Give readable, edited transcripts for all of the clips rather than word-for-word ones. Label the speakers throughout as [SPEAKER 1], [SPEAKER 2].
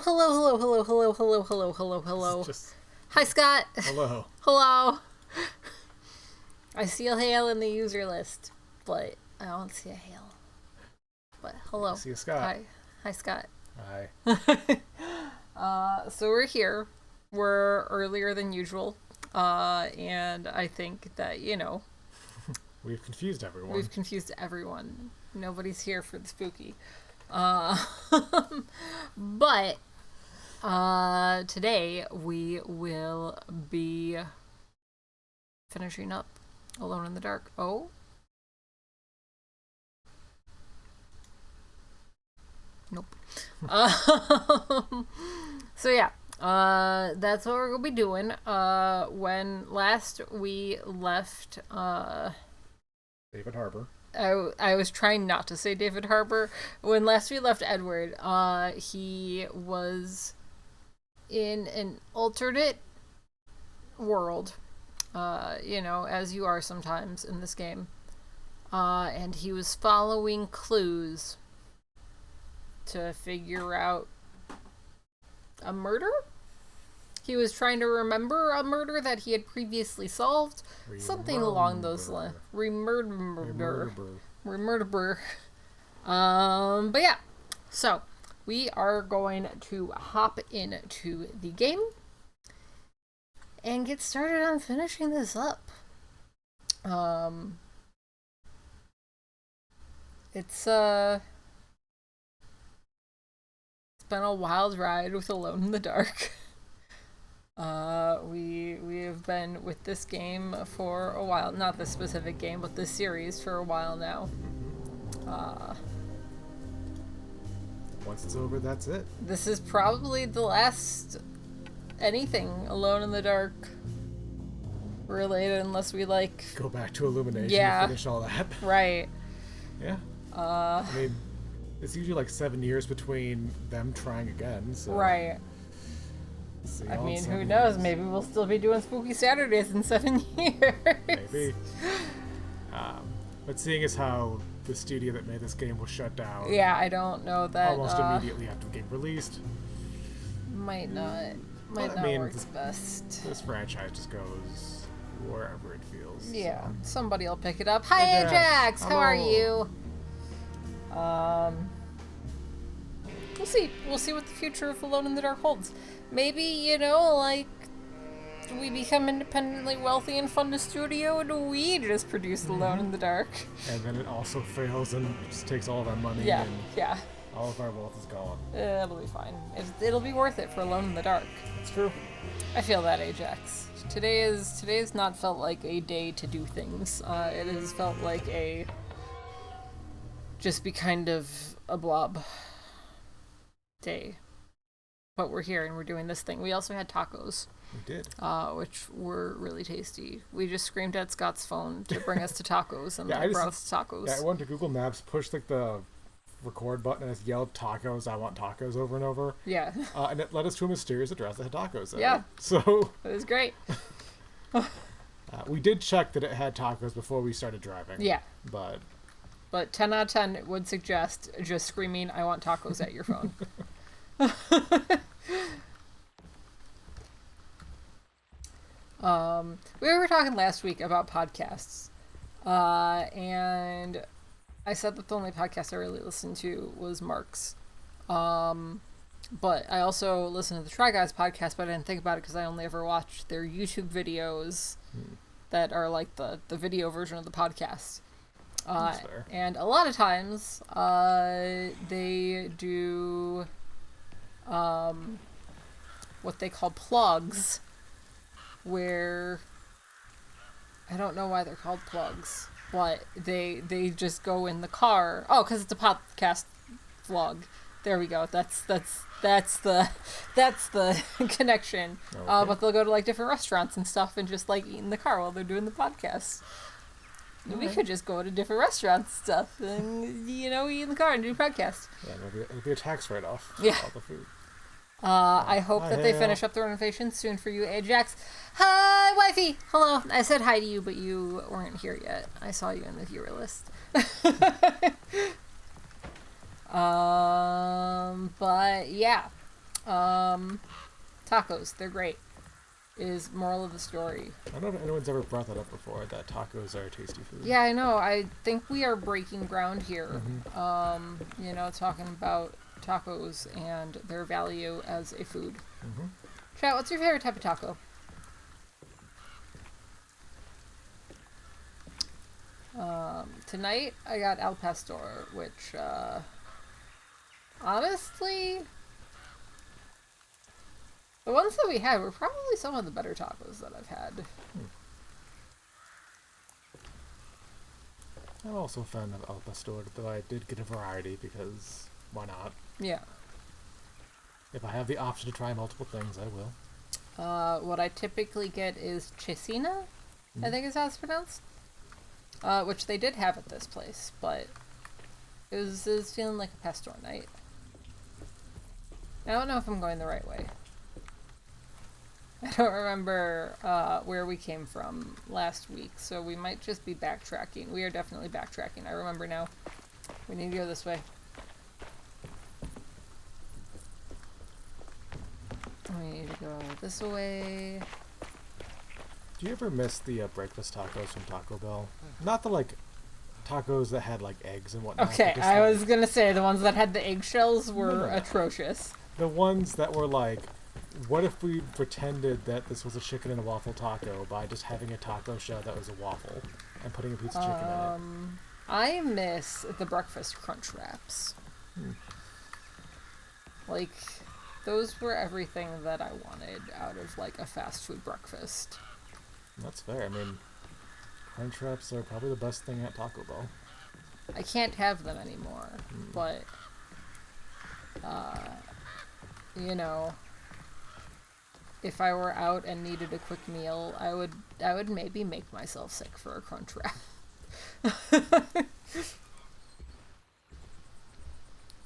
[SPEAKER 1] Hello, hello, hello, hello, hello, hello, hello, hello, hello.
[SPEAKER 2] Just
[SPEAKER 1] Hi, Scott.
[SPEAKER 2] hello.
[SPEAKER 1] Hello. I see a hail in the user list, but I don't see a hail. But hello.
[SPEAKER 2] I see a Scott.
[SPEAKER 1] Hi. Hi, Scott.
[SPEAKER 2] Hi.
[SPEAKER 1] So we're here. We're earlier than usual. And I think that,
[SPEAKER 2] We've confused everyone.
[SPEAKER 1] we've confused everyone. Nobody's here for the spooky. But today we will be finishing up Alone in the Dark. Oh? Nope. So yeah, that's what we're gonna be doing. When last we left,
[SPEAKER 2] David Harbour.
[SPEAKER 1] I was trying not to say David Harbour. When last we left Edward, he was in an alternate world, as you are sometimes in this game. And he was following clues to figure out a murder? He was trying to remember a murder that he had previously solved. Something along those lines. Remurder. But yeah. So, we are going to hop into the game and get started on finishing this up. It's been a wild ride with Alone in the Dark. We have been with this game for a while. Not this specific game, but this series for a while now.
[SPEAKER 2] Once it's over, that's it.
[SPEAKER 1] This is probably the last anything Alone in the Dark related, unless we
[SPEAKER 2] Go back to Illumination
[SPEAKER 1] Yeah.
[SPEAKER 2] and finish all that.
[SPEAKER 1] right.
[SPEAKER 2] Yeah. I mean, it's usually 7 years between them trying again. So
[SPEAKER 1] Right.
[SPEAKER 2] see
[SPEAKER 1] I
[SPEAKER 2] all
[SPEAKER 1] mean, who
[SPEAKER 2] 7
[SPEAKER 1] knows?
[SPEAKER 2] years.
[SPEAKER 1] Maybe we'll still be doing Spooky Saturdays in 7 years.
[SPEAKER 2] Maybe. But seeing as how the studio that made this game was shut down
[SPEAKER 1] Yeah, I don't know that.
[SPEAKER 2] almost immediately after the game released,
[SPEAKER 1] Might not
[SPEAKER 2] I mean,
[SPEAKER 1] work best.
[SPEAKER 2] this franchise just goes wherever it feels.
[SPEAKER 1] Yeah,
[SPEAKER 2] so.
[SPEAKER 1] somebody will pick it up. Hi,
[SPEAKER 2] Ajax.
[SPEAKER 1] Ajax. How are
[SPEAKER 2] Hello.
[SPEAKER 1] you? We'll see. We'll see what the future of Alone in the Dark holds. Maybe, we become independently wealthy and fund a studio and we just produce Alone in the Dark.
[SPEAKER 2] And then it also fails and just takes all of our money
[SPEAKER 1] Yeah,
[SPEAKER 2] and
[SPEAKER 1] yeah.
[SPEAKER 2] all of our wealth is gone.
[SPEAKER 1] It'll be fine. It'll be worth it for Alone in the Dark.
[SPEAKER 2] It's true.
[SPEAKER 1] I feel that, Ajax. Today's not felt like a day to do things. It has felt like just be kind of a blob day. But we're here and we're doing this thing. We also had tacos,
[SPEAKER 2] We did.
[SPEAKER 1] which were really tasty. We just screamed at Scott's phone to bring us to tacos, and
[SPEAKER 2] Yeah,
[SPEAKER 1] they brought us to tacos.
[SPEAKER 2] Yeah, I went to Google Maps, pushed the record button, and it yelled tacos. I want tacos over and over.
[SPEAKER 1] Yeah,
[SPEAKER 2] And it led us to a mysterious address that had tacos in it.
[SPEAKER 1] Yeah.
[SPEAKER 2] So
[SPEAKER 1] it was great.
[SPEAKER 2] we did check that it had tacos before we started driving.
[SPEAKER 1] Yeah,
[SPEAKER 2] But
[SPEAKER 1] 10 out of 10 would suggest just screaming, "I want tacos" at your phone. We were talking last week about podcasts, and I said that the only podcast I really listened to was Mark's. But I also listened to the Try Guys podcast, but I didn't think about it because I only ever watched their YouTube videos that are like the video version of the podcast.
[SPEAKER 2] That's fair.
[SPEAKER 1] And a lot of times, they do what they call plugs, where I don't know why they're called plugs, but they just go in the car. Oh, because it's a podcast vlog. There we go. That's the connection.
[SPEAKER 2] Okay.
[SPEAKER 1] But they'll go to different restaurants and stuff and just eat in the car while they're doing the podcast. We could just go to different restaurants and stuff and, eat in the car and do a podcast.
[SPEAKER 2] Yeah, it'll be a tax write-off.
[SPEAKER 1] Yeah.
[SPEAKER 2] All the food.
[SPEAKER 1] I hope that they finish up the renovations soon for you, Ajax. Hi, wifey! Hello. I said hi to you, but you weren't here yet. I saw you in the viewer list. But yeah. Tacos, they're great. Is moral of the story.
[SPEAKER 2] I don't know if anyone's ever brought that up before, that tacos are a tasty food.
[SPEAKER 1] Yeah, I know. I think we are breaking ground here. Talking about tacos and their value as a food. Chat, what's your favorite type of taco? Tonight I got al pastor, which honestly, the ones that we had were probably some of the better tacos that I've had.
[SPEAKER 2] I'm also a fan of al pastor, though I did get a variety because why not?
[SPEAKER 1] Yeah.
[SPEAKER 2] If I have the option to try multiple things, I will.
[SPEAKER 1] What I typically get is cecina, I think is how it's pronounced. Which they did have at this place, but it was feeling like a pastor night. I don't know if I'm going the right way. I don't remember where we came from last week, so we might just be backtracking. We are definitely backtracking. I remember now. We need to go this way. We need to go this way.
[SPEAKER 2] Do you ever miss the breakfast tacos from Taco Bell? Not the, tacos that had, eggs and whatnot.
[SPEAKER 1] Okay, I was gonna say, the ones that had the eggshells were atrocious.
[SPEAKER 2] The ones that were what if we pretended that this was a chicken and a waffle taco by just having a taco shell that was a waffle and putting a piece of chicken in it?
[SPEAKER 1] I miss the breakfast crunch wraps. Those were everything that I wanted out of, a fast food breakfast.
[SPEAKER 2] That's fair. I mean, crunch wraps are probably the best thing at Taco Bell.
[SPEAKER 1] I can't have them anymore, but, if I were out and needed a quick meal, I would maybe make myself sick for a crunch wrap.
[SPEAKER 2] I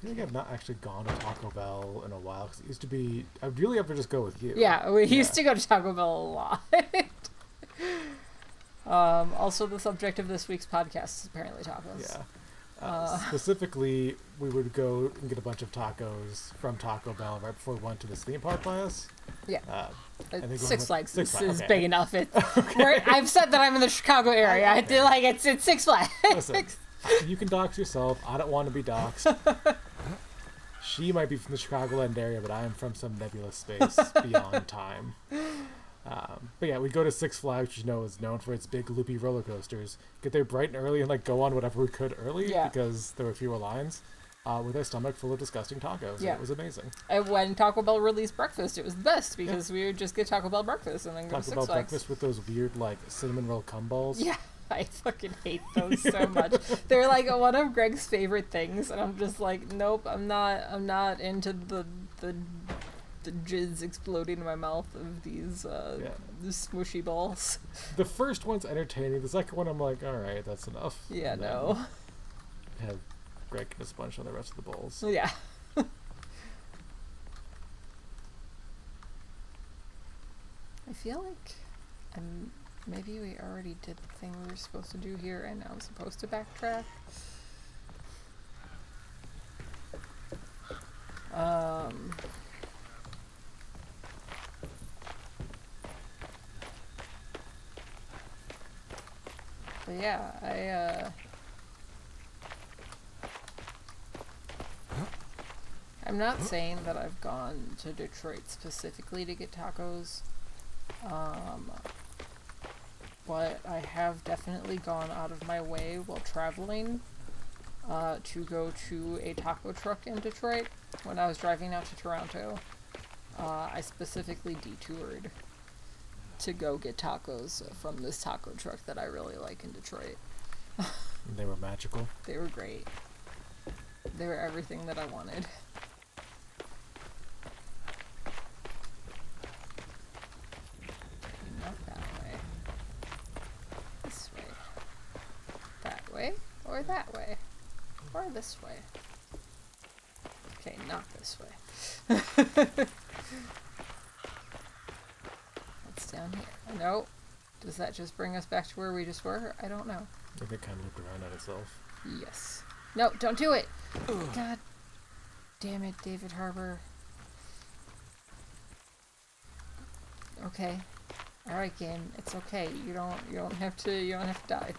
[SPEAKER 2] think I've not actually gone to Taco Bell in a while, because it used to be... I'd really have to just go with you.
[SPEAKER 1] Yeah, we used to go to Taco Bell a lot. Also, the subject of this week's podcast is apparently tacos.
[SPEAKER 2] Yeah. Specifically, we would go and get a bunch of tacos from Taco Bell right before we went to this theme park class.
[SPEAKER 1] Yeah.
[SPEAKER 2] Six
[SPEAKER 1] Flags
[SPEAKER 2] is
[SPEAKER 1] okay. Big enough. I've said that I'm in the Chicago area. I feel like it's Six Flags.
[SPEAKER 2] Listen, you can dox yourself. I don't want to be doxed. She might be from the Chicagoland area, but I am from some nebulous space beyond time. But yeah, we'd go to Six Flags, which is known for its big loopy roller coasters. Get there bright and early and go on whatever we could early because there were fewer lines. With our stomach full of disgusting tacos. Yeah. It was amazing.
[SPEAKER 1] And when Taco Bell released breakfast, it was the best because we would just get Taco Bell breakfast and then go to Six Flags. Taco Bell breakfast
[SPEAKER 2] with those weird cinnamon roll cum balls.
[SPEAKER 1] Yeah. I fucking hate those so much. They're one of Greg's favorite things, and I'm just nope, I'm not into the jizz exploding in my mouth of these smushy balls.
[SPEAKER 2] The first one's entertaining. The second one, I'm alright, that's enough.
[SPEAKER 1] Yeah, no.
[SPEAKER 2] Have Greg get a sponge on the rest of the bowls.
[SPEAKER 1] Yeah. I feel like maybe we already did the thing we were supposed to do here, and now I'm supposed to backtrack. But yeah, I'm not saying that I've gone to Detroit specifically to get tacos. But I have definitely gone out of my way while traveling to go to a taco truck in Detroit. When I was driving out to Toronto, I specifically detoured to go get tacos from this taco truck that I really like in Detroit.
[SPEAKER 2] They were magical.
[SPEAKER 1] They were great. They were everything that I wanted. Or that way. Or this way. Okay, not this way. What's down here? No. Does that just bring us back to where we just were? I don't know.
[SPEAKER 2] I think it kind of looped around on itself.
[SPEAKER 1] Yes. No, don't do it! God damn it, David Harbour. Okay. All right, game. It's okay. You don't have to die.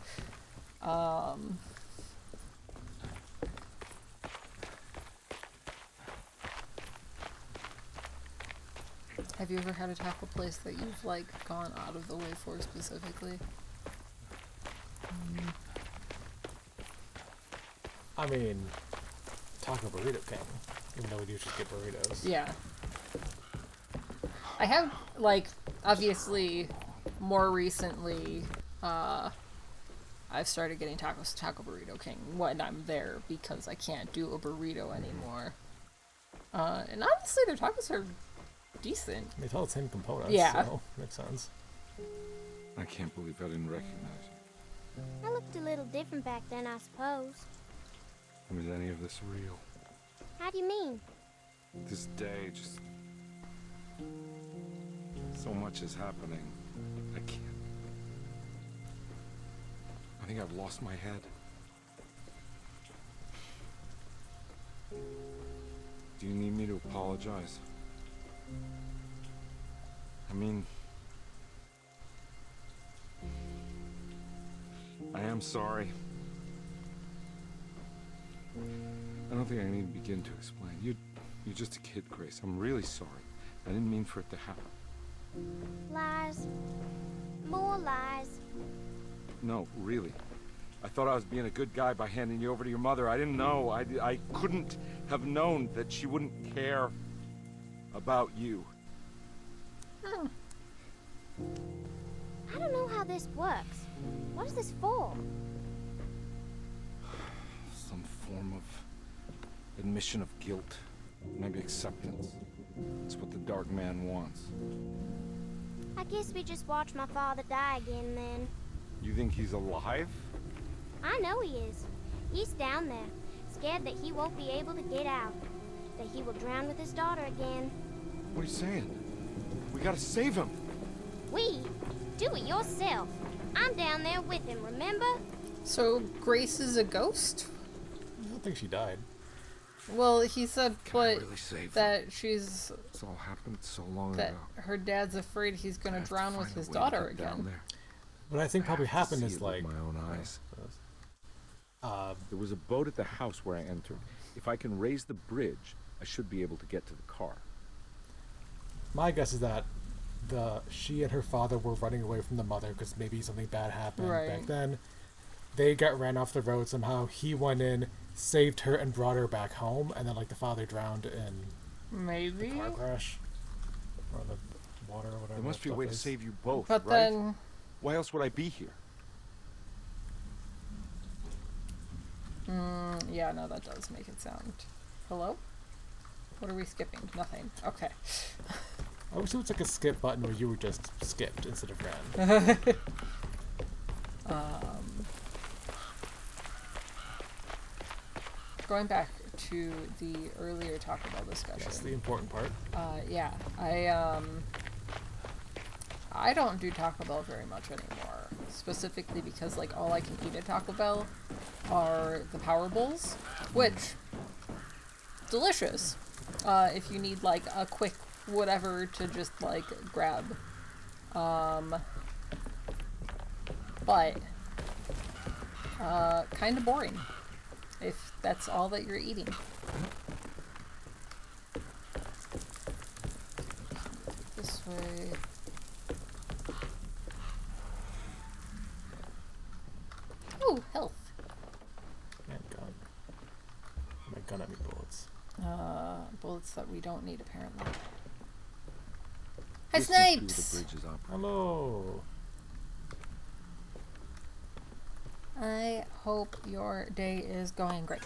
[SPEAKER 1] Have you ever had a taco place that you've like gone out of the way for specifically?
[SPEAKER 2] I mean, Taco Burrito King. Even though we do just get burritos.
[SPEAKER 1] Yeah. I have, like, obviously, more recently, I've started getting tacos to Taco Burrito King when I'm there because I can't do a burrito anymore. And honestly, their tacos are decent.
[SPEAKER 2] It's all the same components,
[SPEAKER 1] Yeah.
[SPEAKER 2] so makes sense.
[SPEAKER 3] I can't believe I didn't recognize you.
[SPEAKER 4] I looked a little different back then, I suppose.
[SPEAKER 3] Was any of this real?
[SPEAKER 4] How do you mean?
[SPEAKER 3] This day, just... so much is happening. I can't... I think I've lost my head. Do you need me to apologize? I mean... I am sorry. I don't think I need to begin to explain. You're just a kid, Grace. I'm really sorry. I didn't mean for it to happen.
[SPEAKER 4] Lies. More lies.
[SPEAKER 3] No, really. I thought I was being a good guy by handing you over to your mother. I didn't know. I couldn't have known that she wouldn't care about you.
[SPEAKER 4] Oh. I don't know how this works. What is this for?
[SPEAKER 3] Some form of admission of guilt. Maybe acceptance. It's what the Dark Man wants.
[SPEAKER 4] I guess we just watch my father die again then.
[SPEAKER 3] You think he's alive?
[SPEAKER 4] I know he is. He's down there, scared that he won't be able to get out. That he will drown with his daughter again.
[SPEAKER 3] What are you saying? We gotta save him!
[SPEAKER 4] We? Do it yourself. I'm down there with him, remember?
[SPEAKER 1] So Grace is a ghost?
[SPEAKER 2] I don't think she died.
[SPEAKER 1] Well, he said,
[SPEAKER 3] Can I
[SPEAKER 1] but
[SPEAKER 3] really save
[SPEAKER 1] that she's
[SPEAKER 3] It's all happened so long
[SPEAKER 1] that
[SPEAKER 3] ago.
[SPEAKER 1] her dad's afraid he's gonna
[SPEAKER 3] I have to
[SPEAKER 1] drown with
[SPEAKER 3] find a
[SPEAKER 1] his
[SPEAKER 3] way to
[SPEAKER 1] daughter
[SPEAKER 3] get down
[SPEAKER 1] again.
[SPEAKER 3] there.
[SPEAKER 2] What I think probably
[SPEAKER 3] I have to
[SPEAKER 2] happened
[SPEAKER 3] see
[SPEAKER 2] is
[SPEAKER 3] it with
[SPEAKER 2] like...
[SPEAKER 3] my own eyes.
[SPEAKER 2] Uh,
[SPEAKER 3] There was a boat at the house where I entered. If I can raise the bridge, I should be able to get to the car.
[SPEAKER 2] my guess is that she and her father were running away from the mother because maybe something bad happened
[SPEAKER 1] Right.
[SPEAKER 2] back then. They got ran off the road somehow. He went in, saved her, and brought her back home. And then, like, the father drowned in
[SPEAKER 1] Maybe.
[SPEAKER 2] the car crash or the water or whatever.
[SPEAKER 3] There must be a
[SPEAKER 2] stuff
[SPEAKER 3] way to
[SPEAKER 2] is.
[SPEAKER 3] save you both,
[SPEAKER 1] But
[SPEAKER 3] right?
[SPEAKER 1] then,
[SPEAKER 3] Why else would I be here?
[SPEAKER 1] yeah, no, that does make it sound. Hello? What are we skipping? Nothing. Okay.
[SPEAKER 2] I wish it was like a skip button where you were just skipped instead of ran.
[SPEAKER 1] Going back to the earlier Taco Bell discussion.
[SPEAKER 2] That's the important part.
[SPEAKER 1] Yeah, I don't do Taco Bell very much anymore. Specifically because like all I can eat at Taco Bell are the Power Bowls, which delicious. If you need like a quick whatever to just like grab. But kind of boring if that's all that you're eating. This way. Ooh, health.
[SPEAKER 2] Man, gun. My gun at me bullets.
[SPEAKER 1] Bullets that we don't need apparently. Hi,
[SPEAKER 3] This must be where
[SPEAKER 1] Snipes!
[SPEAKER 3] The bridge is up.
[SPEAKER 2] Hello.
[SPEAKER 1] I hope your day is going great.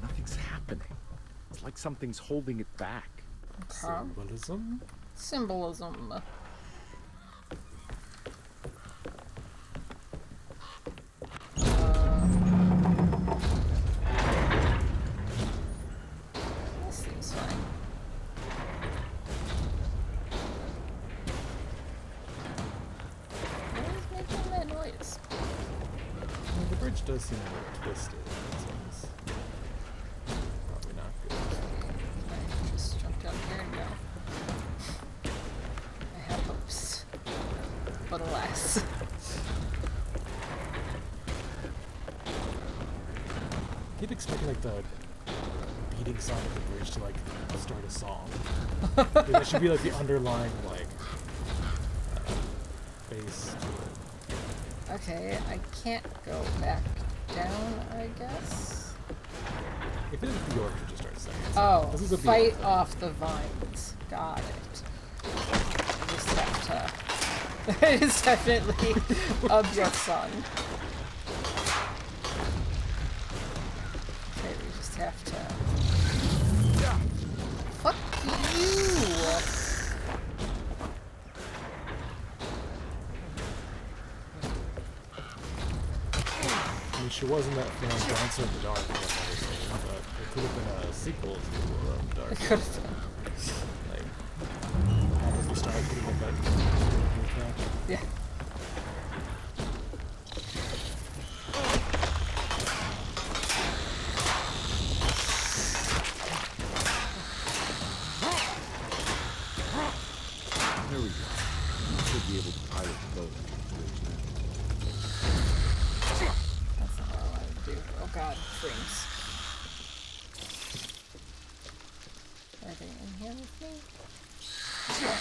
[SPEAKER 3] Nothing's happening. It's like something's holding it back.
[SPEAKER 2] Symbolism?
[SPEAKER 1] Symbolism. This seems fine. What is making that noise?
[SPEAKER 2] Well, the bridge does seem a little twisted. That seems probably not good.
[SPEAKER 1] I just jump down here and go. but alas.
[SPEAKER 2] I keep expecting like the beating sound of the bridge to like start a song. That should be like the underlying like bass to it.
[SPEAKER 1] Okay, I can't go back down, I guess.
[SPEAKER 2] If it is the orchestra starts singing.
[SPEAKER 1] Oh,
[SPEAKER 2] This is a
[SPEAKER 1] fight
[SPEAKER 2] beat.
[SPEAKER 1] off the vines. Got it. I just have to... It is definitely a Bjork song. Okay, we just have to... Fuck you!
[SPEAKER 2] I mean, she wasn't that famous dancer in the dark, from what I was saying, but it could have been a sequel to Dark.
[SPEAKER 1] It could have been.
[SPEAKER 2] Like, how does he start putting up that track?
[SPEAKER 1] Yeah.
[SPEAKER 3] There we go. Should be able to pilot the boat.
[SPEAKER 1] That's not what I wanted to do. Oh god, frames. Are they in here with me? Okay.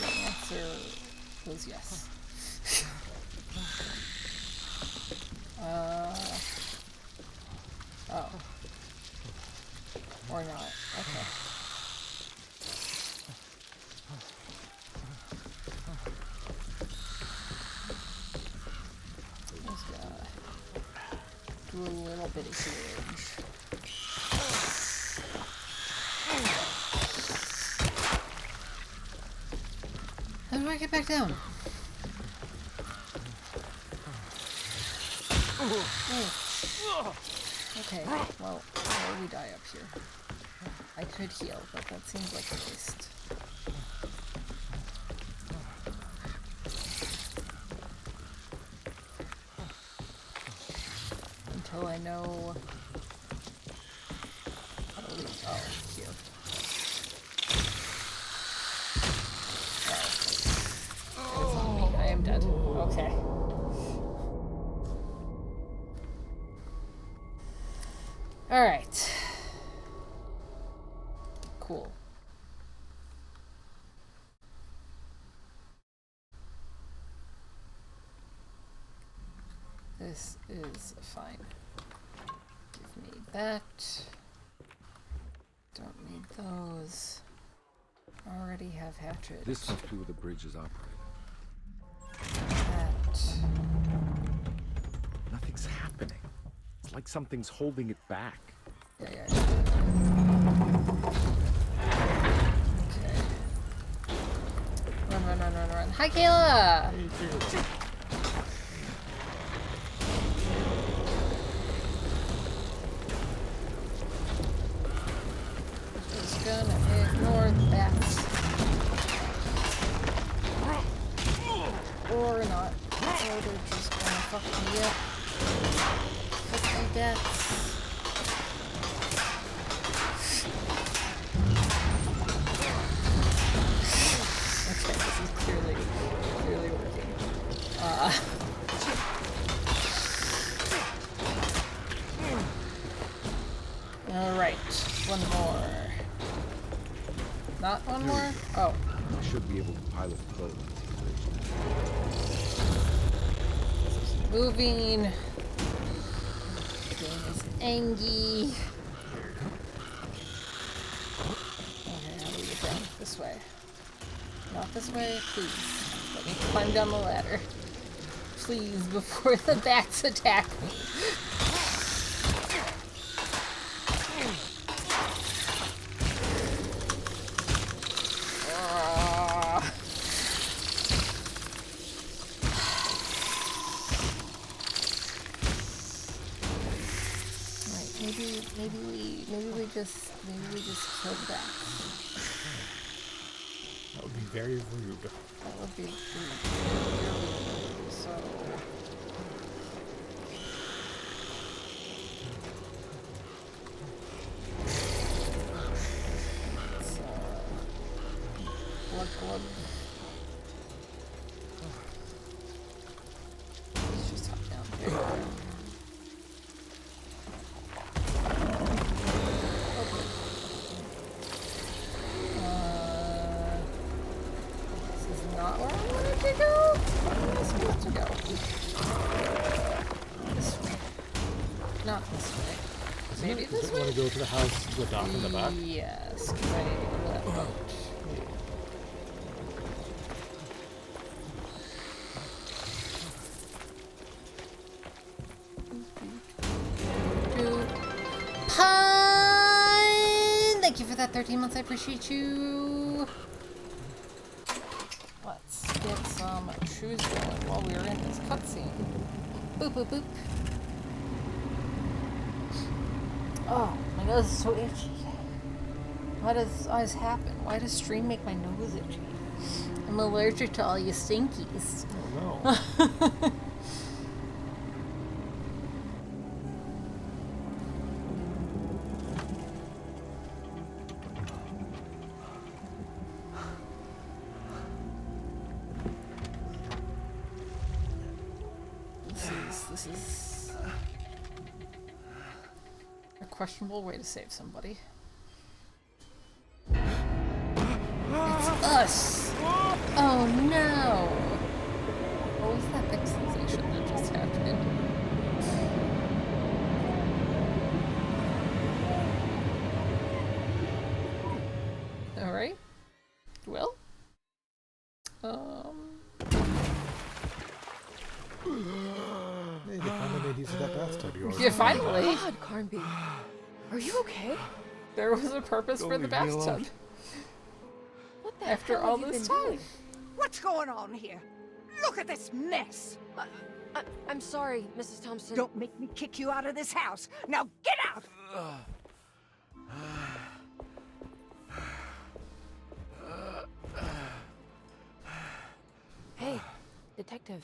[SPEAKER 1] The answer was yes. Oh. Or not. Okay. Just gotta do a little bit of huge. How do I get back down? Oh. Okay, well, why do we die up here? I could heal, but that seems like a waste. Until I know how to leave. Oh, here. Oh. It is on me. I am dead. Okay. Alright. Cool. This is fine. Give me that. Don't need those. Already have hatchet.
[SPEAKER 3] This must be where the bridge is operating.
[SPEAKER 1] That.
[SPEAKER 3] Nothing's happening. It's like something's holding it back.
[SPEAKER 1] Yeah. Okay. Run. Hi, Kayla! Just gonna ignore the bats. Or not. Or they're just gonna fuck me up. Fuck my bats. Okay, this is clearly working. Alright, one more. Not one more? Oh.
[SPEAKER 3] I should be able to pilot the boat.
[SPEAKER 1] Keep moving. Game is angy. Okay, how do we get down? This way. Not this way, please. Let me climb down the ladder. Please, before the bats attack me. Maybe we just kill the bats.
[SPEAKER 2] That would be very rude.
[SPEAKER 1] That would be rude. So let's
[SPEAKER 2] to the house to the dock in the back?
[SPEAKER 1] Yes, 'cause I need to go to that boat. Pine! Thank you for that 13 months. I appreciate you. Let's get some shoes going while we are in this cutscene. Boop, boop, boop. Oh, my nose is so itchy. Why does all this happen? Why does stream make my nose itchy? I'm allergic to all you stinkies.
[SPEAKER 2] Oh no.
[SPEAKER 1] This is a questionable way to save somebody. It's us! Oh no! What was that pixelization that just happened? Alright. Well.
[SPEAKER 2] Hey, you finally made use of that bathtub of yours.
[SPEAKER 1] Yeah, finally!
[SPEAKER 5] God, Carnby. Are you okay?
[SPEAKER 1] There was a purpose for the bathtub.
[SPEAKER 5] What the
[SPEAKER 1] After
[SPEAKER 5] hell
[SPEAKER 1] all
[SPEAKER 5] have you
[SPEAKER 1] this
[SPEAKER 5] been
[SPEAKER 1] time.
[SPEAKER 5] doing?
[SPEAKER 6] What's going on here? Look at this mess!
[SPEAKER 5] I'm sorry, Mrs. Thompson.
[SPEAKER 6] Don't make me kick you out of this house. Now get out!
[SPEAKER 5] Hey, Detective.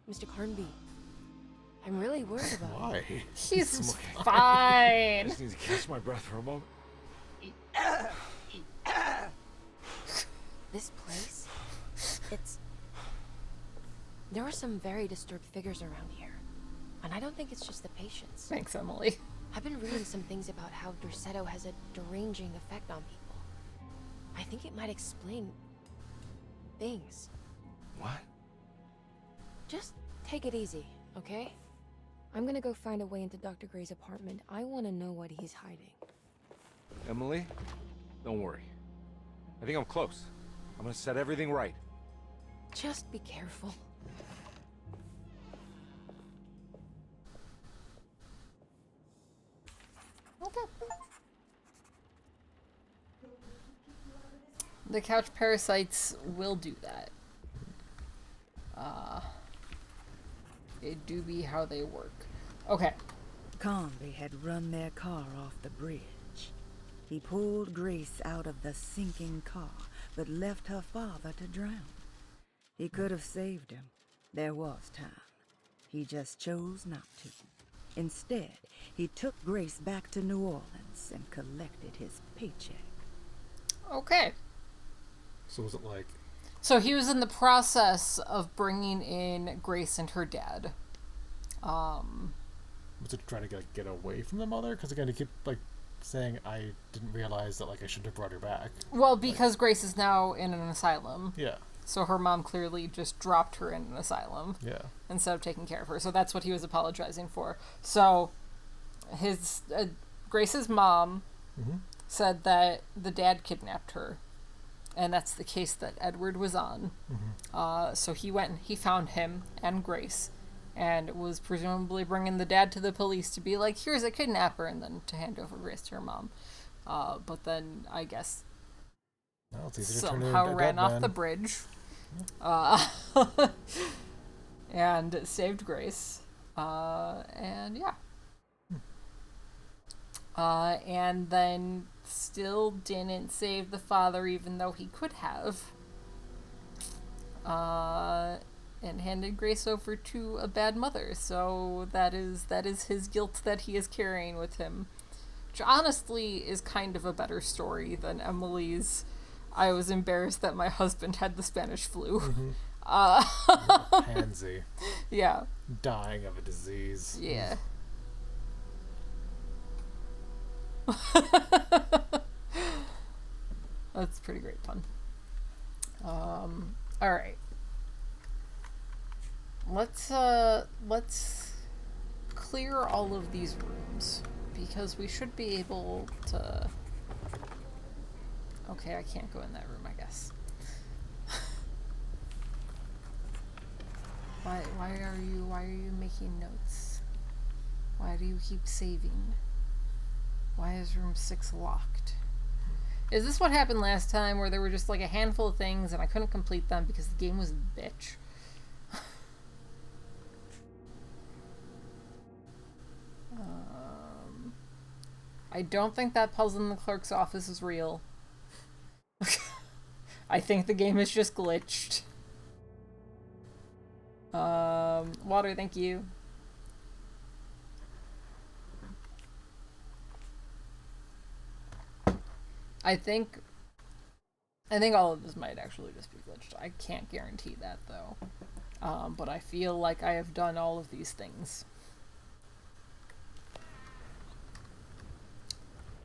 [SPEAKER 5] Mr. Carnby. I'm really worried about you.
[SPEAKER 2] Why?
[SPEAKER 1] He's
[SPEAKER 3] I
[SPEAKER 1] fine.
[SPEAKER 3] just need to catch my breath for a moment.
[SPEAKER 5] This place, there are some very disturbed figures around here. And I don't think it's just the patients.
[SPEAKER 1] Thanks, Emily.
[SPEAKER 5] I've been reading some things about how Dorsetto has a deranging effect on people. I think it might explain things.
[SPEAKER 3] What?
[SPEAKER 5] Just take it easy, okay? I'm gonna go find a way into Dr. Gray's apartment. I want to know what he's hiding.
[SPEAKER 3] Emily, don't worry. I think I'm close. I'm gonna set everything right.
[SPEAKER 5] Just be careful.
[SPEAKER 1] Okay. The couch parasites will do that. It do be how they work. Okay.
[SPEAKER 7] Conby had run their car off the bridge. He pulled Grace out of the sinking car, but left her father to drown. He could have saved him. There was time. He just chose not to. Instead, he took Grace back to New Orleans and collected his paycheck.
[SPEAKER 1] Okay.
[SPEAKER 2] So was it like...
[SPEAKER 1] So he was in the process of bringing in Grace and her dad.
[SPEAKER 2] Was it trying to get away from the mother? Because again, he keep like saying, I didn't realize that like I shouldn't have brought her back.
[SPEAKER 1] Well, because Grace is now in an asylum.
[SPEAKER 2] Yeah.
[SPEAKER 1] So her mom clearly just dropped her in an asylum.
[SPEAKER 2] Yeah.
[SPEAKER 1] Instead of taking care of her. So that's what he was apologizing for. So his Grace's mom said that the dad kidnapped her. And that's the case that Edward was on. So he went and he found him and Grace and was presumably bringing the dad to the police to be like, here's a kidnapper, and then to hand over Grace to her mom. But then I guess
[SPEAKER 2] Well, it's easier to turn her
[SPEAKER 1] somehow
[SPEAKER 2] into a
[SPEAKER 1] ran
[SPEAKER 2] dead
[SPEAKER 1] off
[SPEAKER 2] man.
[SPEAKER 1] the bridge and saved Grace. And yeah. And then still didn't save the father, even though he could have. And handed Grace over to a bad mother. So that is his guilt that he is carrying with him. Which honestly is kind of a better story than Emily's. I was embarrassed that my husband had the Spanish flu.
[SPEAKER 2] Pansy.
[SPEAKER 1] Yeah.
[SPEAKER 2] Dying of a disease.
[SPEAKER 1] Yeah. That's pretty great fun. Alright. Let's clear all of these rooms because we should be able to... Okay, I can't go in that room, I guess. Why are you making notes? Why do you keep saving? Why is room 6 locked? Is this what happened last time, where there were just like a handful of things and I couldn't complete them because the game was a bitch? I don't think that puzzle in the clerk's office is real. I think the game is just glitched. Water, thank you. I think all of this might actually just be glitched. I can't guarantee that though. But I feel like I have done all of these things.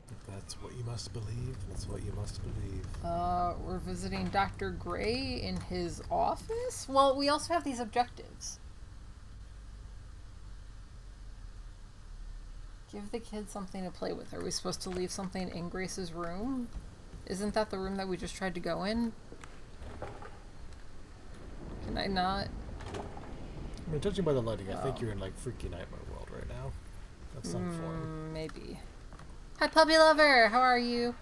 [SPEAKER 2] If that's what you must believe, that's what you must believe.
[SPEAKER 1] We're visiting Dr. Gray in his office? Well, we also have these objectives. Give the kids something to play with. Are we supposed to leave something in Grace's room? Isn't that the room that we just tried to go in? Can I not?
[SPEAKER 2] I mean, judging by the lighting, I think you're in, like, Freaky Nightmare World right now. That's some form.
[SPEAKER 1] Maybe. Hi, puppy lover! How are you?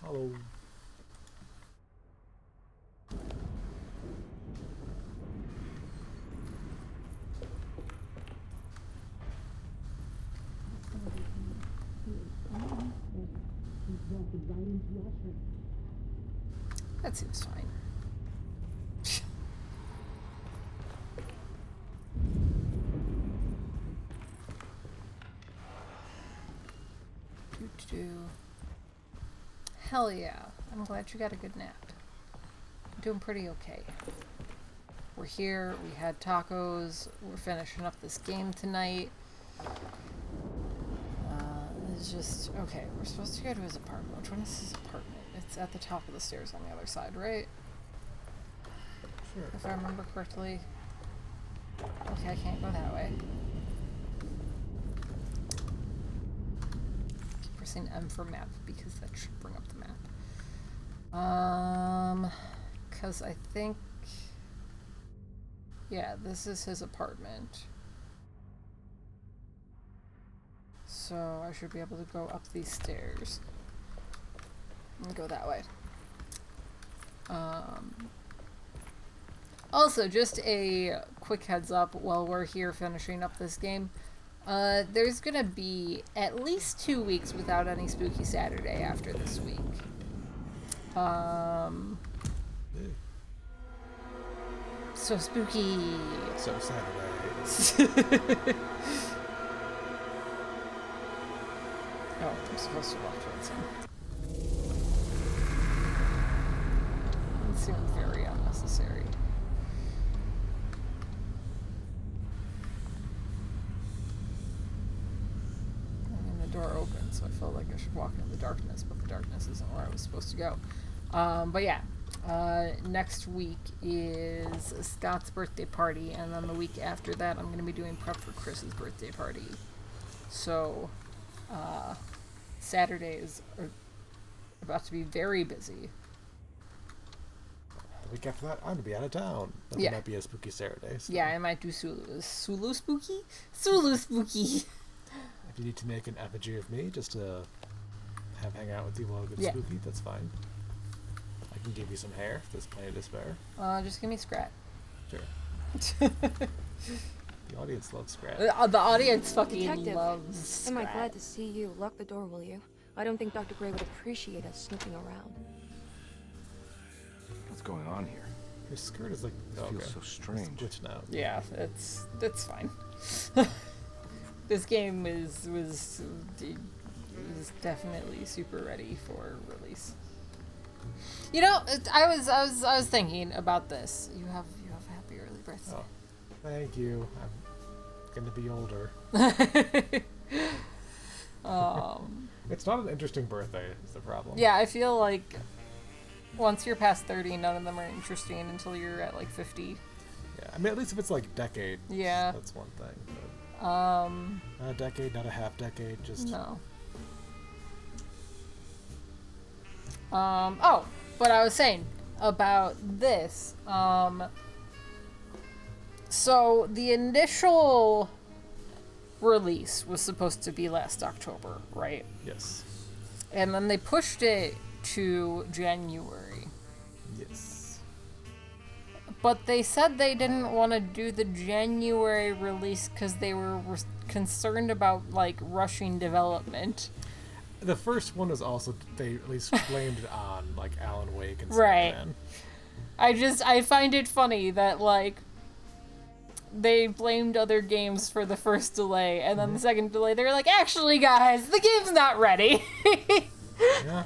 [SPEAKER 2] Hello.
[SPEAKER 1] That seems fine. Hell yeah. I'm glad you got a good nap. I'm doing pretty okay. We're here, we had tacos, we're finishing up this game tonight. It's just, okay, we're supposed to go to his apartment. Which one is his apartment? It's at the top of the stairs on the other side, right?
[SPEAKER 2] Sure.
[SPEAKER 1] If I remember correctly. Okay, I can't go that way. Keep pressing M for map because that should bring up the map. Because I think... Yeah, this is his apartment. So I should be able to go up these stairs. And go that way. Also, just a quick heads up while we're here finishing up this game. There's gonna be at least 2 weeks without any Spooky Saturday after this week. So spooky.
[SPEAKER 2] So Saturday.
[SPEAKER 1] Oh, I'm supposed to walk towards him. It seemed very unnecessary. I mean, the door opened, so I felt like I should walk into the darkness, but the darkness isn't where I was supposed to go. But yeah, next week is Scott's birthday party, and then the week after that, I'm going to be doing prep for Chris's birthday party. So, Saturdays are about to be very busy.
[SPEAKER 2] The week after that, I'm gonna be out of town. That might be a Spooky Saturday. So.
[SPEAKER 1] Yeah, I might do Sulu Spooky? Sulu Spooky!
[SPEAKER 2] If you need to make an effigy of me just to hang out with you while it's spooky, that's fine. I can give you some hair if there's plenty to spare.
[SPEAKER 1] Just give me Scrat.
[SPEAKER 2] Sure. The audience loves Scrat.
[SPEAKER 1] The audience fucking
[SPEAKER 5] Detective,
[SPEAKER 1] loves Scrat.
[SPEAKER 5] am I glad to see you? Lock the door, will you? I don't think Dr. Gray would appreciate us snooping around.
[SPEAKER 3] What's going on here?
[SPEAKER 2] Your skirt is like
[SPEAKER 3] It feels so strange.
[SPEAKER 2] It's glitching out.
[SPEAKER 1] Yeah, it's fine. This game was definitely super ready for release. You know, I was thinking about this. You have a happy early birthday.
[SPEAKER 2] Oh, thank you. I'm gonna be older. It's not an interesting birthday, is the problem.
[SPEAKER 1] Yeah, I feel like once you're past 30, none of them are interesting until you're at like 50.
[SPEAKER 2] Yeah, I mean, at least if it's like decade.
[SPEAKER 1] Yeah.
[SPEAKER 2] That's one thing. Not a decade, not a half decade, just...
[SPEAKER 1] No. Oh, but I was saying about this. So the initial release was supposed to be last October, right?
[SPEAKER 2] Yes.
[SPEAKER 1] And then they pushed it to January.
[SPEAKER 2] Yes.
[SPEAKER 1] But they said they didn't want to do the January release because they were concerned about, like, rushing development.
[SPEAKER 2] The first one was also, they at least blamed it on, like, Alan Wake and
[SPEAKER 1] Right.
[SPEAKER 2] Spider-Man.
[SPEAKER 1] I find it funny that, like, they blamed other games for the first delay, and then the second delay, they're like, actually, guys, the game's not ready.
[SPEAKER 2] Yeah.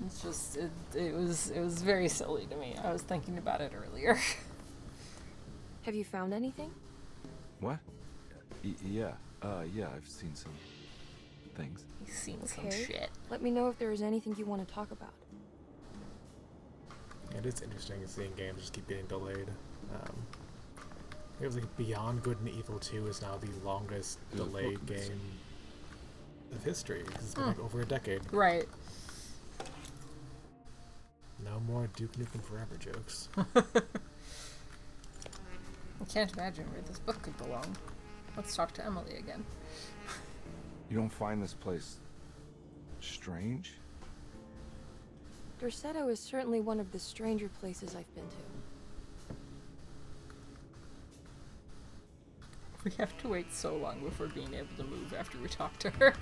[SPEAKER 1] It's just, it was very silly to me. I was thinking about it earlier.
[SPEAKER 5] Have you found anything?
[SPEAKER 3] What? Yeah. Yeah, I've seen some things.
[SPEAKER 1] He's seen some
[SPEAKER 5] Okay.
[SPEAKER 1] shit.
[SPEAKER 5] Let me know if there is anything you want to talk about.
[SPEAKER 2] It is interesting seeing games just keep getting delayed. It was like Beyond Good and Evil 2 is now the longest delayed game of history. It's been like over a decade.
[SPEAKER 1] Right.
[SPEAKER 2] No more Duke Nukem Forever jokes.
[SPEAKER 1] I can't imagine where this book could belong. Let's talk to Emily again.
[SPEAKER 3] You don't find this place strange?
[SPEAKER 5] Dorsetto is certainly one of the stranger places I've been to.
[SPEAKER 1] We have to wait so long before being able to move after we talk to her.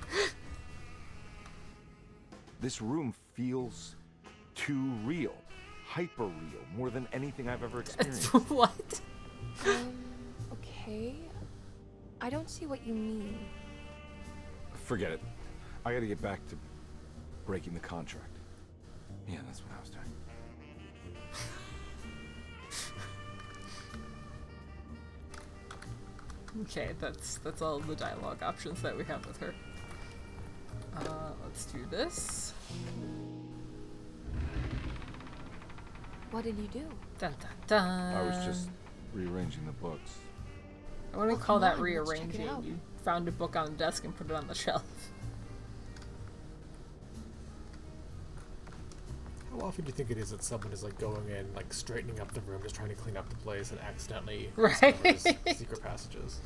[SPEAKER 3] This room feels too real. Hyper real. More than anything I've ever experienced.
[SPEAKER 1] What?
[SPEAKER 5] Okay. I don't see what you mean.
[SPEAKER 3] Forget it. I gotta get back to breaking the contract. Yeah, that's what I was doing.
[SPEAKER 1] Okay, that's all the dialogue options that we have with her. Let's do this.
[SPEAKER 5] What did you do?
[SPEAKER 1] Dun dun dun.
[SPEAKER 3] I was just rearranging the books.
[SPEAKER 1] I wouldn't
[SPEAKER 5] Oh,
[SPEAKER 1] call
[SPEAKER 5] come
[SPEAKER 1] that
[SPEAKER 5] on, let's check it
[SPEAKER 1] rearranging.
[SPEAKER 5] out.
[SPEAKER 1] You found a book on the desk and put it on the shelf.
[SPEAKER 2] How often do you think it is that someone is like going in, like straightening up the room, just trying to clean up the place, and accidentally
[SPEAKER 1] Right.
[SPEAKER 2] discovers secret passages?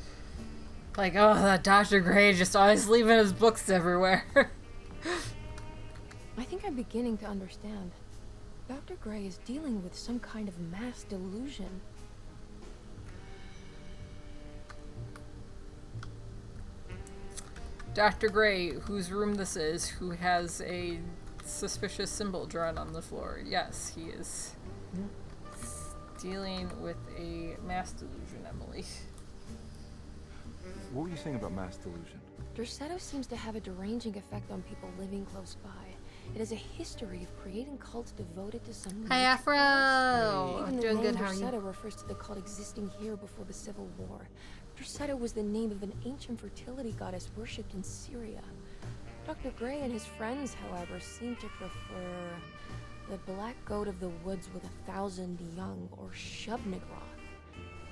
[SPEAKER 1] Like, oh, that Dr. Gray just always leaving his books everywhere.
[SPEAKER 5] I think I'm beginning to understand. Dr. Gray is dealing with some kind of mass delusion.
[SPEAKER 1] Dr. Gray, whose room this is, who has a suspicious symbol drawn on the floor. Yes, he is dealing with a mass delusion, Emily.
[SPEAKER 3] What were you saying about mass delusion?
[SPEAKER 5] Dorsetto seems to have a deranging effect on people living close by. It has a history of creating cults devoted to some...
[SPEAKER 1] Hi, Afro!
[SPEAKER 5] Even the
[SPEAKER 1] Doing
[SPEAKER 5] name
[SPEAKER 1] good, how are
[SPEAKER 5] Dorsetto
[SPEAKER 1] you?
[SPEAKER 5] refers to the cult existing here before the Civil War. Dorsetto was the name of an ancient fertility goddess worshipped in Syria. Dr. Gray and his friends, however, seem to prefer the black goat of the woods with 1,000 young, or Shub-Nigroth.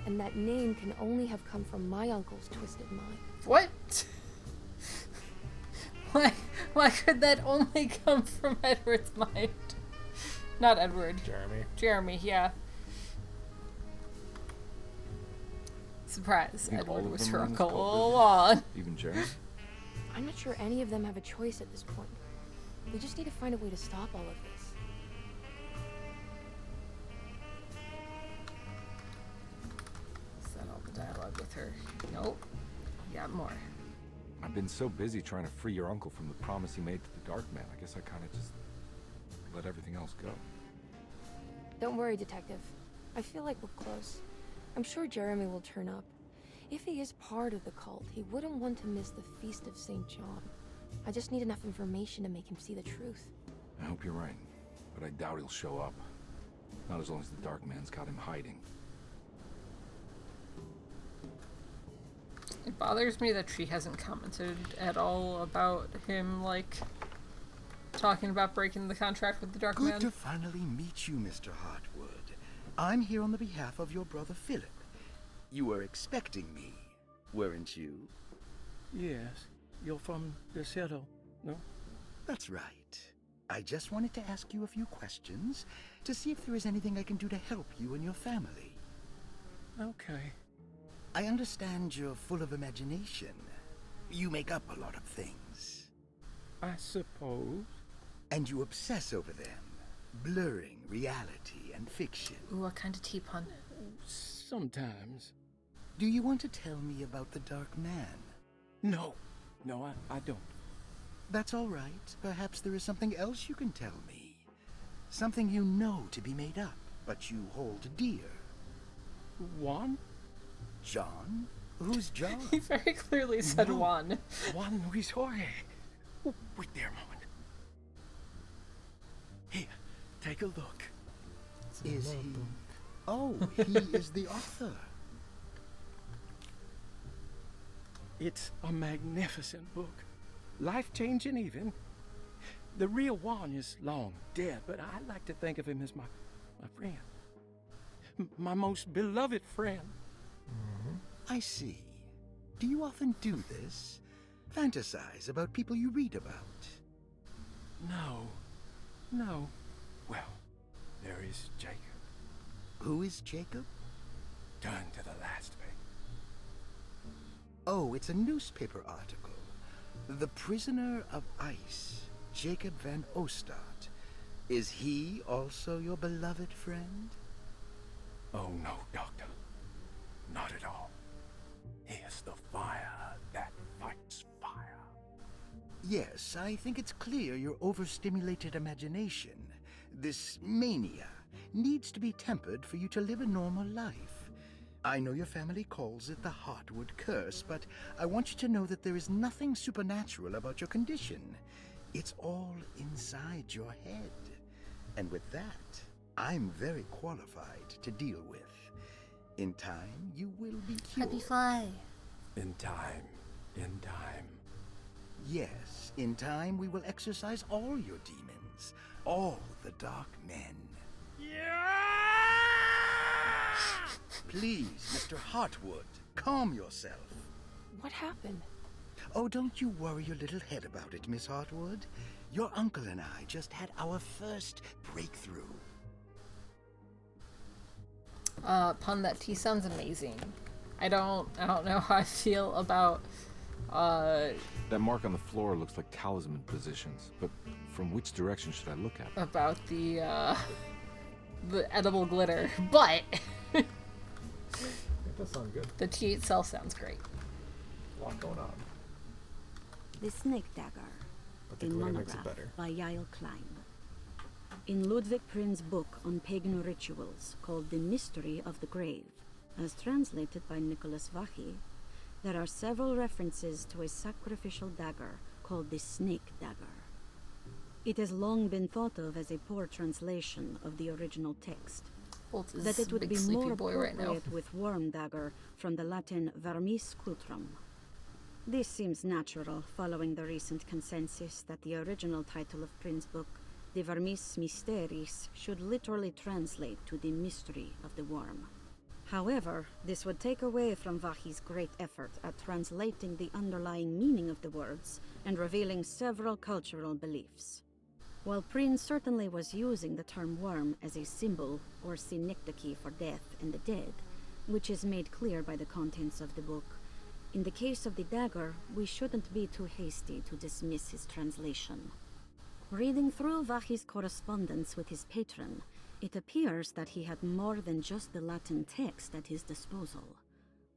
[SPEAKER 5] And that name can only have come from my uncle's twisted mind.
[SPEAKER 1] What? Why could that only come from Edward's mind? Not Edward. Jeremy, yeah. Surprise,
[SPEAKER 3] think all
[SPEAKER 1] Edward
[SPEAKER 3] of
[SPEAKER 1] was
[SPEAKER 3] them
[SPEAKER 1] her
[SPEAKER 3] are in this
[SPEAKER 1] uncle
[SPEAKER 3] cult
[SPEAKER 1] all
[SPEAKER 3] business?
[SPEAKER 1] along.
[SPEAKER 3] Even Jeremy?
[SPEAKER 5] I'm not sure any of them have a choice at this point. We just need to find a way to stop all of this.
[SPEAKER 1] Is that all the dialogue with her? Nope. We got more.
[SPEAKER 3] I've been so busy trying to free your uncle from the promise he made to the Dark Man. I guess I kind of just let everything else go.
[SPEAKER 5] Don't worry, Detective. I feel like we're close. I'm sure Jeremy will turn up. If he is part of the cult, he wouldn't want to miss the Feast of St. John. I just need enough information to make him see the truth.
[SPEAKER 3] I hope you're right, but I doubt he'll show up. Not as long as the Dark Man's got him hiding.
[SPEAKER 1] It bothers me that she hasn't commented at all about him, like, talking about breaking the contract with the Dark Man.
[SPEAKER 8] Good to finally meet you, Mr. Hartwood. I'm here on the behalf of your brother Philip. You were expecting me, weren't you?
[SPEAKER 9] Yes, you're from the city, no?
[SPEAKER 8] That's right. I just wanted to ask you a few questions to see if there is anything I can do to help you and your family.
[SPEAKER 9] Okay.
[SPEAKER 8] I understand you're full of imagination. You make up a lot of things.
[SPEAKER 9] I suppose.
[SPEAKER 8] And you obsess over them, blurring reality and fiction.
[SPEAKER 1] Ooh, what kind of tea pun?
[SPEAKER 9] Sometimes.
[SPEAKER 8] Do you want to tell me about the Dark Man?
[SPEAKER 9] No, I don't.
[SPEAKER 8] That's all right. Perhaps there is something else you can tell me. Something you know to be made up, but you hold dear.
[SPEAKER 9] Juan?
[SPEAKER 8] John? Who's John?
[SPEAKER 1] He very clearly said Juan.
[SPEAKER 9] Juan Luis Jorge. Oh, wait there a moment. Here, take a look.
[SPEAKER 8] Is he? Oh, he is the author.
[SPEAKER 9] It's a magnificent book. Life-changing even. The real Juan is long dead, but I like to think of him as my friend. My most beloved friend.
[SPEAKER 8] I see. Do you often do this? Fantasize about people you read about?
[SPEAKER 9] No. Well, there is Jacob.
[SPEAKER 8] Who is Jacob?
[SPEAKER 9] Turn to the last page.
[SPEAKER 8] Oh, it's a newspaper article. The Prisoner of Ice, Jacob van Ostad. Is he also your beloved friend?
[SPEAKER 9] Oh, no, Doctor. Not at all. He is the fire that fights fire.
[SPEAKER 8] Yes, I think it's clear your overstimulated imagination, this mania, needs to be tempered for you to live a normal life. I know your family calls it the Heartwood Curse, but I want you to know that there is nothing supernatural about your condition. It's all inside your head. And with that, I'm very qualified to deal with. In time, you will be cured.
[SPEAKER 1] Happy fly.
[SPEAKER 9] In time.
[SPEAKER 8] Yes, in time we will exorcise all your demons, all the dark men. Please, Mr. Heartwood, calm yourself.
[SPEAKER 5] What happened?
[SPEAKER 8] Oh, don't you worry your little head about it, Miss Heartwood. Your uncle and I just had our first breakthrough.
[SPEAKER 1] Pun, that tea sounds amazing. I don't know how I feel about
[SPEAKER 3] That mark on the floor looks like talisman positions, but from which direction should I look at?
[SPEAKER 1] about the edible glitter, but
[SPEAKER 2] It does sound good.
[SPEAKER 1] the tea itself sounds great.
[SPEAKER 2] A lot going on.
[SPEAKER 10] The Snake Dagger,
[SPEAKER 2] But the
[SPEAKER 10] a
[SPEAKER 2] glitter makes it
[SPEAKER 10] monograph
[SPEAKER 2] better.
[SPEAKER 10] by Yael Klein. In Ludwig Prin's book on pagan rituals called The Mystery of the Grave, as translated by Nicholas Vachy, there are several references to a sacrificial dagger called the Snake Dagger. It has long been thought of as a poor translation of the original text,
[SPEAKER 1] Bolt is
[SPEAKER 10] that it
[SPEAKER 1] a
[SPEAKER 10] would
[SPEAKER 1] big
[SPEAKER 10] be
[SPEAKER 1] sleepy
[SPEAKER 10] more
[SPEAKER 1] boy right now.
[SPEAKER 10] appropriate with worm dagger from the Latin vermis cultrum. This seems natural following the recent consensus that the original title of Prin's book, De Vermis Mysteris, should literally translate to the mystery of the worm. However, this would take away from Vachy's great effort at translating the underlying meaning of the words and revealing several cultural beliefs. While Prin certainly was using the term worm as a symbol or synecdoche for death and the dead, which is made clear by the contents of the book, in the case of the dagger, we shouldn't be too hasty to dismiss his translation. Reading through Vachy's correspondence with his patron, it appears that he had more than just the Latin text at his disposal.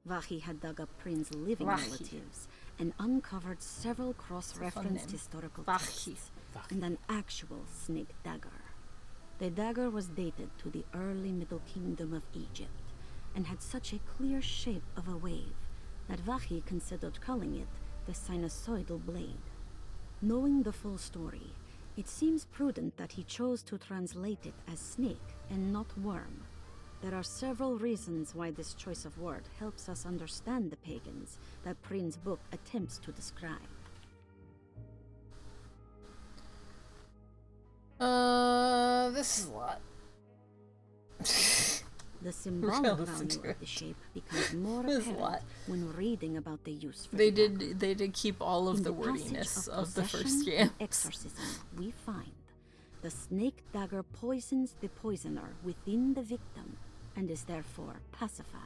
[SPEAKER 10] Vachy had dug up Prin's living relatives and uncovered several cross-referenced historical texts and an actual snake dagger. The dagger was dated to the early Middle Kingdom of Egypt and had such a clear shape of a wave that Vachy considered calling it the sinusoidal blade. Knowing the full story, it seems prudent that he chose to translate it as snake and not worm. There are several reasons why this choice of word helps us understand the pagans that Prin's book attempts to describe.
[SPEAKER 1] This is a lot.
[SPEAKER 10] The symbolic
[SPEAKER 1] listen
[SPEAKER 10] value
[SPEAKER 1] to
[SPEAKER 10] of the shape becomes more
[SPEAKER 1] There's a
[SPEAKER 10] apparent
[SPEAKER 1] lot.
[SPEAKER 10] when reading about the use for
[SPEAKER 1] They
[SPEAKER 10] the dagger.
[SPEAKER 1] did keep all of
[SPEAKER 10] In
[SPEAKER 1] the
[SPEAKER 10] passage
[SPEAKER 1] wordiness of the first
[SPEAKER 10] possession
[SPEAKER 1] game.
[SPEAKER 10] and exorcism, we find the snake dagger poisons the poisoner within the victim and is therefore pacified.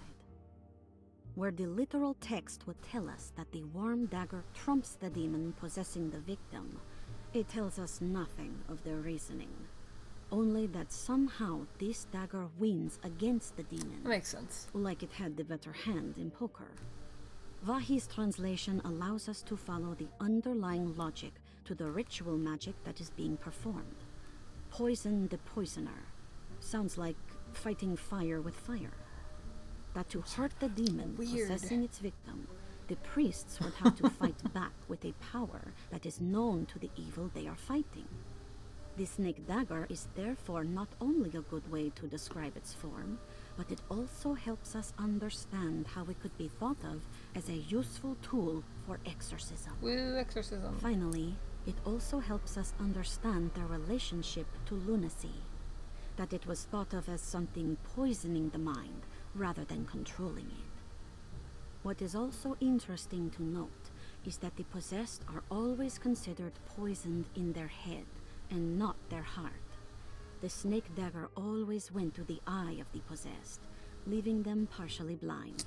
[SPEAKER 10] Where the literal text would tell us that the worm dagger trumps the demon possessing the victim, it tells us nothing of their reasoning. Only that somehow this dagger wins against the demon.
[SPEAKER 1] That makes sense.
[SPEAKER 10] Like it had the better hand in poker. Vahi's translation allows us to follow the underlying logic to the ritual magic that is being performed. Poison the poisoner. Sounds like fighting fire with fire. That to hurt the demon possessing its victim, the priests would have to fight back with a power that is known to the evil they are fighting. The snake dagger is therefore not only a good way to describe its form, but it also helps us understand how it could be thought of as a useful tool for exorcism.
[SPEAKER 1] Woo, exorcism.
[SPEAKER 10] Finally, it also helps us understand their relationship to lunacy, that it was thought of as something poisoning the mind rather than controlling it. What is also interesting to note is that the possessed are always considered poisoned in their head and not their heart. The snake dagger always went to the eye of the possessed, leaving them partially blind,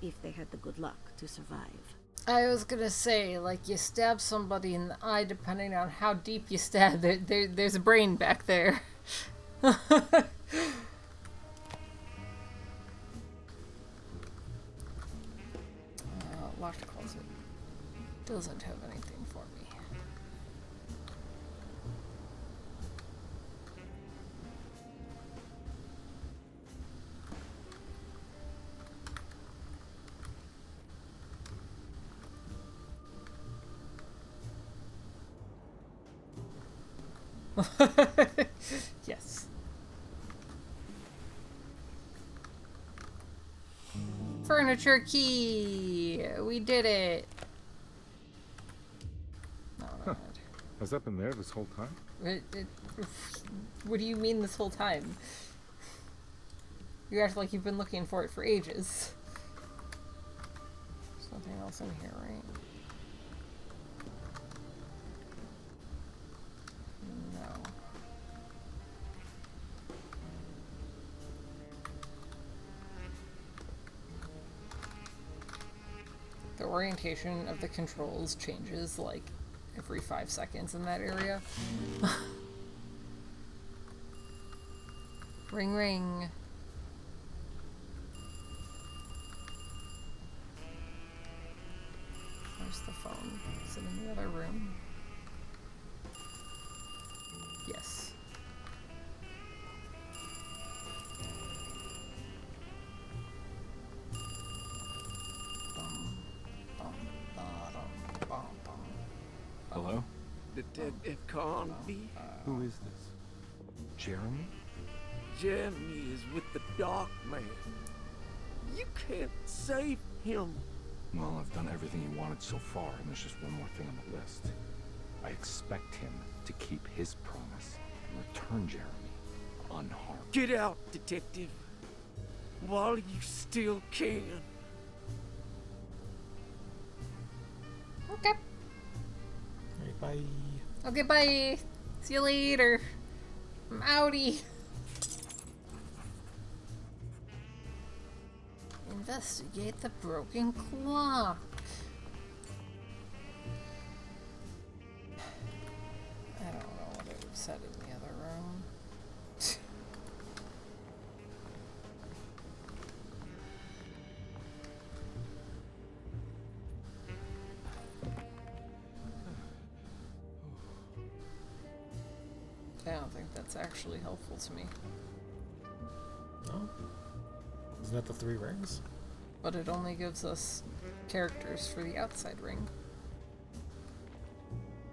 [SPEAKER 10] if they had the good luck to survive.
[SPEAKER 1] I was gonna say, like, you stab somebody in the eye, depending on how deep you stab, there's a brain back there. Locked closet. Doesn't have anything for me. Yes. Furniture key! We did it! No, no,
[SPEAKER 3] Has that been there this whole time?
[SPEAKER 1] what do you mean this whole time? You act like you've been looking for it for ages. There's nothing else in here, right? No. The orientation of the controls changes like every 5 seconds in that area. Ring ring. Where's the phone? Is it in the other room? Yes.
[SPEAKER 3] Hello?
[SPEAKER 9] Detective Carnby?
[SPEAKER 3] Who is this? Jeremy?
[SPEAKER 9] Jeremy is with the Dark Man. You can't save him.
[SPEAKER 3] Well, I've done everything he wanted so far, and there's just one more thing on the list. I expect him to keep his promise and return Jeremy unharmed.
[SPEAKER 9] Get out, Detective. While you still can.
[SPEAKER 1] Okay.
[SPEAKER 2] Alright, bye.
[SPEAKER 1] Okay, bye. See you later. I'm outie. Investigate the broken clock. I don't know what I would have said in the other room. I don't think that's actually helpful to me.
[SPEAKER 2] No? Isn't that the 3 rings?
[SPEAKER 1] But it only gives us characters for the outside ring.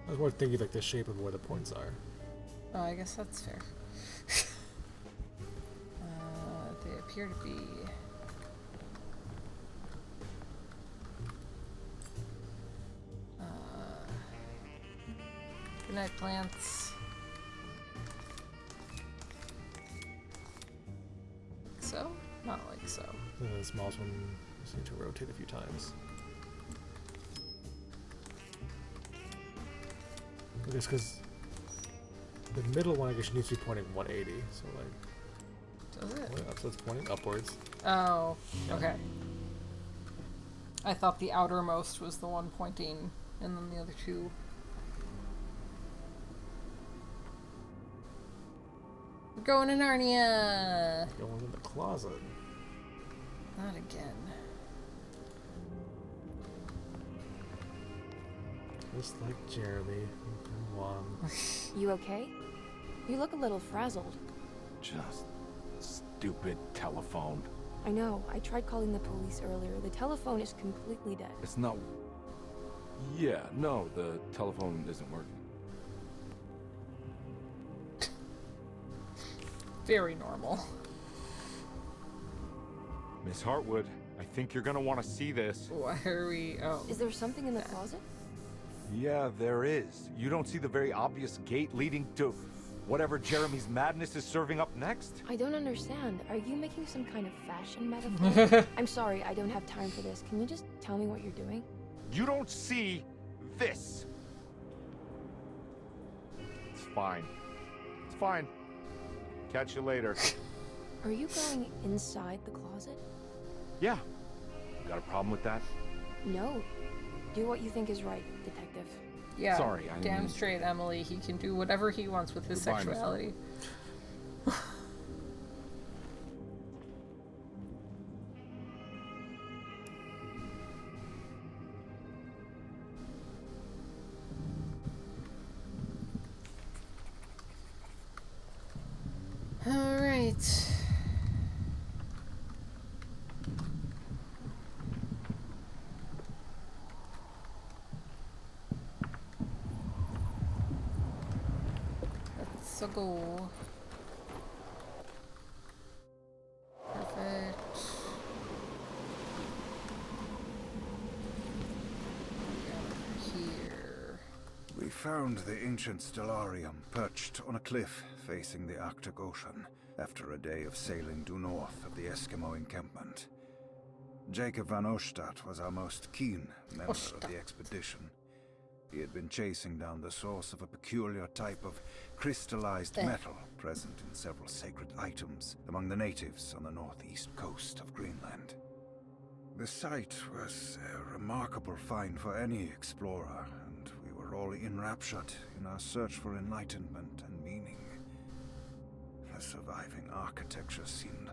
[SPEAKER 2] I was more thinking like the shape of where the points are.
[SPEAKER 1] Oh, I guess that's fair. They appear to be... good night, plants. So?
[SPEAKER 2] And then the smallest one, just need to rotate a few times. I guess because the middle one, I guess, needs to be pointing 180. So like,
[SPEAKER 1] Does it?
[SPEAKER 2] So it's pointing upwards.
[SPEAKER 1] Oh, okay. I thought the outermost was the one pointing, and then the other two. We're going to Narnia!
[SPEAKER 2] Going in the closet.
[SPEAKER 1] Not again.
[SPEAKER 2] Just like Jeremy. And Juan.
[SPEAKER 5] You okay? You look a little frazzled.
[SPEAKER 3] Just stupid telephone.
[SPEAKER 5] I know. I tried calling the police earlier. The telephone is completely dead.
[SPEAKER 3] It's not... Yeah, no, the telephone isn't working.
[SPEAKER 1] Very normal.
[SPEAKER 3] Miss Hartwood, I think you're gonna want to see this.
[SPEAKER 1] Why are we... Oh.
[SPEAKER 5] Is there something in the closet?
[SPEAKER 3] Yeah, there is. You don't see the very obvious gate leading to whatever Jeremy's madness is serving up next?
[SPEAKER 5] I don't understand. Are you making some kind of fashion metaphor? I'm sorry, I don't have time for this. Can you just tell me what you're doing?
[SPEAKER 3] You don't see this. It's fine. It's fine. Catch you later.
[SPEAKER 5] Are you going inside the closet?
[SPEAKER 3] Yeah. Got a problem with that?
[SPEAKER 5] No. Do what you think is right, detective.
[SPEAKER 1] Yeah,
[SPEAKER 3] Sorry, I
[SPEAKER 1] damn
[SPEAKER 3] mean-
[SPEAKER 1] straight, Emily. He can do whatever he wants with his
[SPEAKER 3] Goodbye, Miss
[SPEAKER 1] sexuality. All right. Let's go. Perfect. Here.
[SPEAKER 8] We found the ancient stellarium perched on a cliff facing the Arctic Ocean after a day of sailing due north of the Eskimo encampment. Jacob van Ostad was our most keen member of the expedition. He had been chasing down the source of a peculiar type of crystallized metal present in several sacred items among the natives on the northeast coast of Greenland. The site was a remarkable find for any explorer, and we were all enraptured in our search for enlightenment and meaning. The surviving architecture seemed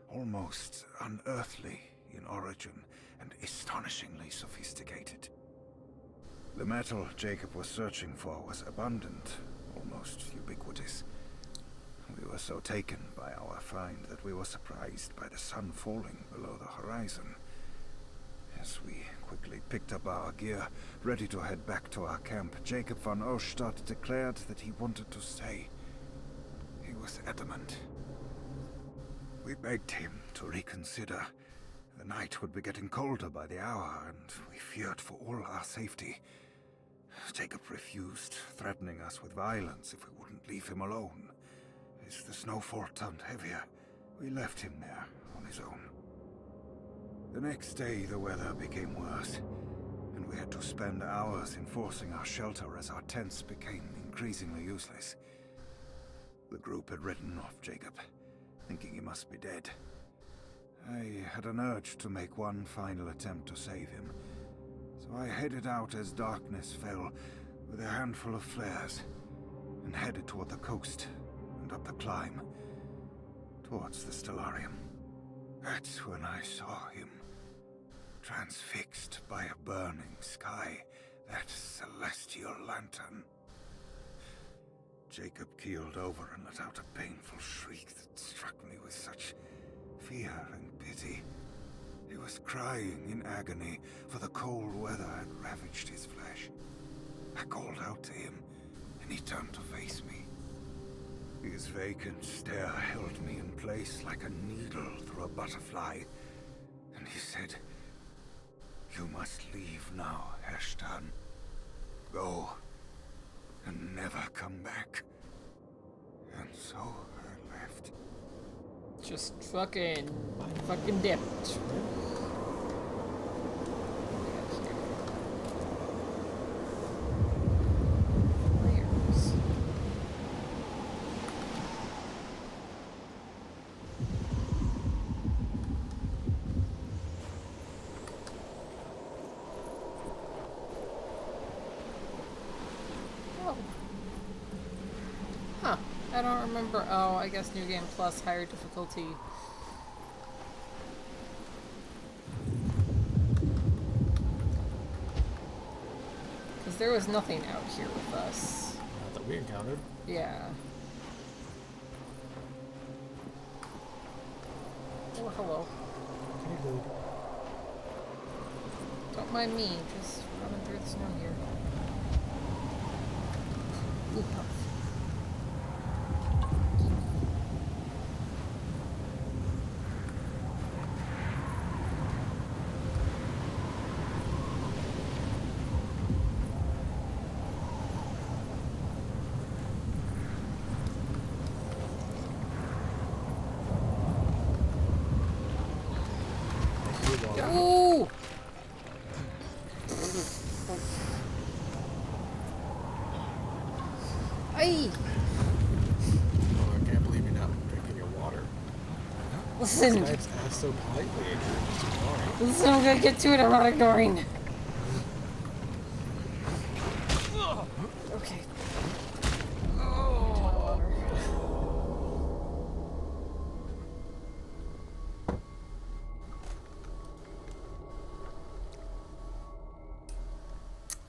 [SPEAKER 8] almost unearthly in origin and astonishingly sophisticated. The metal Jacob was searching for was abundant, almost ubiquitous. We were so taken by our find that we were surprised by the sun falling below the horizon. As we quickly picked up our gear, ready to head back to our camp, Jacob van Ostad declared that he wanted to stay. He was adamant. We begged him to reconsider. The night would be getting colder by the hour, and we feared for all our safety. Jacob refused, threatening us with violence if we wouldn't leave him alone. As the snowfall turned heavier, we left him there on his own. The next day, the weather became worse, and we had to spend hours enforcing our shelter as our tents became increasingly useless. The group had written off Jacob, thinking he must be dead. I had an urge to make one final attempt to save him, so I headed out as darkness fell with a handful of flares and headed toward the coast and up the climb towards the stellarium. That's when I saw him, transfixed by a burning sky, that celestial lantern. Jacob keeled over and let out a painful shriek that struck me with such fear and pity. He was crying in agony, for the cold weather had ravaged his flesh. I called out to him, and he turned to face me. His vacant stare held me in place like a needle through a butterfly, and he said, "You must leave now, Heshtan. Go, and never come back." And so I left.
[SPEAKER 1] Just fucking dipped. Layers. Oh. Huh. I don't remember. Oh, I guess New Game Plus, higher difficulty. Because there was nothing out here with us.
[SPEAKER 2] Not that we encountered.
[SPEAKER 1] Yeah. Oh, hello.
[SPEAKER 2] Hey, dude.
[SPEAKER 1] Don't mind me, just running through the snow here. Ooh, health. Ooh! Aye!
[SPEAKER 2] Oh, I can't believe you're not drinking your water.
[SPEAKER 1] Listen,
[SPEAKER 2] Snipes asked so politely and you're just ignoring.
[SPEAKER 1] listen, I'm gonna get to it, I'm not ignoring. Okay.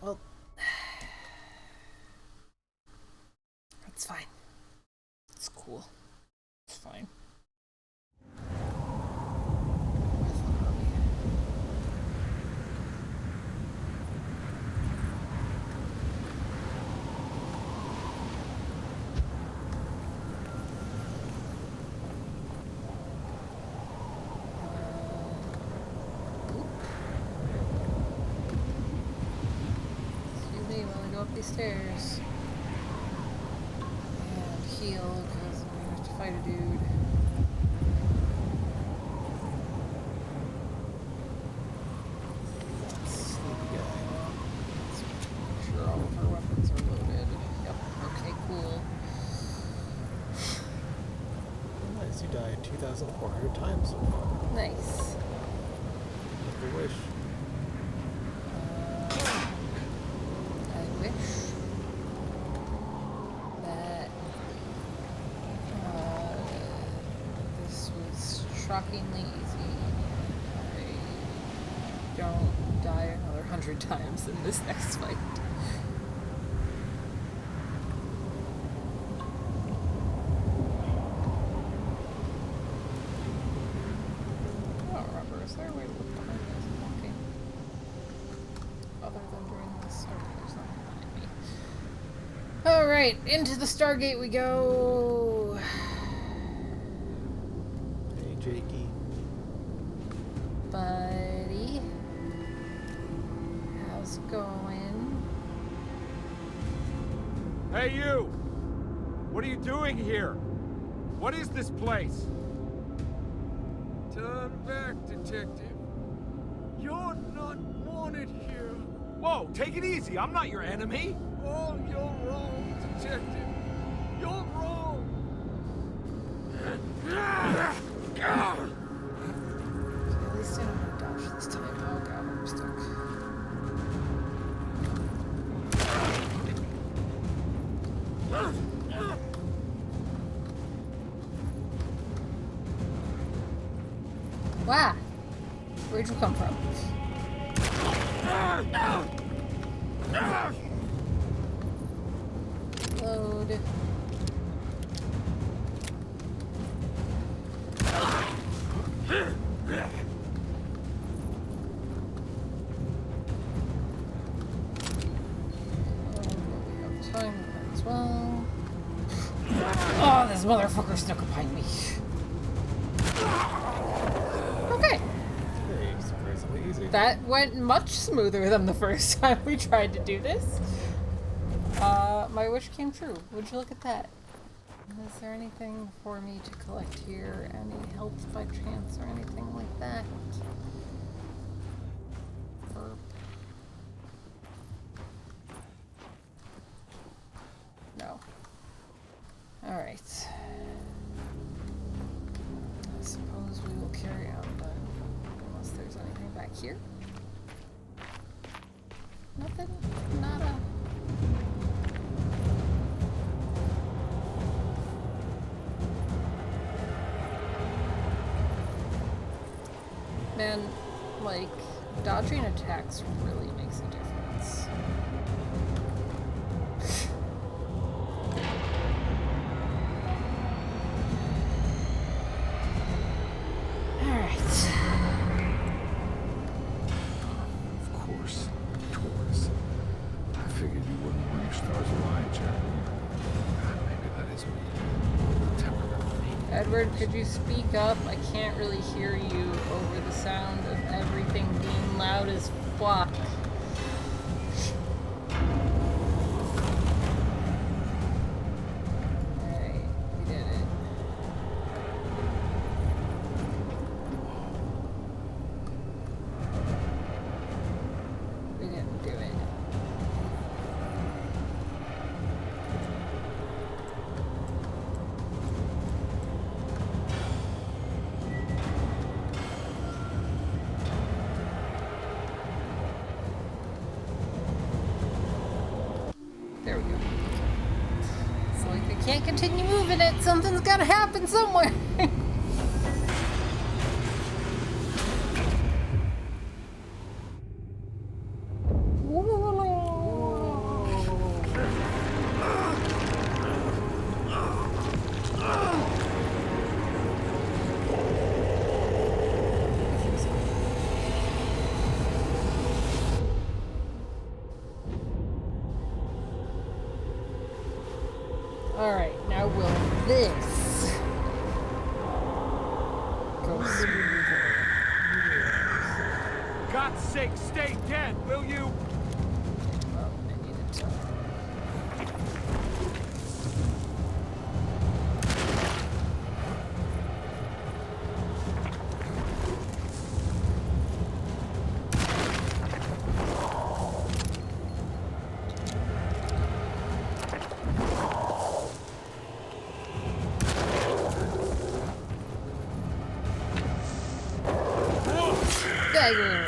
[SPEAKER 1] Well, that's fine. It's cool. It's fine. Excuse me while I go up these stairs. And heal, because I'm gonna have to fight a dude. Let's make sure all of our weapons are loaded. Yep, okay, cool.
[SPEAKER 2] Nice, you died 2,400 times so far.
[SPEAKER 1] Nice.
[SPEAKER 2] Make a wish.
[SPEAKER 1] I wish that this was shockingly easy. I don't die another 100 times in this next fight. I don't remember. Is there a way to look behind me as I'm walking? Other than during this. Oh, there's nothing behind me. Alright, into the Stargate we go.
[SPEAKER 2] Hey, Jakey.
[SPEAKER 1] Buddy. How's it going?
[SPEAKER 3] Hey, you! What are you doing here? What is this place?
[SPEAKER 9] Turn back, detective. You're not wanted here.
[SPEAKER 3] Whoa, take it easy. I'm not your enemy.
[SPEAKER 9] Oh, you're wrong, detective. You're wrong.
[SPEAKER 1] At least I don't dodge this time. Oh god, I'm stuck. Wow! Where'd you come from? Load. Time as well. Oh, this motherfucker snuck up behind me. Okay.
[SPEAKER 2] Hey, surprisingly easy.
[SPEAKER 1] That went much smoother than the first time we tried to do this. My wish came true. Would you look at that? Is there anything for me to collect here? Any health by chance or anything like that? Herb. No. Alright. I suppose we will carry on then. Unless there's anything back here. Nothing? Nada. Man, like, dodging attacks really makes a difference. Alright.
[SPEAKER 3] Of course. Tours. I figured you wouldn't want your stars aligned, Jeremy. Maybe that is me. Temperament.
[SPEAKER 1] Edward, could you speak up? I can't really hear you over the sound of everything being loud as fuck. Alright, we did it. We didn't do it. There we go. It's like they can't continue moving it. Something's gotta happen somewhere. Alright, now will this go smoother?
[SPEAKER 3] God's sake, stay dead, will you?
[SPEAKER 1] Oh, I needed to. Dagger!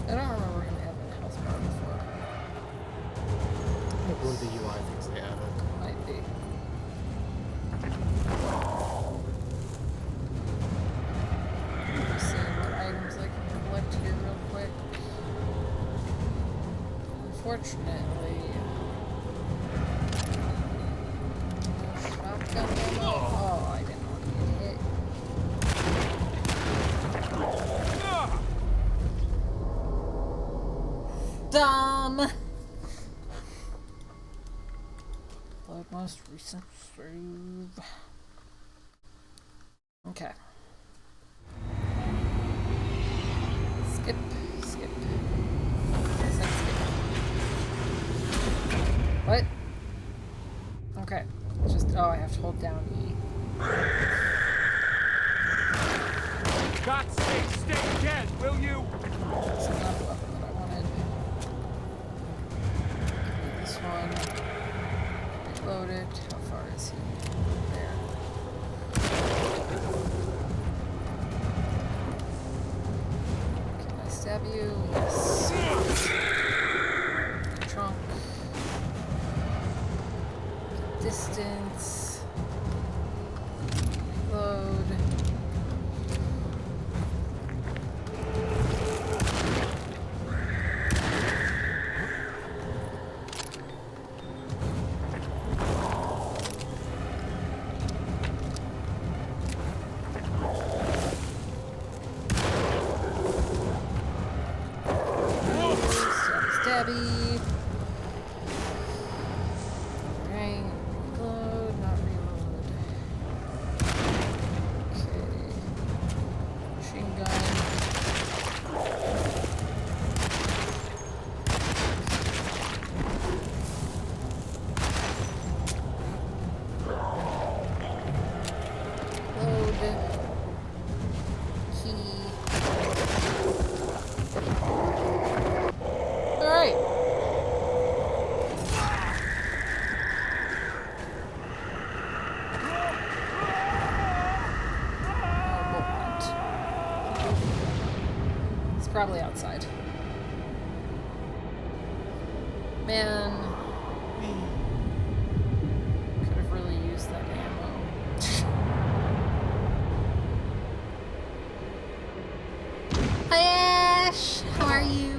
[SPEAKER 1] I don't remember him having a health bar before.
[SPEAKER 2] I think one of the UI things they added.
[SPEAKER 1] Might be. Just seeing what items I can collect here real quick. Unfortunately, shotgun ammo. Oh, I didn't want to get hit. Dumb. Load most recent save. Okay. Skip, skip. I said skip. What? Okay. It's just, oh, I have to hold down E.
[SPEAKER 3] God's sake, stay dead, will you?
[SPEAKER 1] That's not the weapon that I wanted. This one. Reload it. How far is he? There. Can I stab you? Yes. Trunk. Distance. Reload. Stabby. Right. Reload, not reload. Okay. Machine gun. It's probably outside. Man. Could have really used that ammo. Hi, Ash! How are you?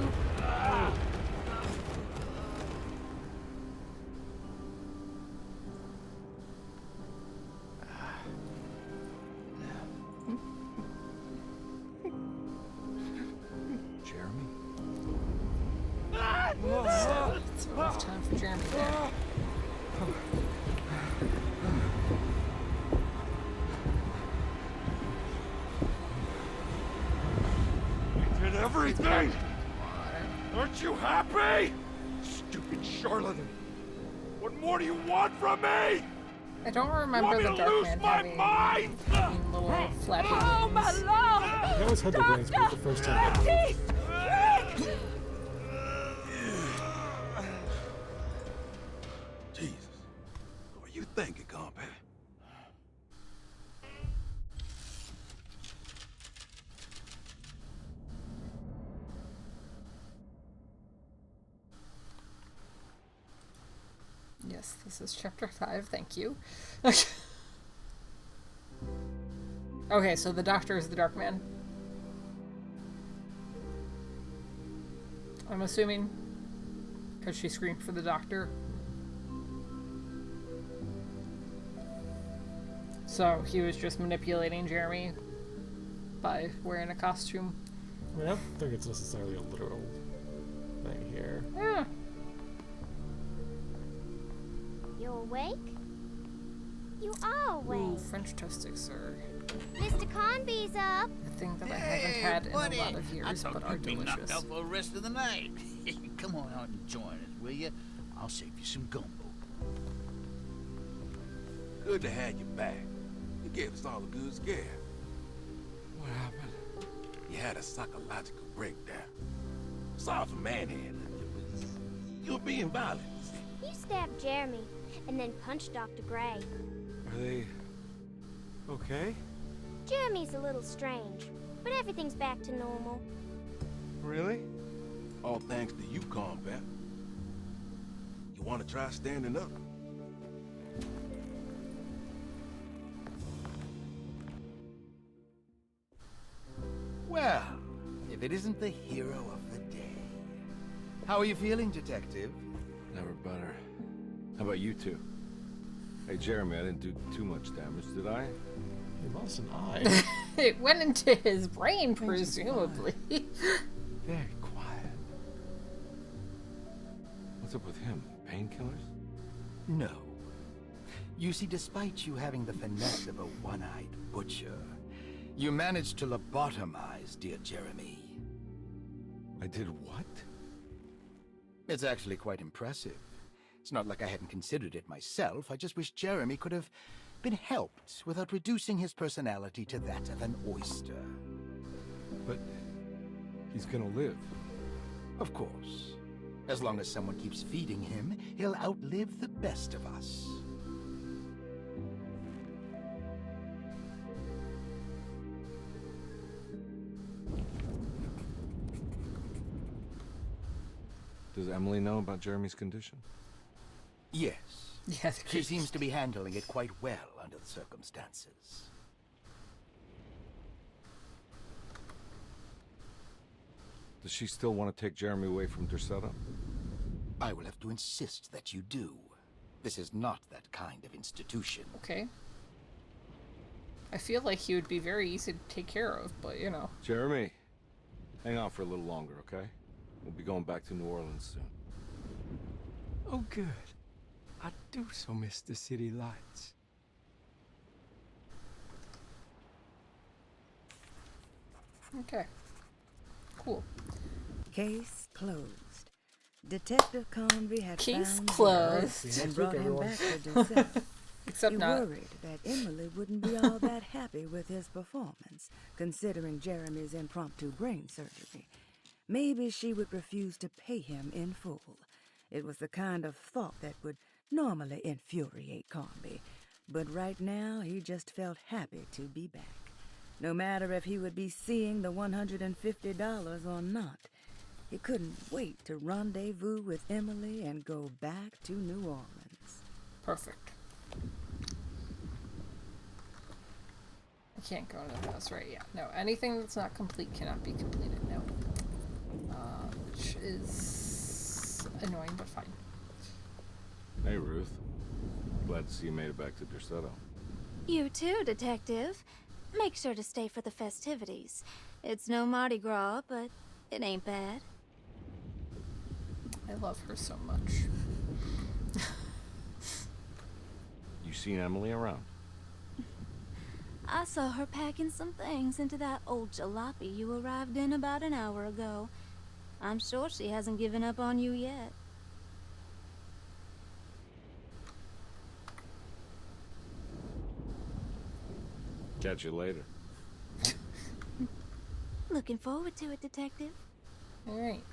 [SPEAKER 3] Jeremy?
[SPEAKER 1] It's a rough time for Jeremy there.
[SPEAKER 3] I did everything! Aren't you happy? Stupid charlatan! What more do you want from me?
[SPEAKER 1] I don't remember the Dark Man having little flappy wings.
[SPEAKER 6] Oh, my lord!
[SPEAKER 2] I always had the wings, but the first time I moved.
[SPEAKER 3] Jesus. What are you thinking, compadre?
[SPEAKER 1] Yes, this is chapter 5, thank you. Okay, so the doctor is the Dark Man. I'm assuming. Because she screamed for the doctor. So he was just manipulating Jeremy by wearing a costume.
[SPEAKER 2] I mean, I don't think it's necessarily a literal thing here.
[SPEAKER 1] Yeah.
[SPEAKER 4] You awake? You are awake.
[SPEAKER 1] Ooh, French toast sticks are
[SPEAKER 4] Mr. Conby's up.
[SPEAKER 1] a thing that I haven't had in a lot of years, but are delicious.
[SPEAKER 11] Knocked out for the rest of the night. Come on out and join us, will you? I'll save you some gumbo.
[SPEAKER 3] Good to have you back. You gave us all a good scare. What happened? You had a psychological breakdown. Sorry for manhandling you, but you were being violent.
[SPEAKER 4] You stabbed Jeremy and then punched Dr. Gray.
[SPEAKER 3] Are they okay?
[SPEAKER 4] Jeremy's a little strange, but everything's back to normal.
[SPEAKER 3] Really? All thanks to you, combat. You want to try standing up?
[SPEAKER 8] Well, if it isn't the hero of the day. How are you feeling, Detective?
[SPEAKER 3] Never better. How about you two? Hey, Jeremy, I didn't do too much damage, did I?
[SPEAKER 2] You lost an eye.
[SPEAKER 1] It went into his brain, presumably.
[SPEAKER 3] Very quiet. What's up with him? Painkillers?
[SPEAKER 8] No. You see, despite you having the finesse of a one-eyed butcher, you managed to lobotomize dear Jeremy.
[SPEAKER 3] I did what?
[SPEAKER 8] It's actually quite impressive. It's not like I hadn't considered it myself. I just wish Jeremy could have been helped without reducing his personality to that of an oyster.
[SPEAKER 3] But he's gonna live.
[SPEAKER 8] Of course. As long as someone keeps feeding him, he'll outlive the best of us.
[SPEAKER 3] Does Emily know about Jeremy's condition?
[SPEAKER 8] Yes.
[SPEAKER 1] Yes.
[SPEAKER 8] She seems to be handling it quite well under the circumstances.
[SPEAKER 3] Does she still want to take Jeremy away from Dercetta?
[SPEAKER 8] I will have to insist that you do. This is not that kind of institution.
[SPEAKER 1] Okay. I feel like he would be very easy to take care of, but you know.
[SPEAKER 3] Jeremy, hang on for a little longer, okay? We'll be going back to New Orleans soon.
[SPEAKER 9] Oh, good. I do so miss the city lights.
[SPEAKER 1] Okay. Cool.
[SPEAKER 7] Case closed. Detective Conby had
[SPEAKER 1] Case
[SPEAKER 7] found
[SPEAKER 1] closed.
[SPEAKER 7] Jeremy and brought him back to Dercetta.
[SPEAKER 1] Except
[SPEAKER 7] he
[SPEAKER 1] not.
[SPEAKER 7] worried that Emily wouldn't be all that happy with his performance, considering Jeremy's impromptu brain surgery. Maybe she would refuse to pay him in full. It was the kind of thought that would normally infuriate Conby, but right now he just felt happy to be back. No matter if he would be seeing the $150 or not, he couldn't wait to rendezvous with Emily and go back to New Orleans.
[SPEAKER 1] Perfect. I can't go into the house right yet. No, anything that's not complete cannot be completed. No. Which is annoying, but fine.
[SPEAKER 12] Hey, Ruth. Glad to see you made it back to Derceto.
[SPEAKER 13] You too, Detective. Make sure to stay for the festivities. It's no Mardi Gras, but it ain't bad.
[SPEAKER 1] I love her so much.
[SPEAKER 12] You seen Emily around?
[SPEAKER 13] I saw her packing some things into that old jalopy you arrived in about an hour ago. I'm sure she hasn't given up on you yet.
[SPEAKER 12] Catch you later.
[SPEAKER 13] Looking forward to it, Detective.
[SPEAKER 1] Alright.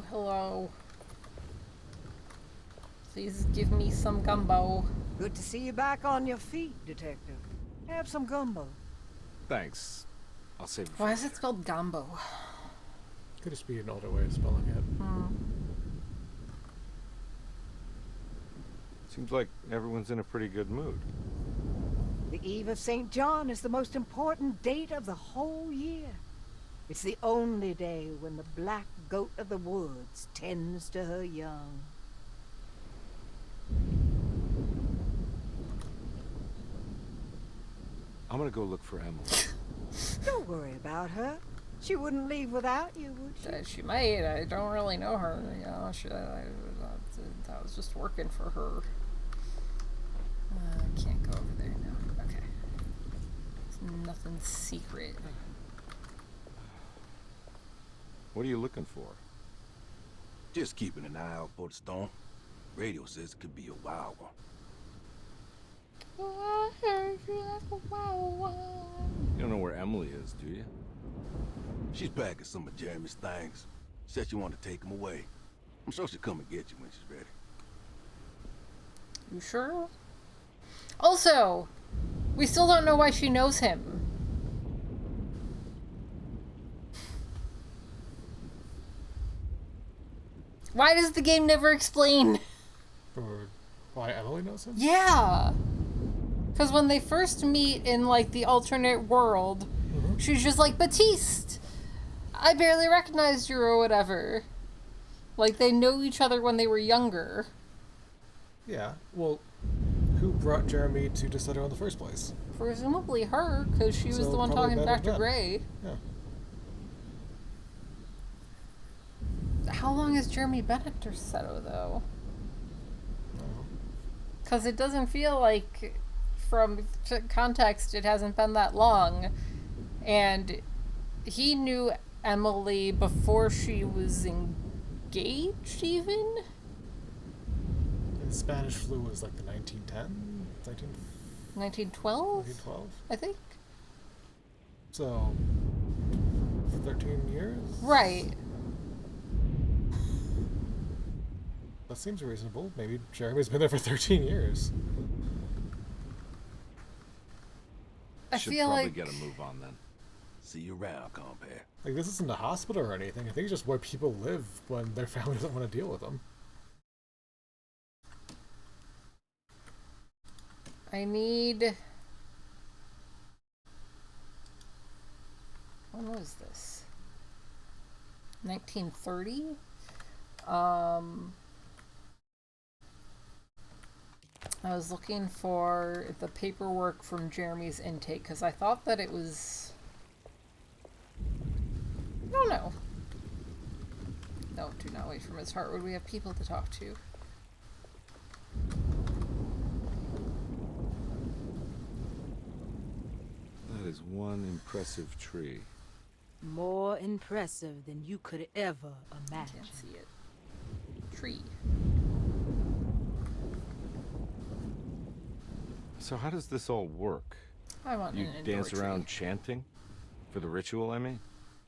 [SPEAKER 1] Hello. Please give me some gumbo.
[SPEAKER 6] Good to see you back on your feet, Detective. Have some gumbo.
[SPEAKER 12] Thanks. I'll save it.
[SPEAKER 1] Why is it spelled gumbo?
[SPEAKER 2] Could just be an older way of spelling it.
[SPEAKER 12] Seems like everyone's in a pretty good mood.
[SPEAKER 6] The Eve of St. John is the most important date of the whole year. It's the only day when the black goat of the woods tends to her young.
[SPEAKER 12] I'm gonna go look for Emily.
[SPEAKER 6] Don't worry about her. She wouldn't leave without you, would she?
[SPEAKER 1] She might. I don't really know her. You know, that was just working for her. I can't go over there now. Okay. There's nothing secret.
[SPEAKER 12] What are you looking for?
[SPEAKER 3] Just keeping an eye out for the storm. Radio says it could be a wild one.
[SPEAKER 12] You don't know where Emily is, do you?
[SPEAKER 3] She's packing some of Jeremy's things. Said she wanted to take them away. I'm sure she'll come and get you when she's ready.
[SPEAKER 1] You sure? Also, we still don't know why she knows him. Why does the game never explain?
[SPEAKER 2] Or why Emily knows him?
[SPEAKER 1] Yeah. Because when they first meet in, like, the alternate world, she's just like, Batiste, I barely recognized you or whatever. Like, they know each other when they were younger.
[SPEAKER 2] Yeah, well, who brought Jeremy to Derceto in the first place?
[SPEAKER 1] Presumably her, because she was
[SPEAKER 2] So
[SPEAKER 1] the one
[SPEAKER 2] probably
[SPEAKER 1] talking to
[SPEAKER 2] better
[SPEAKER 1] Dr.
[SPEAKER 2] than.
[SPEAKER 1] Gray.
[SPEAKER 2] Yeah.
[SPEAKER 1] How long has Jeremy been at Derceto, though? Because it doesn't feel like, from context, it hasn't been that long. And he knew Emily before she was engaged, even?
[SPEAKER 2] And Spanish flu was like the 1910?
[SPEAKER 1] 1912?
[SPEAKER 2] 1912?
[SPEAKER 1] I think.
[SPEAKER 2] So, 13 years?
[SPEAKER 1] Right.
[SPEAKER 2] That seems reasonable. Maybe Jeremy's been there for 13 years.
[SPEAKER 1] I
[SPEAKER 12] Should
[SPEAKER 1] feel
[SPEAKER 12] probably
[SPEAKER 1] like...
[SPEAKER 12] get a move on then.
[SPEAKER 3] See you around, compare.
[SPEAKER 2] Like, this isn't a hospital or anything. I think it's just where people live when their family doesn't want to deal with them.
[SPEAKER 1] I need... When was this? 1930? I was looking for the paperwork from Jeremy's intake because I thought that it was... No. No, do not wait for Ms. Hartwood. We have people to talk to.
[SPEAKER 12] That is one impressive tree.
[SPEAKER 6] More impressive than you could ever imagine.
[SPEAKER 1] Can't see it. Tree.
[SPEAKER 12] So how does this all work?
[SPEAKER 1] I want
[SPEAKER 12] You
[SPEAKER 1] an indoor
[SPEAKER 12] dance around
[SPEAKER 1] tree.
[SPEAKER 12] chanting? For the ritual, I mean?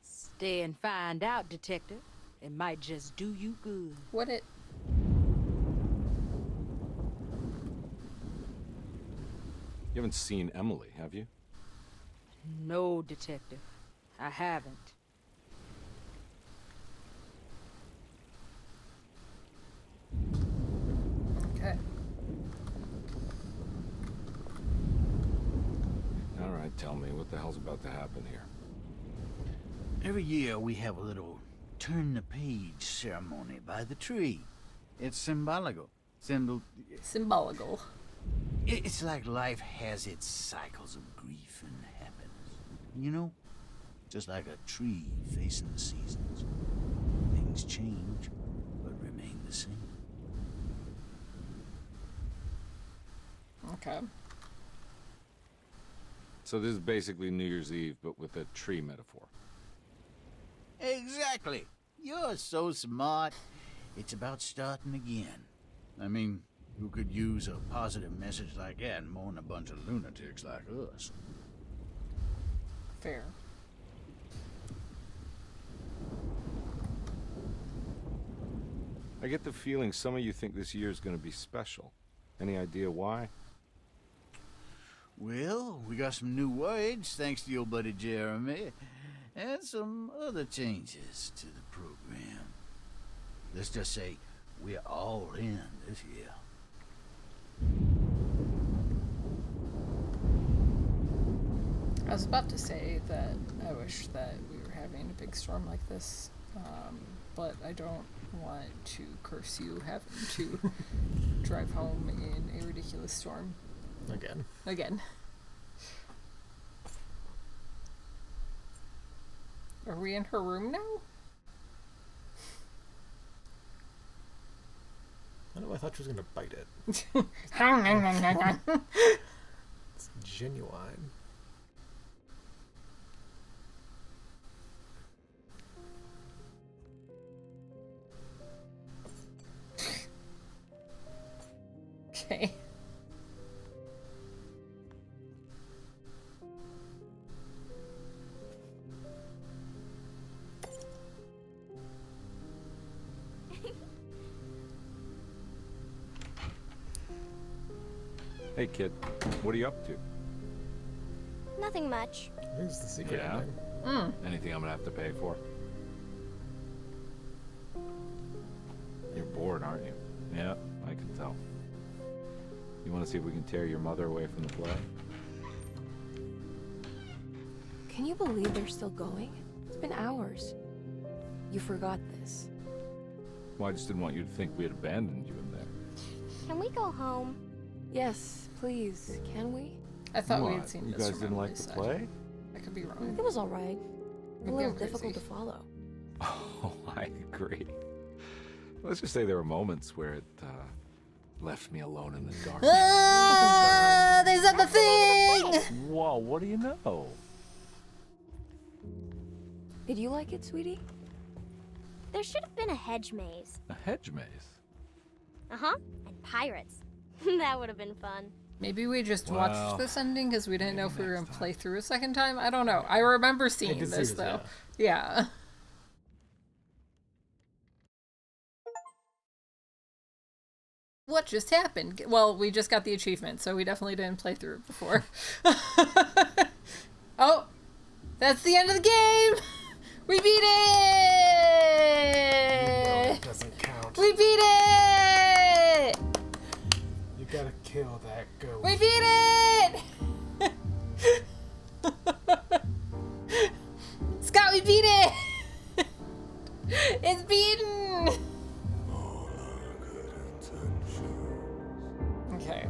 [SPEAKER 6] Stay and find out, Detective. It might just do you good.
[SPEAKER 1] Would it?
[SPEAKER 12] You haven't seen Emily, have you?
[SPEAKER 14] No, Detective. I haven't.
[SPEAKER 1] Okay.
[SPEAKER 12] All right, tell me, what the hell's about to happen here?
[SPEAKER 11] Every year we have a little turn-the-page ceremony by the tree. It's symbolical.
[SPEAKER 1] Symbolical.
[SPEAKER 11] It's like life has its cycles of grief and happiness. You know? Just like a tree facing the seasons. Things change, but remain the same.
[SPEAKER 1] Okay.
[SPEAKER 12] So this is basically New Year's Eve, but with a tree metaphor.
[SPEAKER 11] Exactly. You're so smart. It's about starting again. I mean, who could use a positive message like that more than a bunch of lunatics like us?
[SPEAKER 1] Fair.
[SPEAKER 12] I get the feeling some of you think this year is going to be special. Any idea why?
[SPEAKER 11] Well, we got some new words, thanks to your buddy Jeremy, and some other changes to the program. Let's just say we're all in this year.
[SPEAKER 1] I was about to say that I wish that we were having a big storm like this, but I don't want to curse you having to drive home in a ridiculous storm. Again. Are we in her room now?
[SPEAKER 2] I know, I thought she was gonna bite it. It's genuine.
[SPEAKER 1] Okay.
[SPEAKER 12] Hey, kid, what are you up to?
[SPEAKER 4] Nothing much.
[SPEAKER 2] Here's the secret
[SPEAKER 12] Yeah.
[SPEAKER 2] ending.
[SPEAKER 12] Anything I'm gonna have to pay for? You're bored, aren't you? Yeah, I can tell. You want to see if we can tear your mother away from the play?
[SPEAKER 5] Can you believe they're still going? It's been hours. You forgot this.
[SPEAKER 12] Well, I just didn't want you to think we had abandoned you in there.
[SPEAKER 4] Can we go home?
[SPEAKER 5] Yes, please. Can we?
[SPEAKER 1] I thought we
[SPEAKER 12] What?
[SPEAKER 1] had seen
[SPEAKER 12] You
[SPEAKER 1] this
[SPEAKER 12] guys
[SPEAKER 1] from
[SPEAKER 12] didn't like
[SPEAKER 1] Emily's
[SPEAKER 12] the
[SPEAKER 1] side.
[SPEAKER 12] play?
[SPEAKER 1] I could be wrong.
[SPEAKER 5] It was all right.
[SPEAKER 1] Maybe
[SPEAKER 5] A little
[SPEAKER 1] I'm crazy.
[SPEAKER 5] difficult to follow.
[SPEAKER 12] Oh, I agree. Let's just say there were moments where it left me alone in the dark.
[SPEAKER 1] Ah, they said the thing!
[SPEAKER 12] Whoa, what do you know?
[SPEAKER 5] Did you like it, sweetie?
[SPEAKER 4] There should have been a hedge maze.
[SPEAKER 12] A hedge maze?
[SPEAKER 4] Uh-huh. And pirates. That would have been fun.
[SPEAKER 1] Maybe we just
[SPEAKER 12] Well,
[SPEAKER 1] watched this ending because we didn't know if we were going to play through a second time. I don't know. I remember seeing
[SPEAKER 2] did see
[SPEAKER 1] this,
[SPEAKER 2] this,
[SPEAKER 1] though. Yeah. What just happened? Well, we just got the achievement, so we definitely didn't play through it before. Oh, that's the end of the game! We beat it!
[SPEAKER 2] It doesn't count.
[SPEAKER 1] We beat it!
[SPEAKER 2] You gotta kill that ghost.
[SPEAKER 1] We beat it! Scott, we beat it! It's beaten! Okay.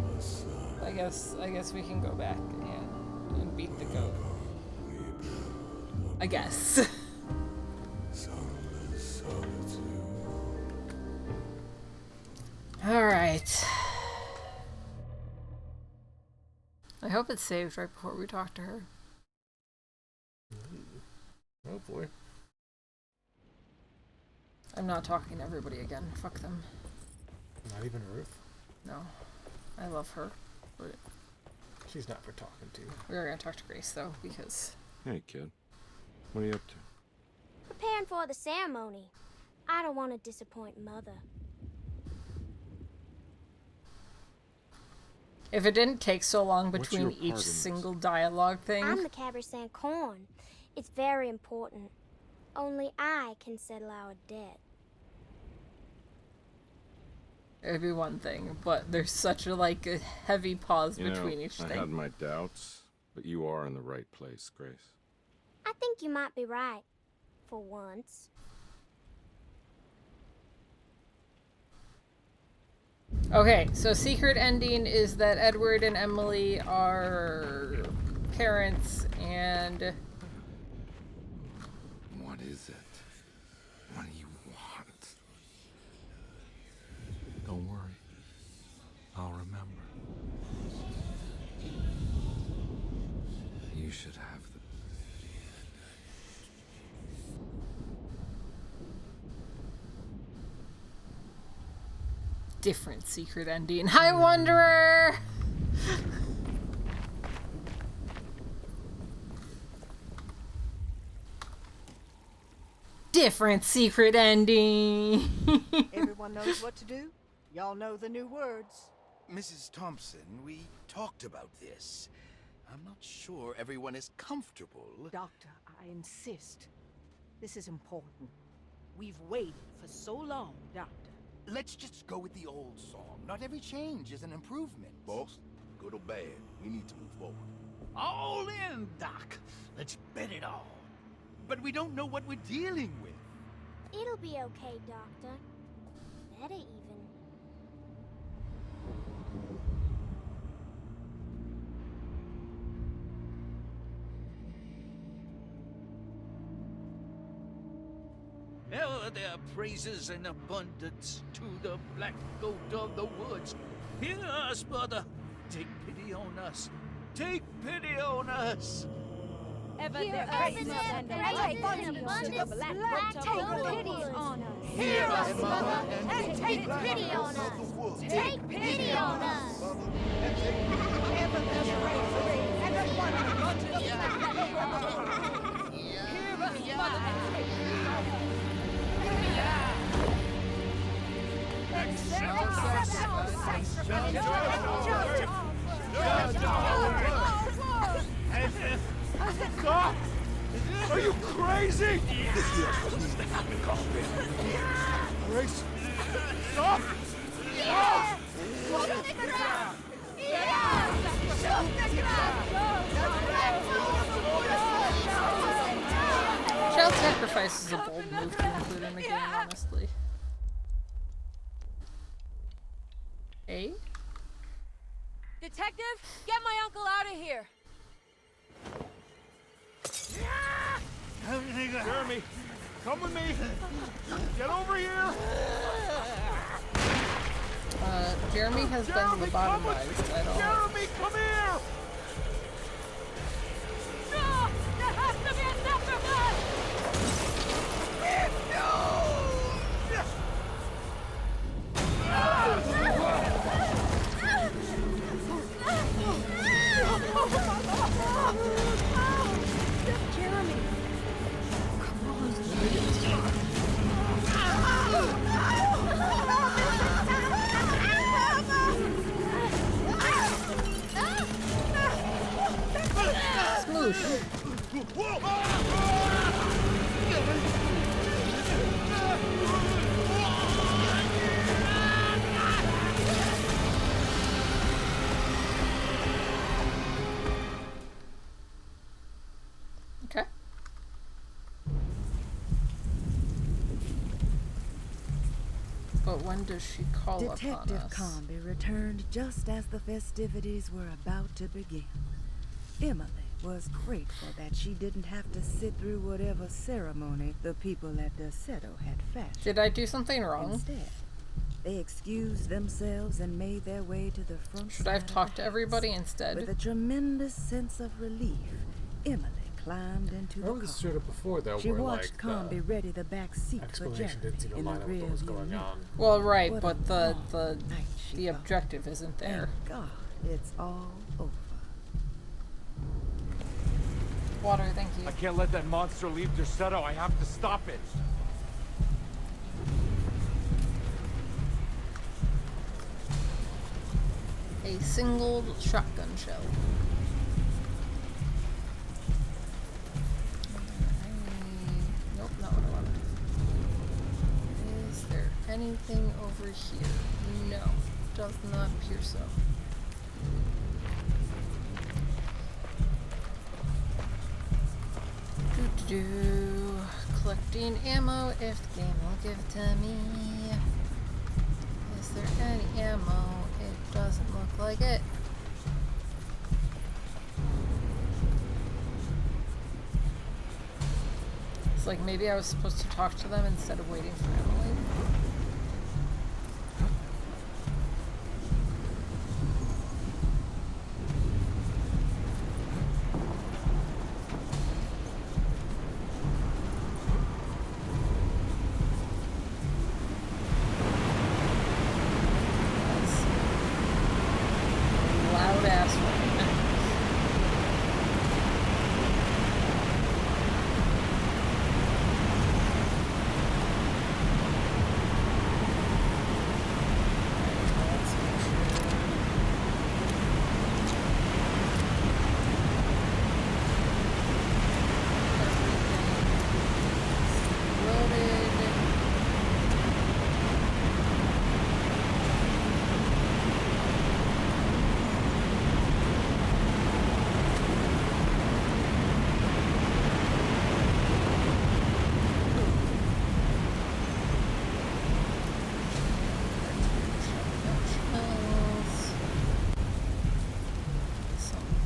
[SPEAKER 1] I guess we can go back and beat the goat. I guess. Alright. I hope it's saved right before we talk to her.
[SPEAKER 2] Hopefully.
[SPEAKER 1] I'm not talking to everybody again. Fuck them.
[SPEAKER 2] Not even Ruth.
[SPEAKER 1] No. I love her. But
[SPEAKER 2] She's not for talking to.
[SPEAKER 1] we are going to talk to Grace, though, because...
[SPEAKER 12] Hey, kid. What are you up to?
[SPEAKER 4] Preparing for the ceremony. I don't want to disappoint Mother.
[SPEAKER 1] If it didn't take so long
[SPEAKER 12] What's
[SPEAKER 1] between
[SPEAKER 12] your part in
[SPEAKER 1] each
[SPEAKER 12] this?
[SPEAKER 1] single dialogue thing,
[SPEAKER 4] I'm the Cabersan Corn. It's very important. Only I can settle our debt.
[SPEAKER 1] it'd be one thing, but there's such a a heavy pause
[SPEAKER 12] You know,
[SPEAKER 1] between each
[SPEAKER 12] I
[SPEAKER 1] thing.
[SPEAKER 12] had my doubts, but you are in the right place, Grace.
[SPEAKER 4] I think you might be right. For once.
[SPEAKER 1] Okay, so secret ending is that Edward and Emily are parents and
[SPEAKER 3] What is it? What do you want? Don't worry. I'll remember. You should have the...
[SPEAKER 1] different secret ending. Hi, Wanderer! Different secret ending.
[SPEAKER 6] Everyone knows what to do? Y'all know the new words.
[SPEAKER 8] Mrs. Thompson, we talked about this. I'm not sure everyone is comfortable.
[SPEAKER 6] Doctor, I insist. This is important. We've waited for so long, Doctor.
[SPEAKER 8] Let's just go with the old song. Not every change is an improvement.
[SPEAKER 3] Boss, good or bad, we need to move forward.
[SPEAKER 8] All in, Doc. Let's bet it all. But we don't know what we're dealing with.
[SPEAKER 4] It'll be okay, Doctor. Better even.
[SPEAKER 11] Ever there praises in abundance to the black goat of the woods. Hear us, mother. Take pity on us. Take pity on us.
[SPEAKER 5] Ever
[SPEAKER 4] Hear
[SPEAKER 5] there
[SPEAKER 4] us,
[SPEAKER 5] praises
[SPEAKER 4] mother.
[SPEAKER 5] and
[SPEAKER 4] Praises
[SPEAKER 5] abundance
[SPEAKER 4] in
[SPEAKER 5] to the
[SPEAKER 4] abundance,
[SPEAKER 5] black
[SPEAKER 4] black
[SPEAKER 5] goat
[SPEAKER 4] goat
[SPEAKER 5] of the
[SPEAKER 4] pity
[SPEAKER 5] woods.
[SPEAKER 4] on us.
[SPEAKER 5] Hear us, mother,
[SPEAKER 4] and take pity on us. Take pity on us.
[SPEAKER 6] Ever there's praises and abundance to the black goat of the woods.
[SPEAKER 5] Hear us, mother, and take pity on us.
[SPEAKER 9] Stop! Are you crazy?
[SPEAKER 3] This here's what needs to happen, Carlton.
[SPEAKER 9] Grace, stop!
[SPEAKER 1] Child sacrifice is a bold move to include in the game, honestly. Eh?
[SPEAKER 5] Detective, get my uncle out of here.
[SPEAKER 9] Jeremy, come with me. Get over here.
[SPEAKER 1] Jeremy has been lobotomized. I don't.
[SPEAKER 9] Jeremy, come here.
[SPEAKER 5] No! There has to be a sacrifice!
[SPEAKER 6] Jeremy!
[SPEAKER 1] Smoosh. Okay. But when does she call upon
[SPEAKER 7] Detective
[SPEAKER 1] us?
[SPEAKER 7] Comby returned just as the festivities were about to begin. Emily was grateful that she didn't have to sit through whatever ceremony the people at Derceto had fashioned.
[SPEAKER 1] Did I do something wrong?
[SPEAKER 7] Instead, they excused themselves and made their way to the front
[SPEAKER 1] Should I have
[SPEAKER 7] side of
[SPEAKER 1] talked
[SPEAKER 7] the
[SPEAKER 1] to everybody
[SPEAKER 7] house.
[SPEAKER 1] instead?
[SPEAKER 7] With a tremendous sense of relief, Emily climbed into the
[SPEAKER 2] Remember this showed up before, though,
[SPEAKER 7] She
[SPEAKER 2] where
[SPEAKER 7] watched Comby ready the back seat for Jeremy
[SPEAKER 2] explanation didn't seem to
[SPEAKER 7] in the
[SPEAKER 2] line up with
[SPEAKER 7] rear
[SPEAKER 2] what was
[SPEAKER 7] view
[SPEAKER 2] going
[SPEAKER 7] mirror.
[SPEAKER 2] on.
[SPEAKER 1] Well, right,
[SPEAKER 7] What
[SPEAKER 1] but
[SPEAKER 7] a
[SPEAKER 1] the
[SPEAKER 7] long night she
[SPEAKER 1] the
[SPEAKER 7] thought.
[SPEAKER 1] objective isn't there.
[SPEAKER 7] Thank God, it's all over.
[SPEAKER 1] Water, thank you.
[SPEAKER 9] I can't let that monster leave Derceto. I have to stop it.
[SPEAKER 1] a single shotgun shell. Nope, not what I wanted. Is there anything over here? No, does not appear so. Collecting ammo if the game will give it to me. Is there any ammo? It doesn't look like it. It's like maybe I was supposed to talk to them instead of waiting for Emily.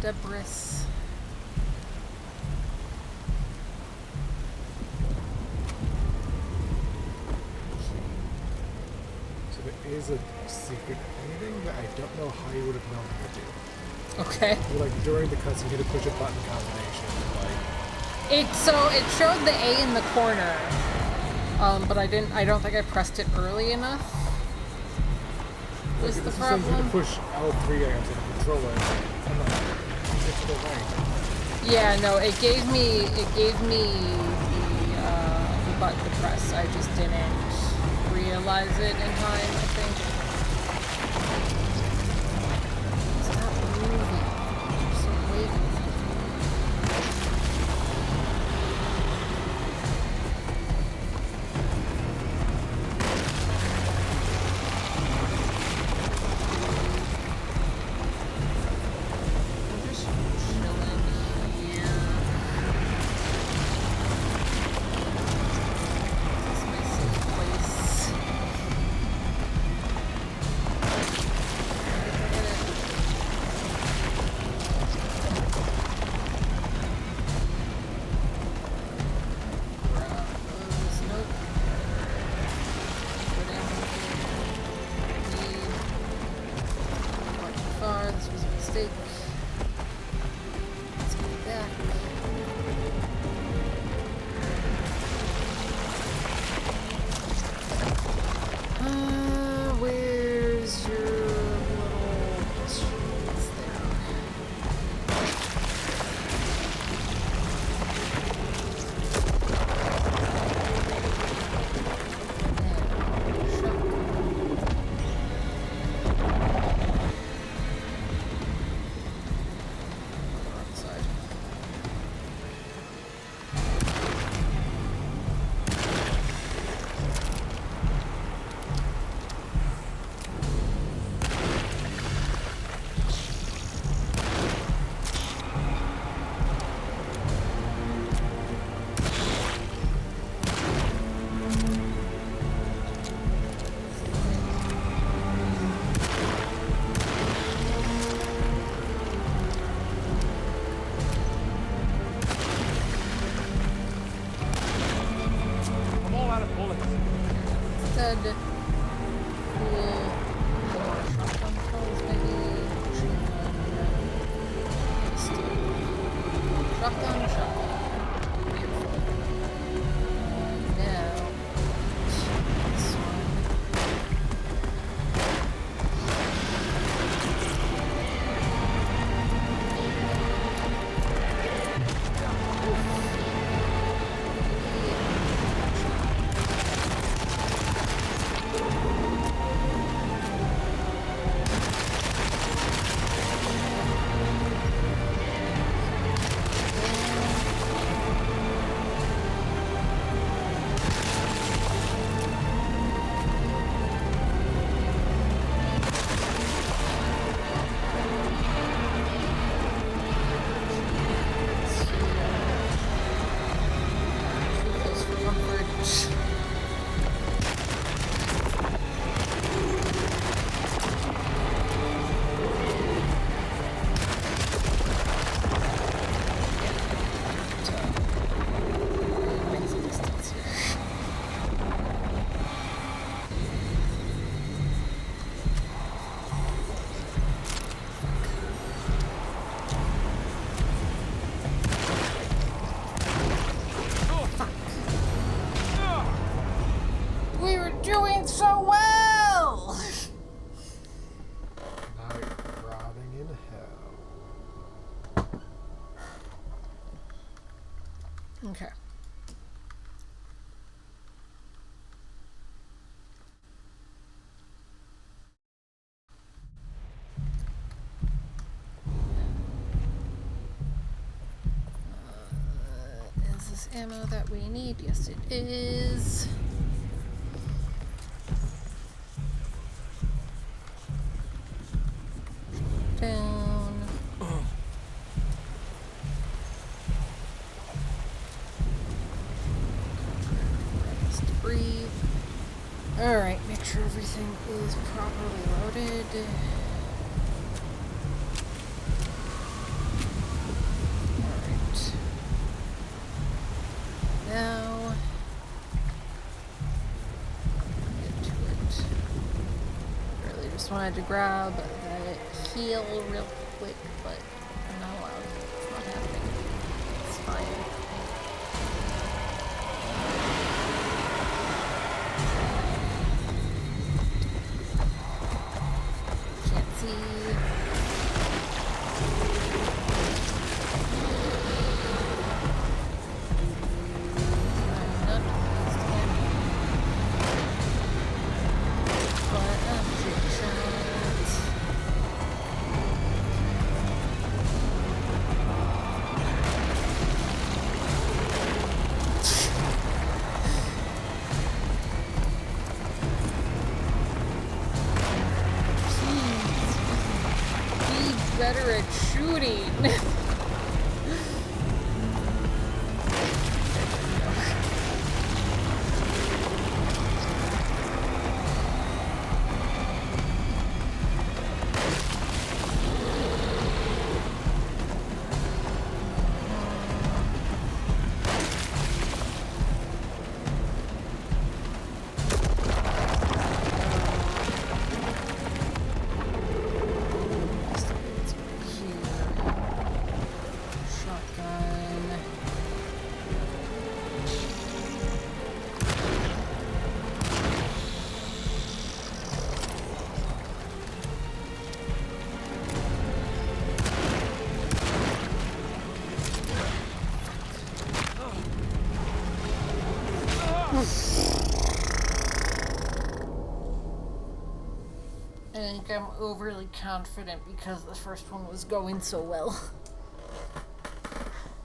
[SPEAKER 1] Debris.
[SPEAKER 2] So there is a secret ending, but I don't know how you would have known how to do.
[SPEAKER 1] Okay.
[SPEAKER 2] So like during the cutscene, you had to push a button combination.
[SPEAKER 1] It showed the A in the corner, but I don't think I pressed it early enough. Was the problem?
[SPEAKER 2] You had to push L3 I guess on the controller. I'm not get to the right.
[SPEAKER 1] Yeah, no, it gave me the button to press. I just didn't realize it in time, I think. Stop moving. Just wait. doing so well!
[SPEAKER 2] Night rotting in hell.
[SPEAKER 1] Okay. Is this ammo that we need? Yes, it is. Down. Just breathe. Alright, make sure everything is properly loaded. Alright. Now, get to it. Really just wanted to grab that heal real quick, but I'm not allowed. It's not happening. It's fine. Can't see. Better at shooting. I think I'm overly confident because the first one was going so well.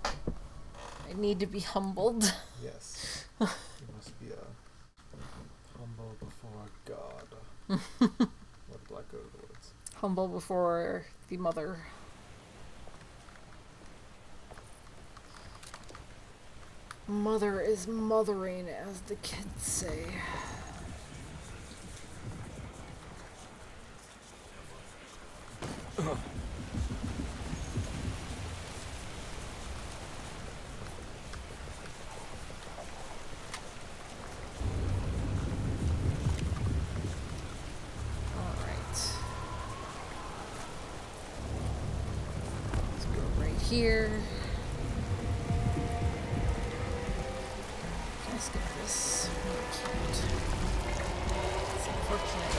[SPEAKER 1] I need to be humbled.
[SPEAKER 2] Yes. You must be humble before God. Let the black go to the woods.
[SPEAKER 1] Humble before the mother. Mother is mothering, as the kids say. Here. Can I skip this? No, I can't. It's unfortunate.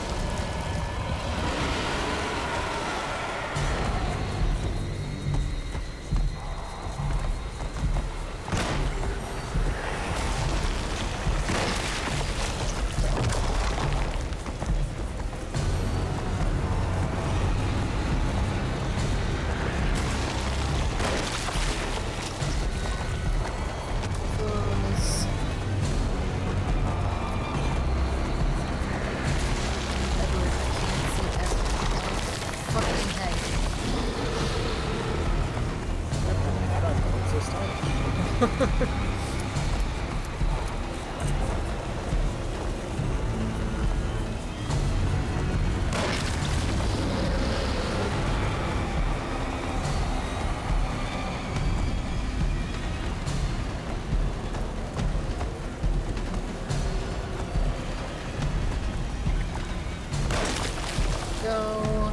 [SPEAKER 1] Go.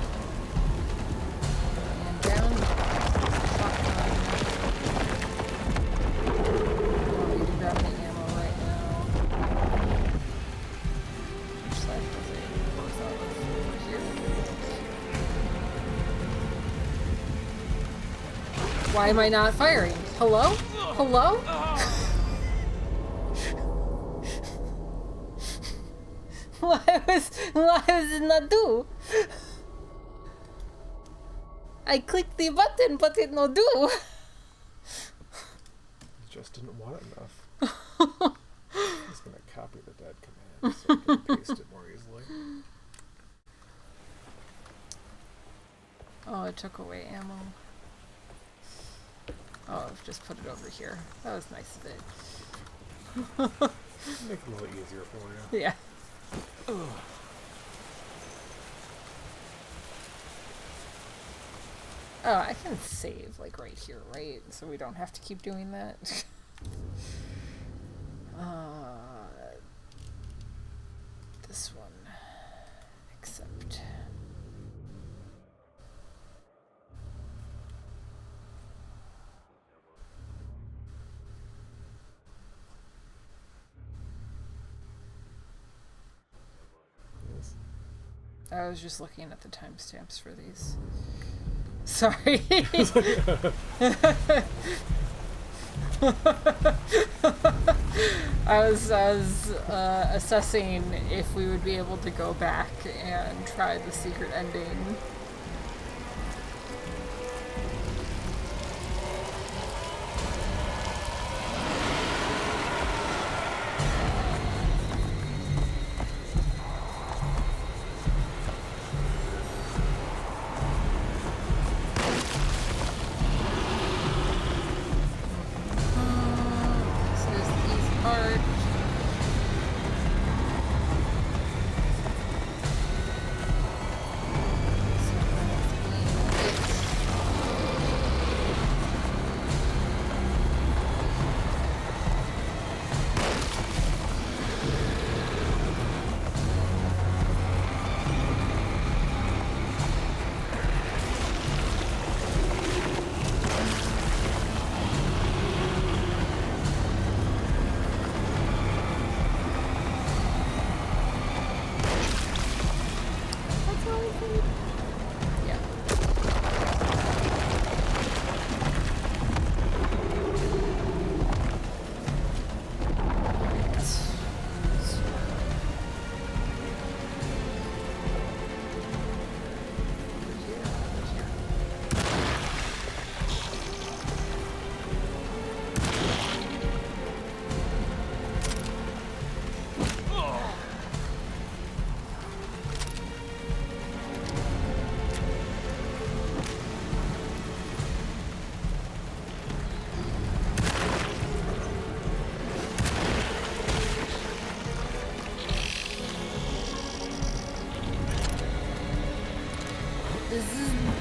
[SPEAKER 1] And down. Why am I not firing? Hello? Hello? Why was it not do? I clicked the button, but it no do.
[SPEAKER 2] You just didn't want it enough. I'm just gonna copy the dead command so I can paste it more easily.
[SPEAKER 1] Oh, it took away ammo. Oh, I've just put it over here. That was nice of it.
[SPEAKER 2] Make it a little easier for you.
[SPEAKER 1] Yeah.
[SPEAKER 2] Ugh.
[SPEAKER 1] Oh, I can save, like, right here, right? So we don't have to keep doing that. This one. Accept.
[SPEAKER 2] Yes.
[SPEAKER 1] I was just looking at the timestamps for these. Sorry. I was assessing if we would be able to go back and try the secret ending.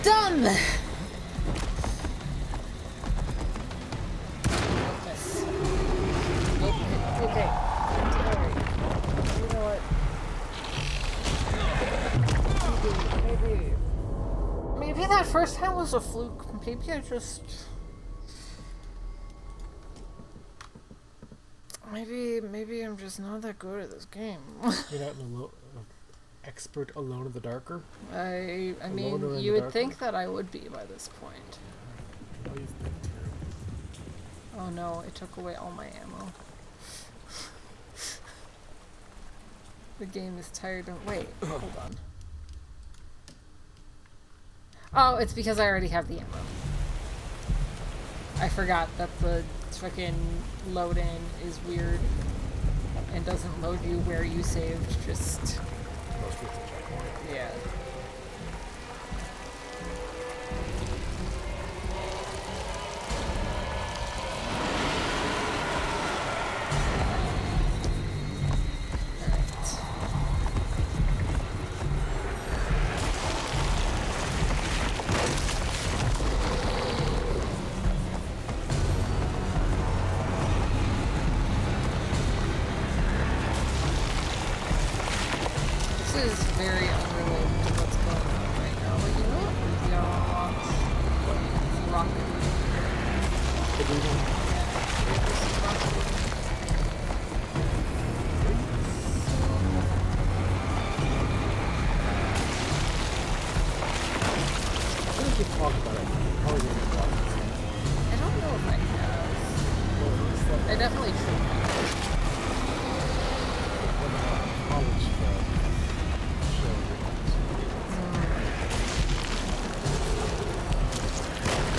[SPEAKER 1] Done! Yes. Nope. Okay. Alright. You know what? Maybe that first time was a fluke. Maybe I just... Maybe I'm just not that good at this game.
[SPEAKER 2] You're not expert alone in the darker?
[SPEAKER 1] I mean, you would think that I would be by this point. Oh no, it took away all my ammo. The game is tired of... Wait, hold on. Oh, it's because I already have the ammo. I forgot that the fucking load in is weird and doesn't load you where you saved, just... Yeah. This is very unrelated to what's going on right now, but you know what? We gotta watch Rocket League.
[SPEAKER 2] I think we talked about it. Probably gonna be watching.
[SPEAKER 1] I definitely should have.
[SPEAKER 2] College show.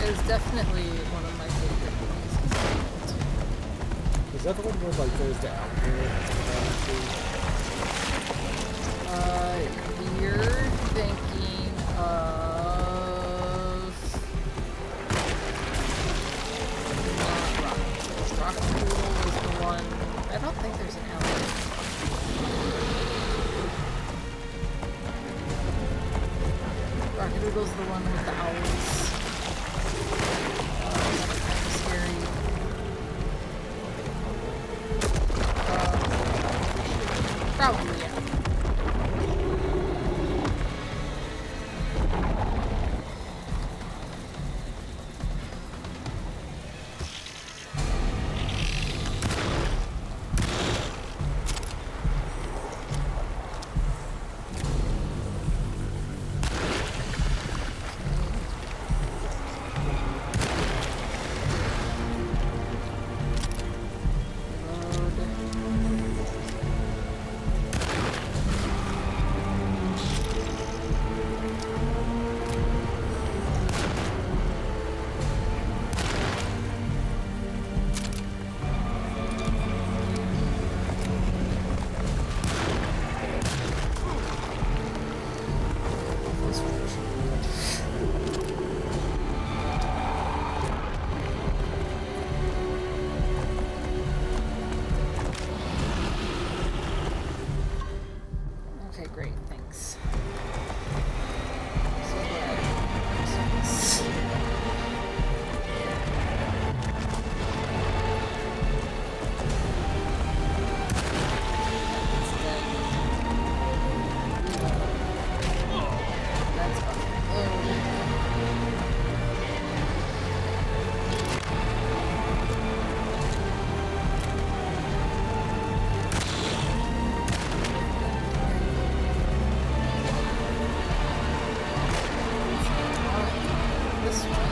[SPEAKER 1] It is definitely one of my favorite movies.
[SPEAKER 2] Is that the one where like goes to Albuquerque?
[SPEAKER 1] You're thinking of Rockadoodle was the one. I don't think there's an alley. Rockadoodle's the one with the owls. Kind of scary. Probably, yeah. Okay, great, thanks. So glad. That's this one.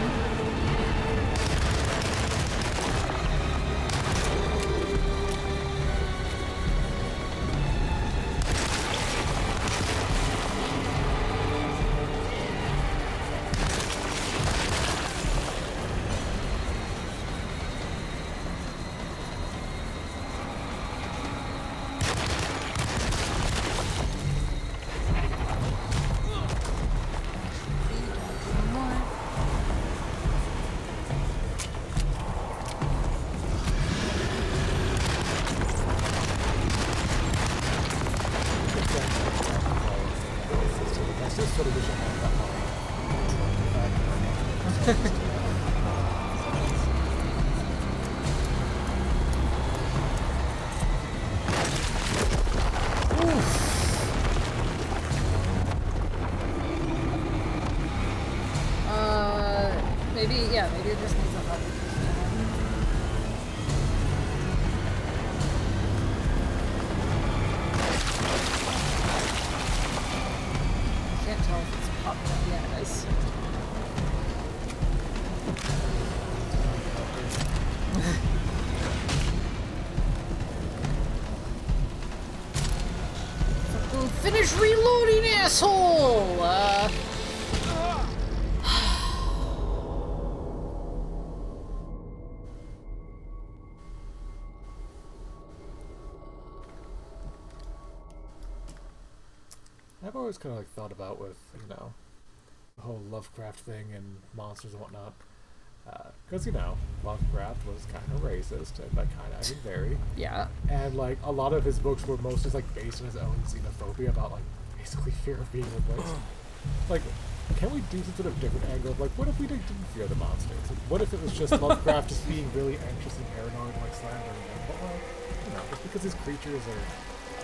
[SPEAKER 2] I still sort of wish I had that one.
[SPEAKER 1] Maybe it just needs a hug. Can't tell if it's popped up yet, guys. Finish reloading, asshole!
[SPEAKER 2] I've always kind of like thought about with, you know, the whole Lovecraft thing and monsters and whatnot. Because, you know, Lovecraft was kind of racist, and by kind of, I mean very.
[SPEAKER 1] Yeah.
[SPEAKER 2] And, like, a lot of his books were mostly, like, based on his own xenophobia about, like, basically fear of being replaced. Like, can we do some sort of different angle of, like, what if we didn't fear the monsters? Like, what if it was just Lovecraft just being really anxious and paranoid and, like, slandering them? But, like, you know, just because his creatures are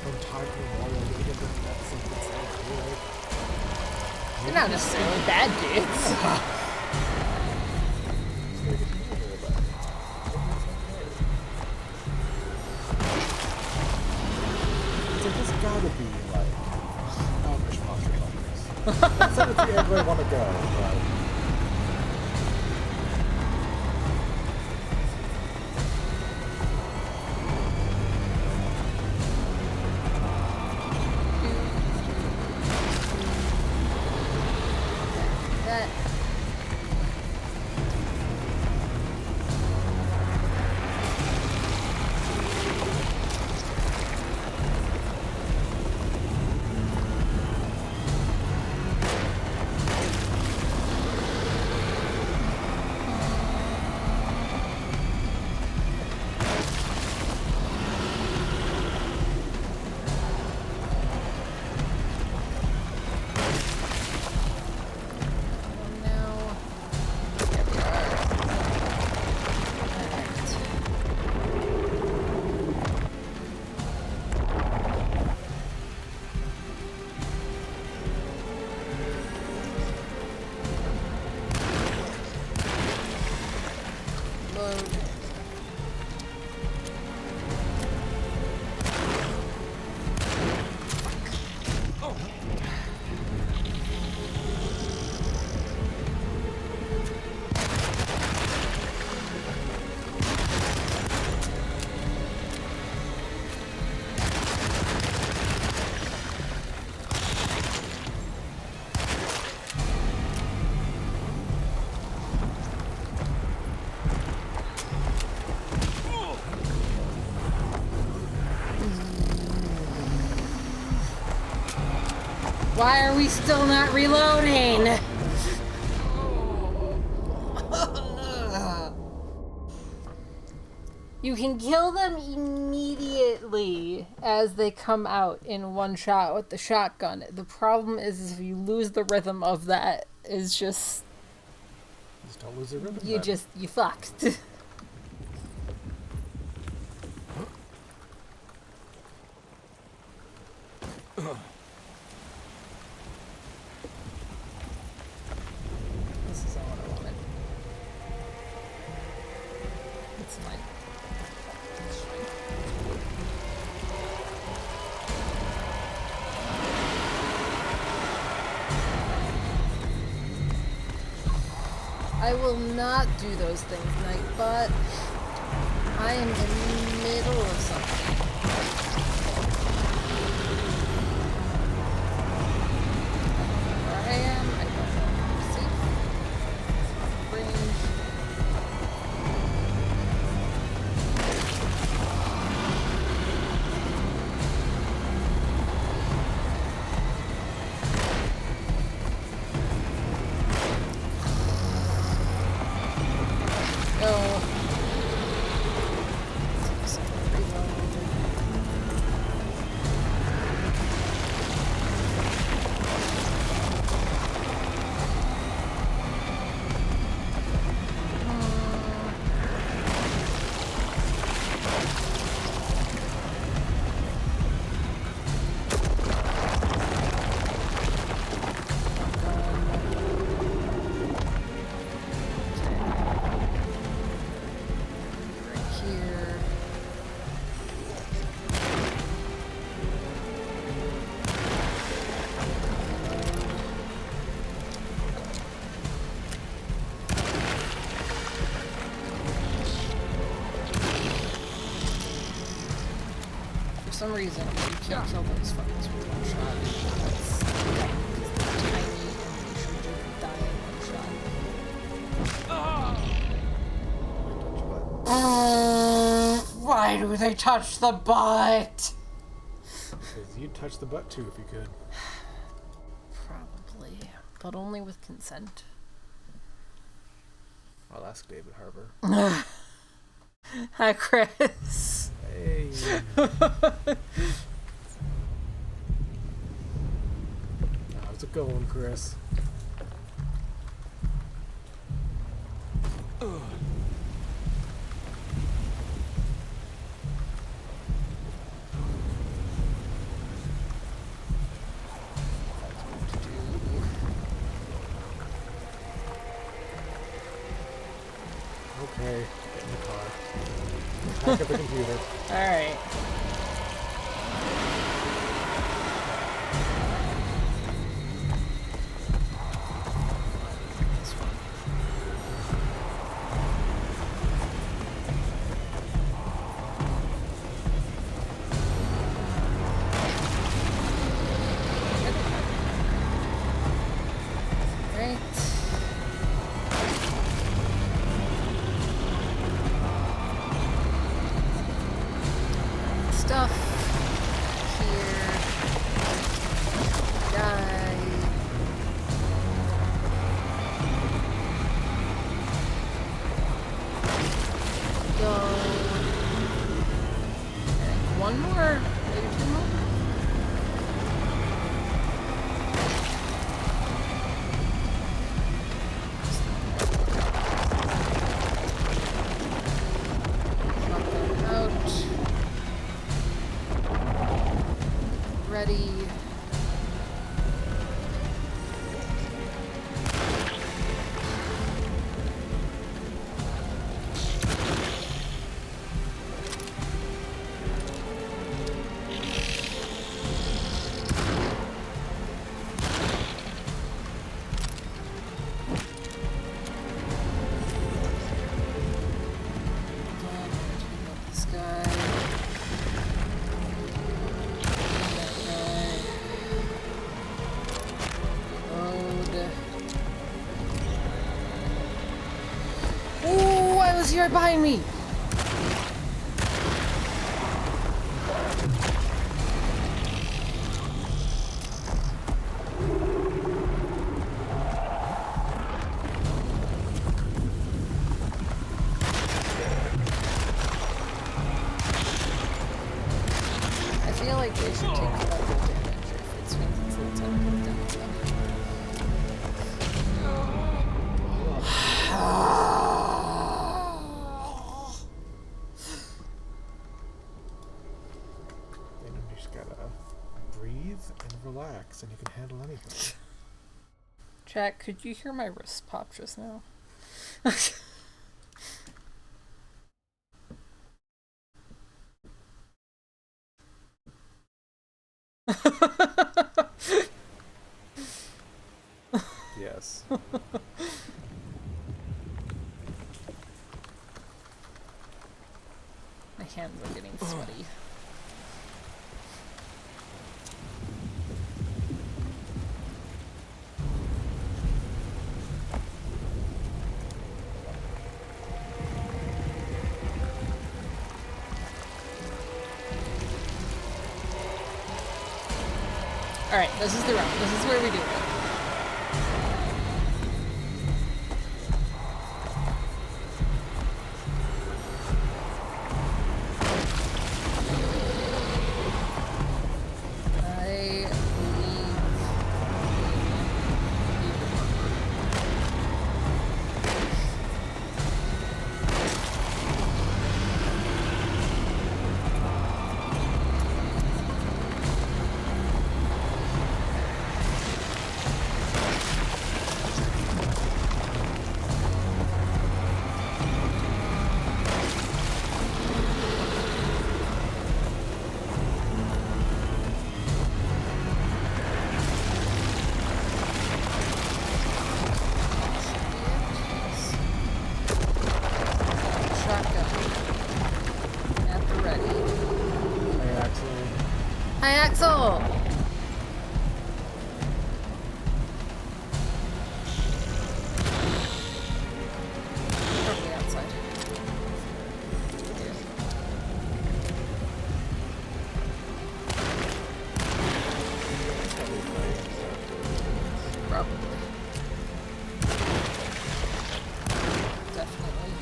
[SPEAKER 2] from time immemorial, living in this that's something sad, right?
[SPEAKER 1] They're not necessarily bad kids.
[SPEAKER 2] So there's gotta be, like, elvish monster lovers. That's not the angle I want to go, but...
[SPEAKER 1] Why are we still not reloading? You can kill them immediately as they come out in one shot with the shotgun. The problem is if you lose the rhythm of that, is just...
[SPEAKER 2] Just don't lose the rhythm.
[SPEAKER 1] You fucked. This is all I wanted. It's fine. It's fine. I will not do those things, Nightbot. I am in the middle of something. Where I am, I don't know. Safe. Range. Go. For some reason, you can't kill those fuckers with one shot. That's dumb, because they're tiny and they should just die in one shot. Why do they touch the butt?
[SPEAKER 2] Because you'd touch the butt too if you could.
[SPEAKER 1] Probably. But only with consent.
[SPEAKER 2] I'll ask David Harbour.
[SPEAKER 1] Hi, Chris.
[SPEAKER 2] Hey. How's it going, Chris? Okay, get in the car. Back up the computer.
[SPEAKER 1] Alright. Stuff here. Die. Go. And one more. Maybe two more. Knock them out. Ready. This guy. Ooh, I was here behind me. feel like they should take collateral damage if it swings its little tentacles down to them.
[SPEAKER 2] And you just gotta breathe and relax, and you can handle anything.
[SPEAKER 1] Jack, could you hear my wrist pop just now?
[SPEAKER 2] Yes.
[SPEAKER 1] My hands are getting sweaty. Alright, this is the round. This is where we do it. Hi, Axel! Probably outside. Probably. Definitely.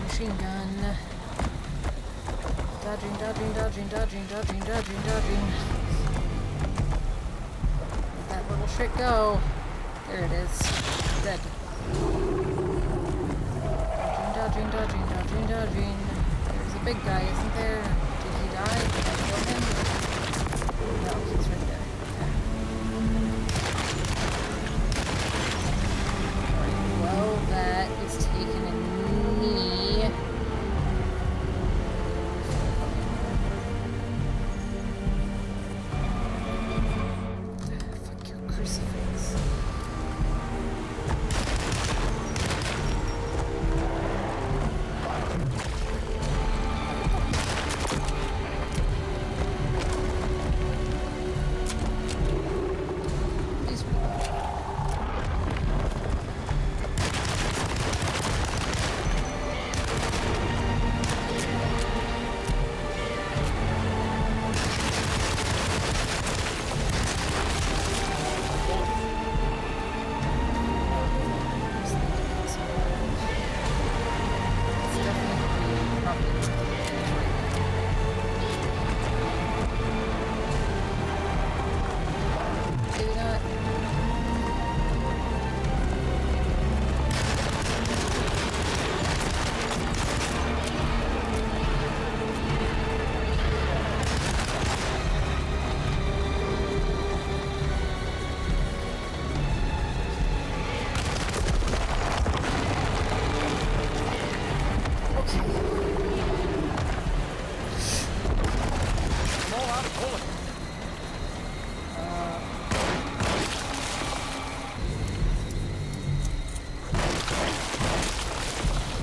[SPEAKER 1] Machine gun. Dodging, dodging, dodging, dodging, dodging, dodging, dodging. Let that little shit go. There it is. Dead. Dodging, dodging, dodging, dodging, dodging. There's a big guy, isn't there? Did he die? Did I kill him? No, he's right there. Okay. Alright, well, that is taking a knee. Fuck your crucifix. These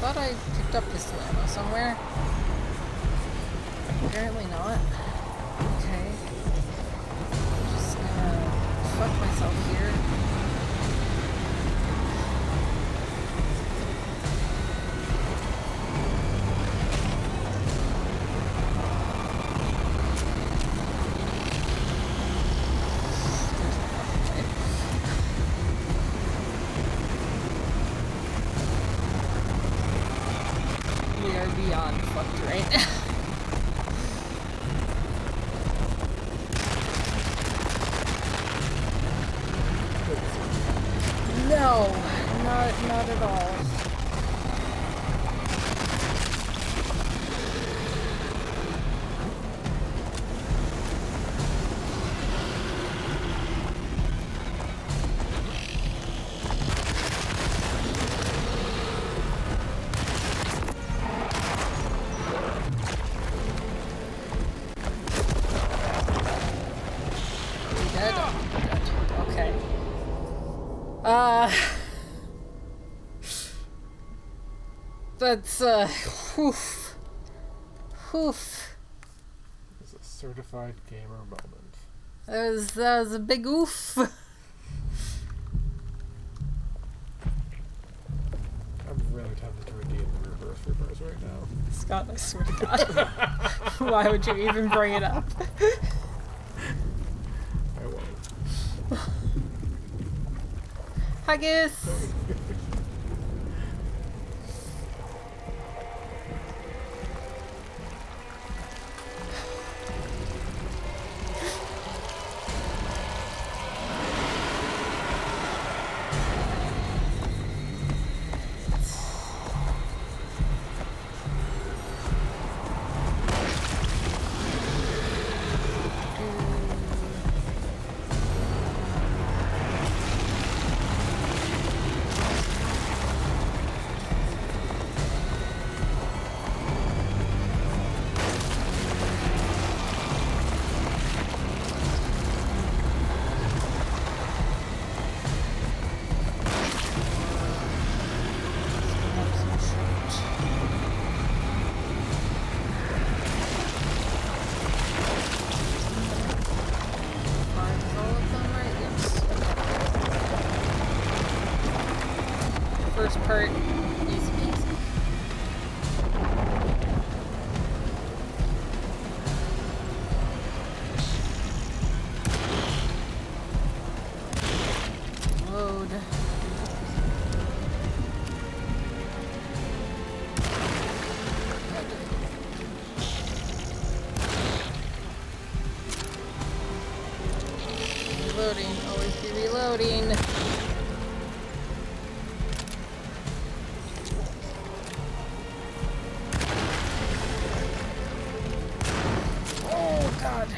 [SPEAKER 1] thought I picked up pistol ammo somewhere. Apparently not. Okay. Just gonna fuck myself here. beyond fucked right now. No, not at all. That's, whoof. Whoof.
[SPEAKER 2] It's a certified gamer moment.
[SPEAKER 1] That was a big oof.
[SPEAKER 2] I'm really tempted to redeem the reverse right now.
[SPEAKER 1] Scott, I swear to God. Why would you even bring it up?
[SPEAKER 2] I won't.
[SPEAKER 1] Haggis! First part, easy peasy. Load. Reloading, always be reloading. God.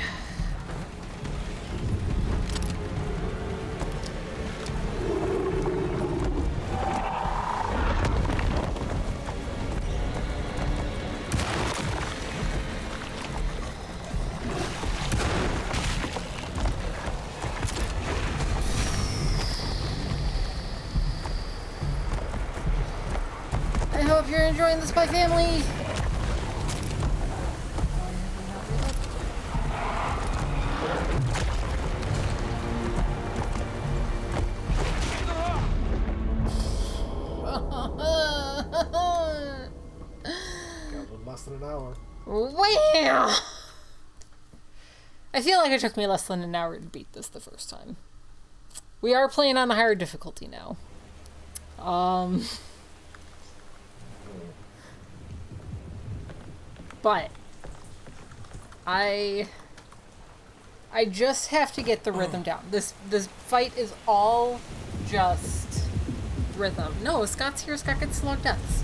[SPEAKER 1] I hope you're enjoying the Spy Family.
[SPEAKER 2] Less than an hour.
[SPEAKER 1] Wow! I feel like it took me less than an hour to beat this the first time. We are playing on the higher difficulty now. But I just have to get the rhythm down. This fight is all just rhythm. No, Scott's here. Scott gets slug deaths.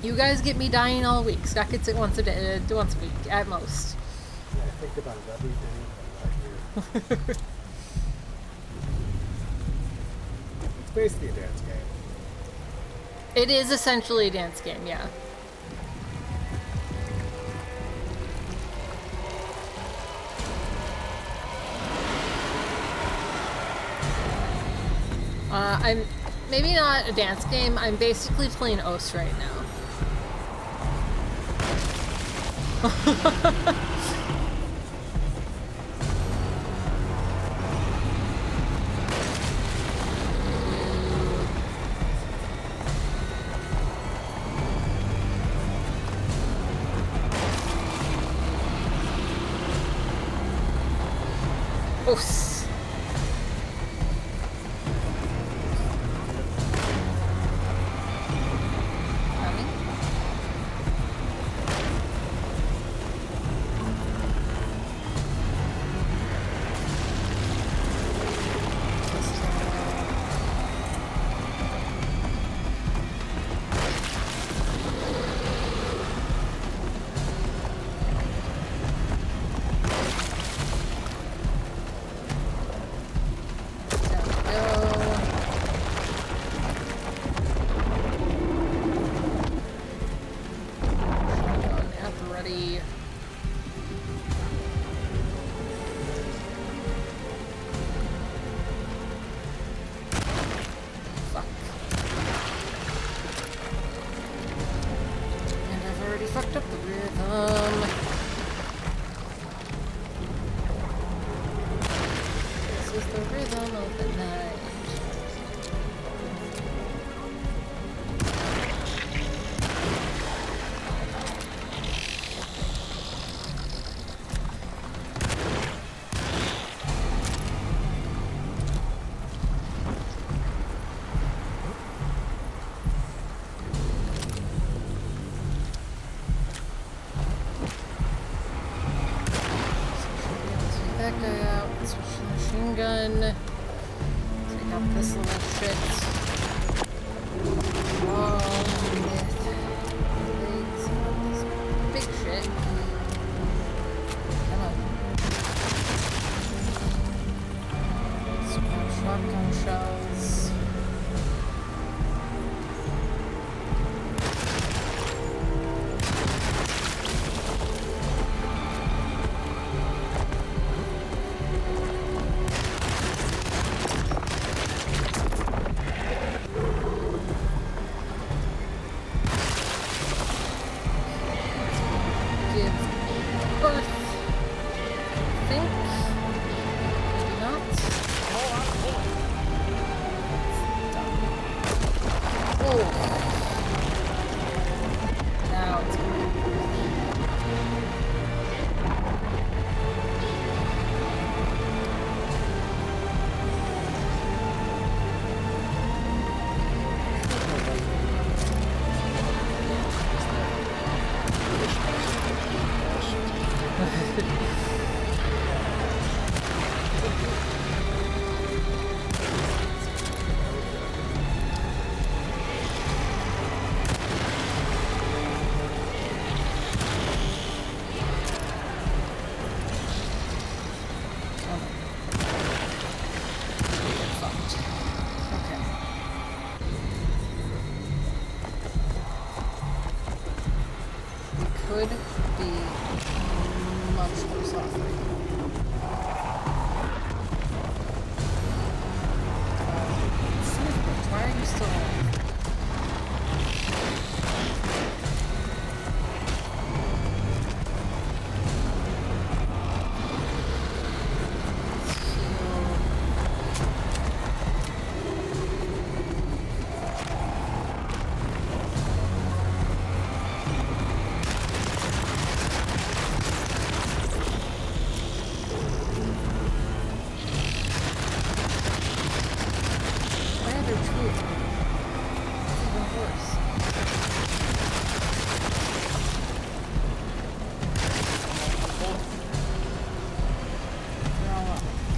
[SPEAKER 1] You guys get me dying all week. Scott gets it once a day, once a week at most.
[SPEAKER 2] Yeah, I think about it every day. It's basically a dance game.
[SPEAKER 1] It is essentially a dance game, yeah. I'm maybe not a dance game. I'm basically playing OS right now. Oof. fucked up the rhythm. This is the rhythm of the night. That guy out. Switch to the machine gun. Take out this little shit. Legs on this big shit. Come on. Small shotgun shells. Give birth. I think. Maybe not. Oh. Now it's could be much worse off right now. Why are you still alive?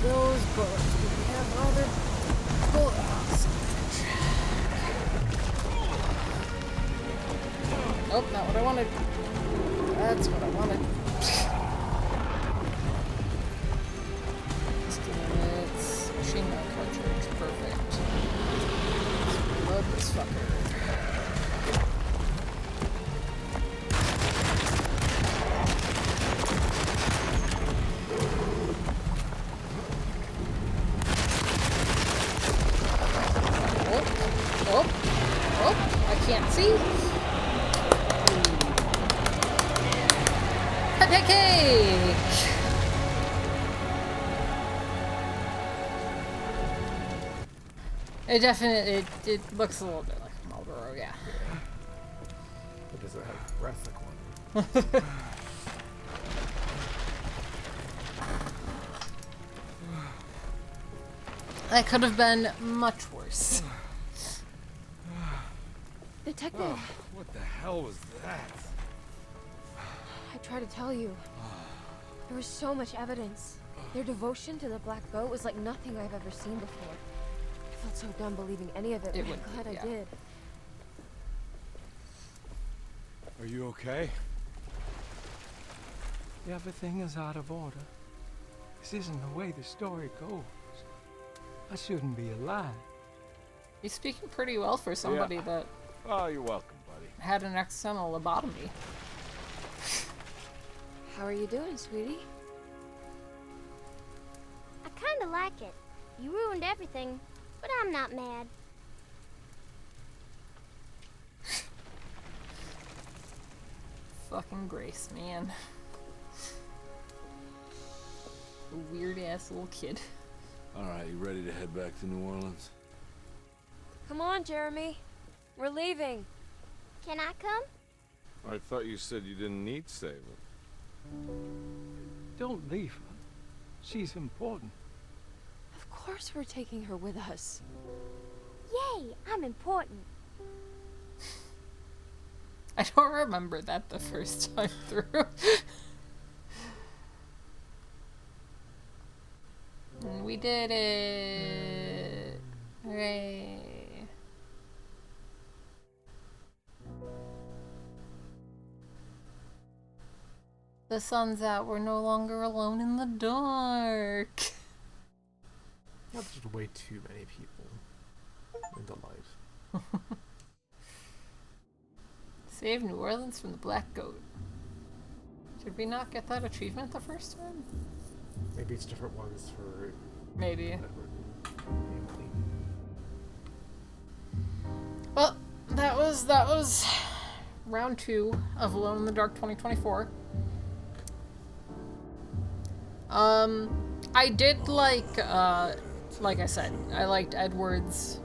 [SPEAKER 1] Those bullets. We have other bullets. Nope, not what I wanted. That's what I wanted. It's machine gun cartridge. Perfect. Let's reload this fucker. I can't see. Cake! It definitely, it looks a little bit like a Marlboro, yeah.
[SPEAKER 2] But does it have breath like one?
[SPEAKER 1] That could have been much worse.
[SPEAKER 5] Detective!
[SPEAKER 3] Oh, what the hell was that?
[SPEAKER 5] I tried to tell you. There was so much evidence. Their devotion to the Black Boat was like nothing I've ever seen before. I felt so dumb believing any of it, but I'm glad I did.
[SPEAKER 9] Are you okay? Everything is out of order. This isn't the way the story goes. I shouldn't be alive.
[SPEAKER 1] He's speaking pretty well for somebody that...
[SPEAKER 12] Oh, you're welcome, buddy.
[SPEAKER 1] Had an accidental lobotomy.
[SPEAKER 5] How are you doing, sweetie?
[SPEAKER 4] I kinda like it. You ruined everything, but I'm not mad.
[SPEAKER 1] Fucking Grace, man. A weird ass little kid.
[SPEAKER 15] Alright, you ready to head back to New Orleans?
[SPEAKER 5] Come on, Jeremy. We're leaving.
[SPEAKER 4] Can I come?
[SPEAKER 16] I thought you said you didn't need saving.
[SPEAKER 9] Don't leave her. She's important.
[SPEAKER 5] Of course we're taking her with us.
[SPEAKER 4] Yay, I'm important.
[SPEAKER 1] I don't remember that the first time through. And we did it. Hooray. The sun's out. We're no longer alone in the dark.
[SPEAKER 2] That's just way too many people in the light.
[SPEAKER 1] Save New Orleans from the Black Goat. Did we not get that achievement the first time?
[SPEAKER 2] Maybe it's different ones for...
[SPEAKER 1] Maybe.
[SPEAKER 2] Edward.
[SPEAKER 1] Well, that was round 2 of Alone in the Dark 2024. I did like I said, I liked Edward's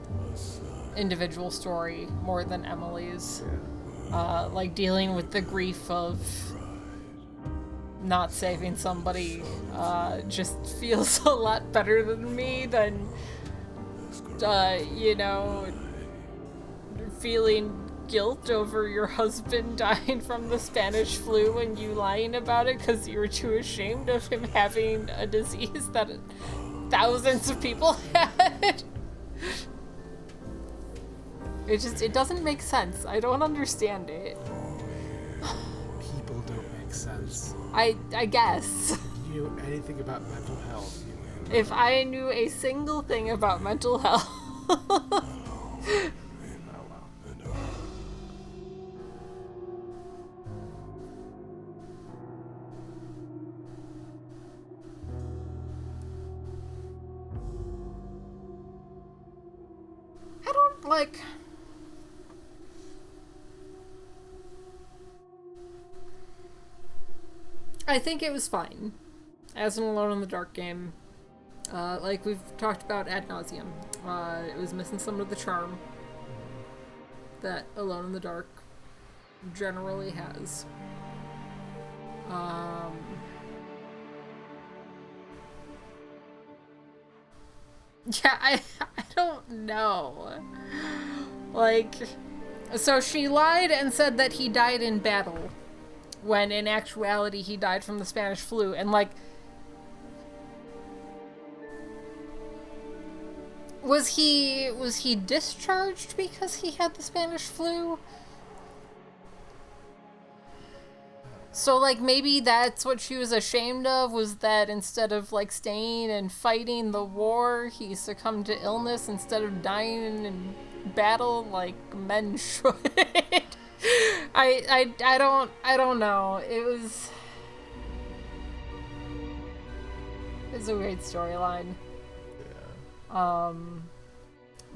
[SPEAKER 1] individual story more than Emily's. Like dealing with the grief of not saving somebody just feels a lot better than me than you know, feeling guilt over your husband dying from the Spanish flu and you lying about it because you were too ashamed of him having a disease that thousands of people had. It doesn't make sense. I don't understand it.
[SPEAKER 2] People don't make sense.
[SPEAKER 1] I guess.
[SPEAKER 2] If you knew anything about mental health, you know.
[SPEAKER 1] If I knew a single thing about mental health. I don't like... I think it was fine as an Alone in the Dark game. Like we've talked about ad nauseum. It was missing some of the charm that Alone in the Dark generally has. Yeah, I don't know. Like, so she lied and said that he died in battle, when in actuality he died from the Spanish flu, and like, was he discharged because he had the Spanish flu? So like maybe that's what she was ashamed of, was that instead of like staying and fighting the war, he succumbed to illness instead of dying in battle like men should. I don't know. It's a weird storyline.
[SPEAKER 2] Yeah.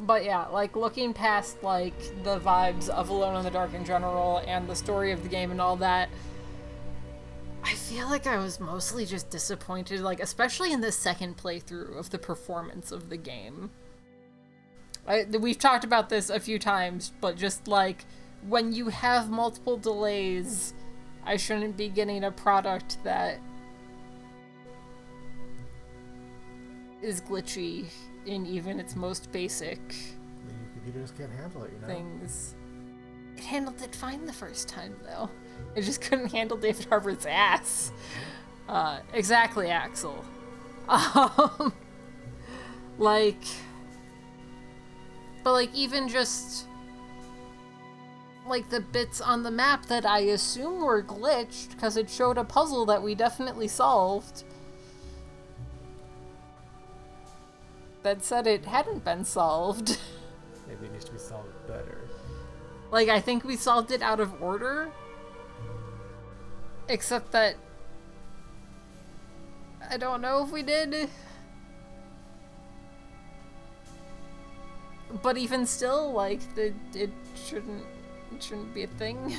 [SPEAKER 1] But yeah, like looking past like the vibes of Alone in the Dark in general and the story of the game and all that, I feel like I was mostly just disappointed, like especially in the second playthrough of the performance of the game. We've talked about this a few times, but just like when you have multiple delays, I shouldn't be getting a product that is glitchy in even its most basic
[SPEAKER 2] Your computer just can't handle it, you know?
[SPEAKER 1] things. It handled it fine the first time, though. It just couldn't handle David Harbour's ass. Exactly, Axel. Like... But, like, even just... like, the bits on the map that I assume were glitched, because it showed a puzzle that we definitely solved, that said it hadn't been solved.
[SPEAKER 2] Maybe it needs to be solved better.
[SPEAKER 1] Like, I think we solved it out of order. Except that... I don't know if we did. But even still, like, it shouldn't be a thing.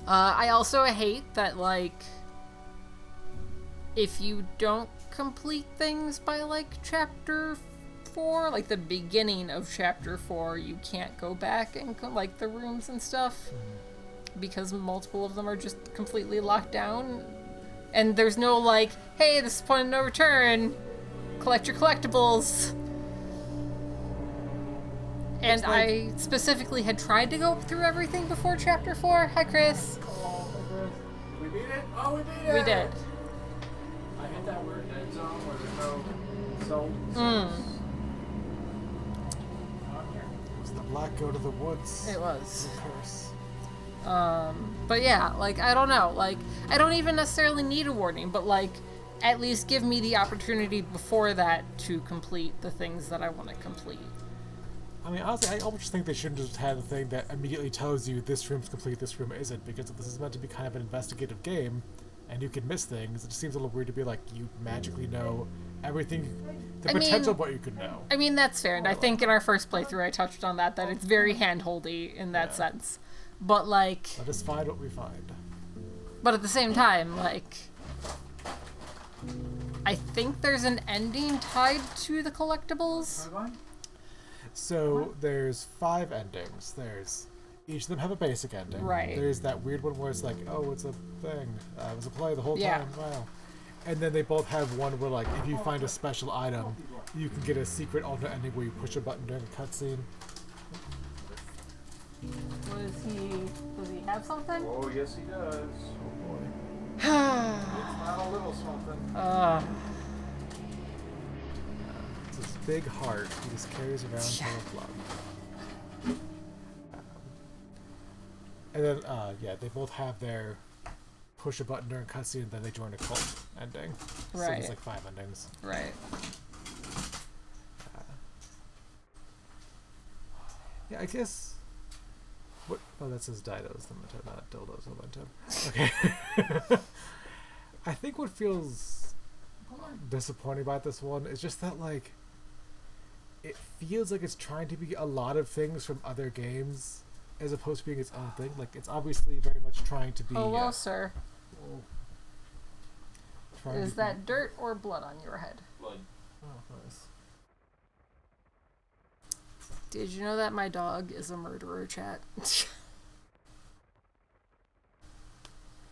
[SPEAKER 1] I also hate that, like, if you don't complete things by, like, chapter 4, like the beginning of chapter 4, you can't go back and, like, the rooms and stuff. Because multiple of them are just completely locked down. And there's no, like, hey, this is point of no return. Collect your collectibles. And I specifically had tried to go through everything before chapter 4. Hi, Chris.
[SPEAKER 2] Oh, hi, Chris. We beat it? Oh, we beat it!
[SPEAKER 1] We did.
[SPEAKER 2] I hit that weird dead zone where there's no It was the black goat of the woods.
[SPEAKER 1] It was.
[SPEAKER 2] The curse.
[SPEAKER 1] But yeah, like, I don't know. Like, I don't even necessarily need a warning, but, like, at least give me the opportunity before that to complete the things that I want to complete.
[SPEAKER 2] I mean, honestly, I almost think they shouldn't just have the thing that immediately tells you this room's complete, this room isn't, because if this is meant to be kind of an investigative game, and you can miss things, it just seems a little weird to be like, you magically know everything, the potential of what you could know.
[SPEAKER 1] I mean, that's fair, and I think in our first playthrough I touched on that it's very hand-holdy in that sense. But, like...
[SPEAKER 2] Let us find what we find.
[SPEAKER 1] But at the same time, like... I think there's an ending tied to the collectibles.
[SPEAKER 2] So there's 5 endings. Each of them have a basic ending.
[SPEAKER 1] Right.
[SPEAKER 2] There's that weird one where it's like, oh, it's a thing. It was a play the whole
[SPEAKER 1] Yeah.
[SPEAKER 2] time. Wow. And then they both have one where, like, if you find a special item, you can get a secret alternate ending where you push a button during a cutscene.
[SPEAKER 1] Does he have something?
[SPEAKER 16] Oh, yes, he does. Oh, boy.
[SPEAKER 1] It's
[SPEAKER 2] not a little something. It's this big heart he just carries around full of love. And then, they both have their push a button during cutscene, and then they join a cult ending. So
[SPEAKER 1] Right.
[SPEAKER 2] it's like 5 endings.
[SPEAKER 1] Right.
[SPEAKER 2] Yeah, I guess. What? Oh, that says Dido's Memento, not Dildo's Memento. Okay. I think what feels disappointing about this one is just that, like, it feels like it's trying to be a lot of things from other games as opposed to being its own thing. Like, it's obviously very much trying to be.
[SPEAKER 1] Hello, sir. Is
[SPEAKER 2] To
[SPEAKER 1] that dirt or blood on your head?
[SPEAKER 16] Blood.
[SPEAKER 2] Oh, nice.
[SPEAKER 1] Did you know that my dog is a murderer, chat?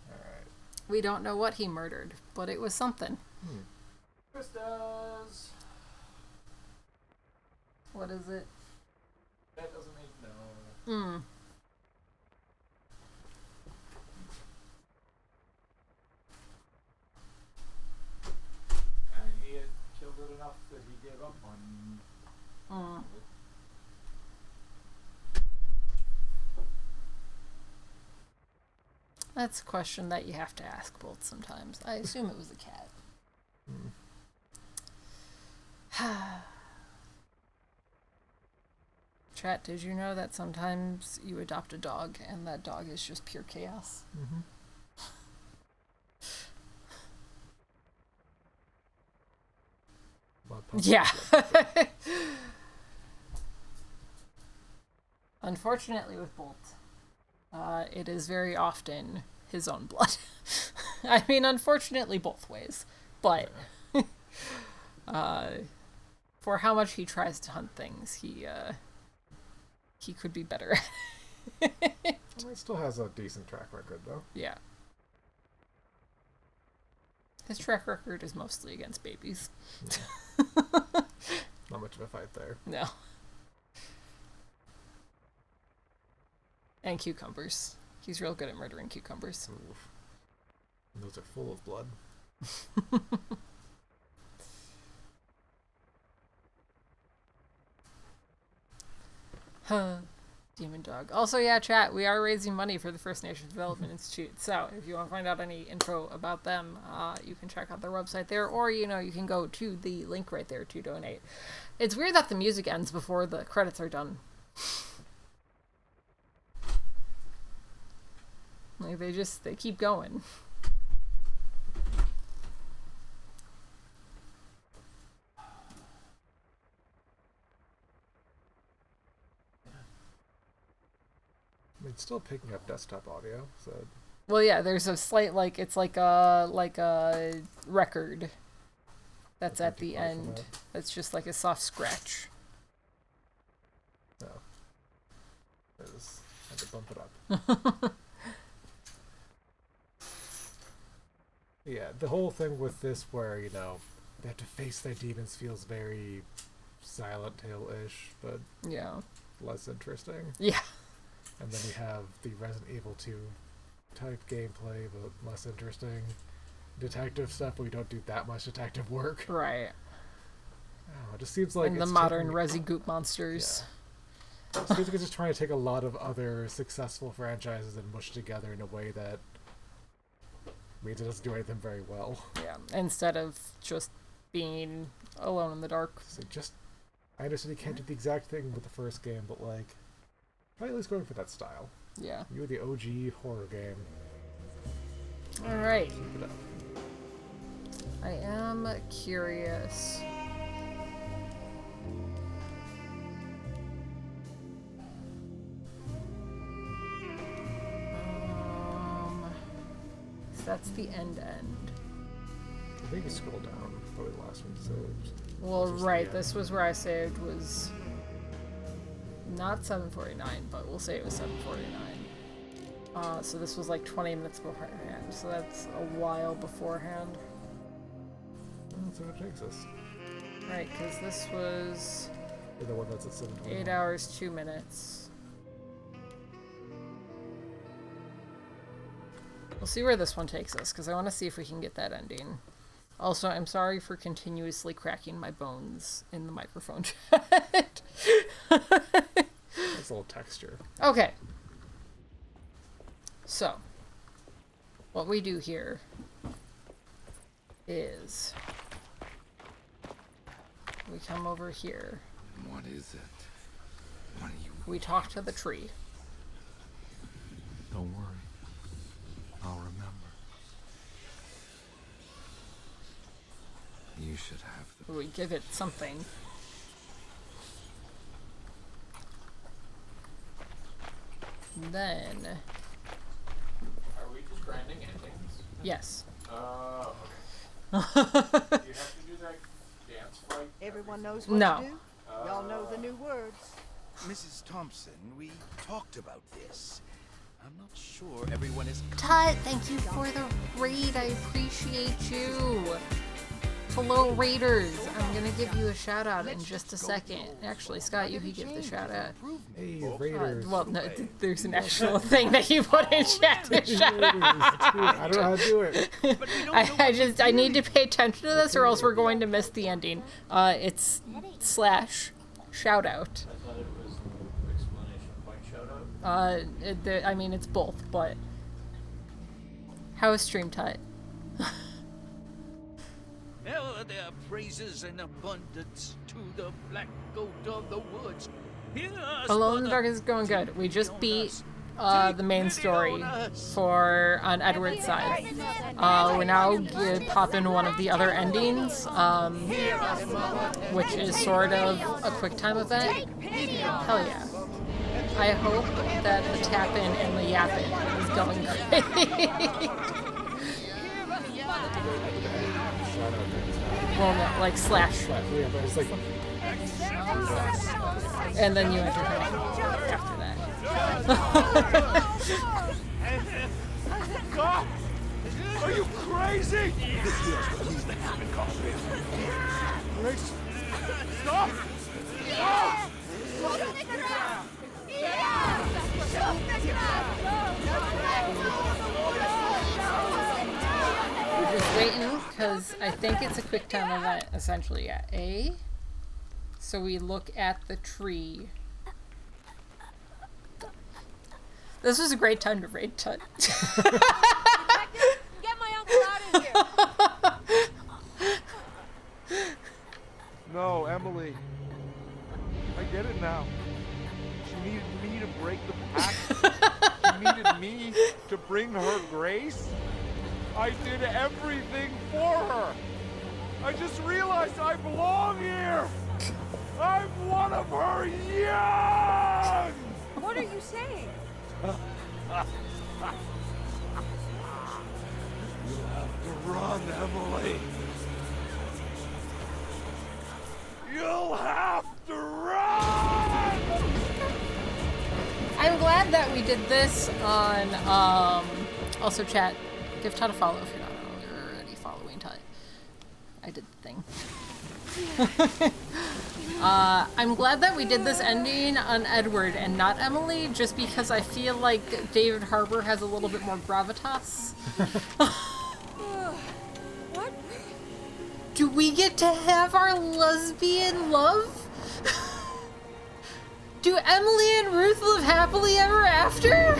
[SPEAKER 2] Alright.
[SPEAKER 1] We don't know what he murdered, but it was something.
[SPEAKER 2] Chris does.
[SPEAKER 1] What is it?
[SPEAKER 2] That doesn't make no. And he had killed it enough that he gave up on.
[SPEAKER 1] That's a question that you have to ask both sometimes. I assume it was a cat. Chat, did you know that sometimes you adopt a dog and that dog is just pure chaos?
[SPEAKER 2] Mm-hmm.
[SPEAKER 1] Yeah. Unfortunately with Bolt, it is very often his own blood. I mean, unfortunately both ways, but for how much he tries to hunt things, he could be better at it.
[SPEAKER 2] He still has a decent track record, though.
[SPEAKER 1] Yeah. His track record is mostly against babies.
[SPEAKER 2] Not much of a fight there.
[SPEAKER 1] No. And cucumbers. He's real good at murdering cucumbers.
[SPEAKER 2] Oof. And those are full of blood.
[SPEAKER 1] Demon dog. Also, yeah, chat, we are raising money for the First Nations Development Institute. So if you want to find out any info about them, you can check out their website there, or, you can go to the link right there to donate. It's weird that the music ends before the credits are done. Like, they keep going.
[SPEAKER 2] I mean, it's still picking up desktop audio, so
[SPEAKER 1] Well, yeah, there's a slight, like, it's like a record that's at the end. That's just like a soft scratch.
[SPEAKER 2] No. I had to bump it up. Yeah, the whole thing with this where, you know, they have to face their demons feels very Silent Hill-ish, but
[SPEAKER 1] yeah,
[SPEAKER 2] less interesting.
[SPEAKER 1] Yeah.
[SPEAKER 2] And then you have the Resident Evil 2 type gameplay, but less interesting. Detective stuff where you don't do that much detective work.
[SPEAKER 1] Right.
[SPEAKER 2] Oh, it just seems like
[SPEAKER 1] and the modern Resi Goop monsters.
[SPEAKER 2] Yeah. It seems like it's just trying to take a lot of other successful franchises and mush together in a way that means it doesn't do anything very well.
[SPEAKER 1] Yeah, instead of just being alone in the dark.
[SPEAKER 2] So I understand you can't do the exact thing with the first game, but like, try at least going for that style.
[SPEAKER 1] Yeah.
[SPEAKER 2] You were the OG horror game.
[SPEAKER 1] Alright.
[SPEAKER 2] Keep it up.
[SPEAKER 1] I am curious. So that's the end.
[SPEAKER 2] I think you scroll down, probably the last one saved.
[SPEAKER 1] Well, right, this was where I saved was not 7:49, but we'll say it was 7:49. So this was like 20 minutes beforehand, so that's a while beforehand.
[SPEAKER 2] That's what it takes us.
[SPEAKER 1] Right, because this was
[SPEAKER 2] the one that's at 7:20.
[SPEAKER 1] 8 hours, 2 minutes. We'll see where this one takes us, because I want to see if we can get that ending. Also, I'm sorry for continuously cracking my bones in the microphone chat.
[SPEAKER 2] That's a little texture.
[SPEAKER 1] Okay. So, what we do here is we come over here.
[SPEAKER 15] What is it? What do you...
[SPEAKER 1] We talk to the tree.
[SPEAKER 15] Don't worry. I'll remember. You should have the...
[SPEAKER 1] We give it something. Then...
[SPEAKER 2] Are we just grinding endings?
[SPEAKER 1] Yes.
[SPEAKER 2] Oh, okay. Do you have to do that dance fight?
[SPEAKER 6] Everyone knows what
[SPEAKER 1] No.
[SPEAKER 6] to do? Y'all know the new words.
[SPEAKER 8] Mrs. Thompson, we talked about this. I'm not sure everyone is...
[SPEAKER 1] Tut, thank you for the raid. I appreciate you. Hello, Raiders. I'm going to give you a shout out in just a second. Actually, Scott, you can give the shout out.
[SPEAKER 2] Hey, Raiders.
[SPEAKER 1] Well, no, there's an actual thing that you put in chat to shout out.
[SPEAKER 2] I don't know how to do it.
[SPEAKER 1] I need to pay attention to this or else we're going to miss the ending. It's / shout out.
[SPEAKER 17] I thought it was explanation point shout out.
[SPEAKER 1] I mean, it's both, but how is Stream Tut?
[SPEAKER 18] Hell, there are praises in abundance to the black goat of the woods.
[SPEAKER 1] Alone in the Dark is going good. We just beat the main story on Edward's side. We're now popping one of the other endings, which is sort of a quick time event. Hell yeah. I hope that the tap-in and the yapping is going great. Well, no, like slash.
[SPEAKER 2] Yeah, but it's like...
[SPEAKER 1] And then you enter after that.
[SPEAKER 18] God! Are you crazy?
[SPEAKER 3] This here's what needs to happen, Carl.
[SPEAKER 18] Grace! Stop! Stop!
[SPEAKER 1] We're just waiting because I think it's a quick time event, essentially. Yeah, A. So we look at the tree. This was a great time to raid Tut.
[SPEAKER 5] Get my uncle out of here!
[SPEAKER 16] No, Emily. I get it now. She needed me to break the pact. She needed me to bring her grace. I did everything for her. I just realized I belong here. I'm one of her young.
[SPEAKER 5] What are you saying?
[SPEAKER 16] to run, Emily. You'll have to run!
[SPEAKER 1] I'm glad that we did this on, also chat, give Todd a follow if you're not already following Todd. I did the thing. I'm glad that we did this ending on Edward and not Emily, just because I feel like David Harbour has a little bit more gravitas.
[SPEAKER 5] What?
[SPEAKER 1] Do we get to have our lesbian love? Do Emily and Ruth live happily ever after?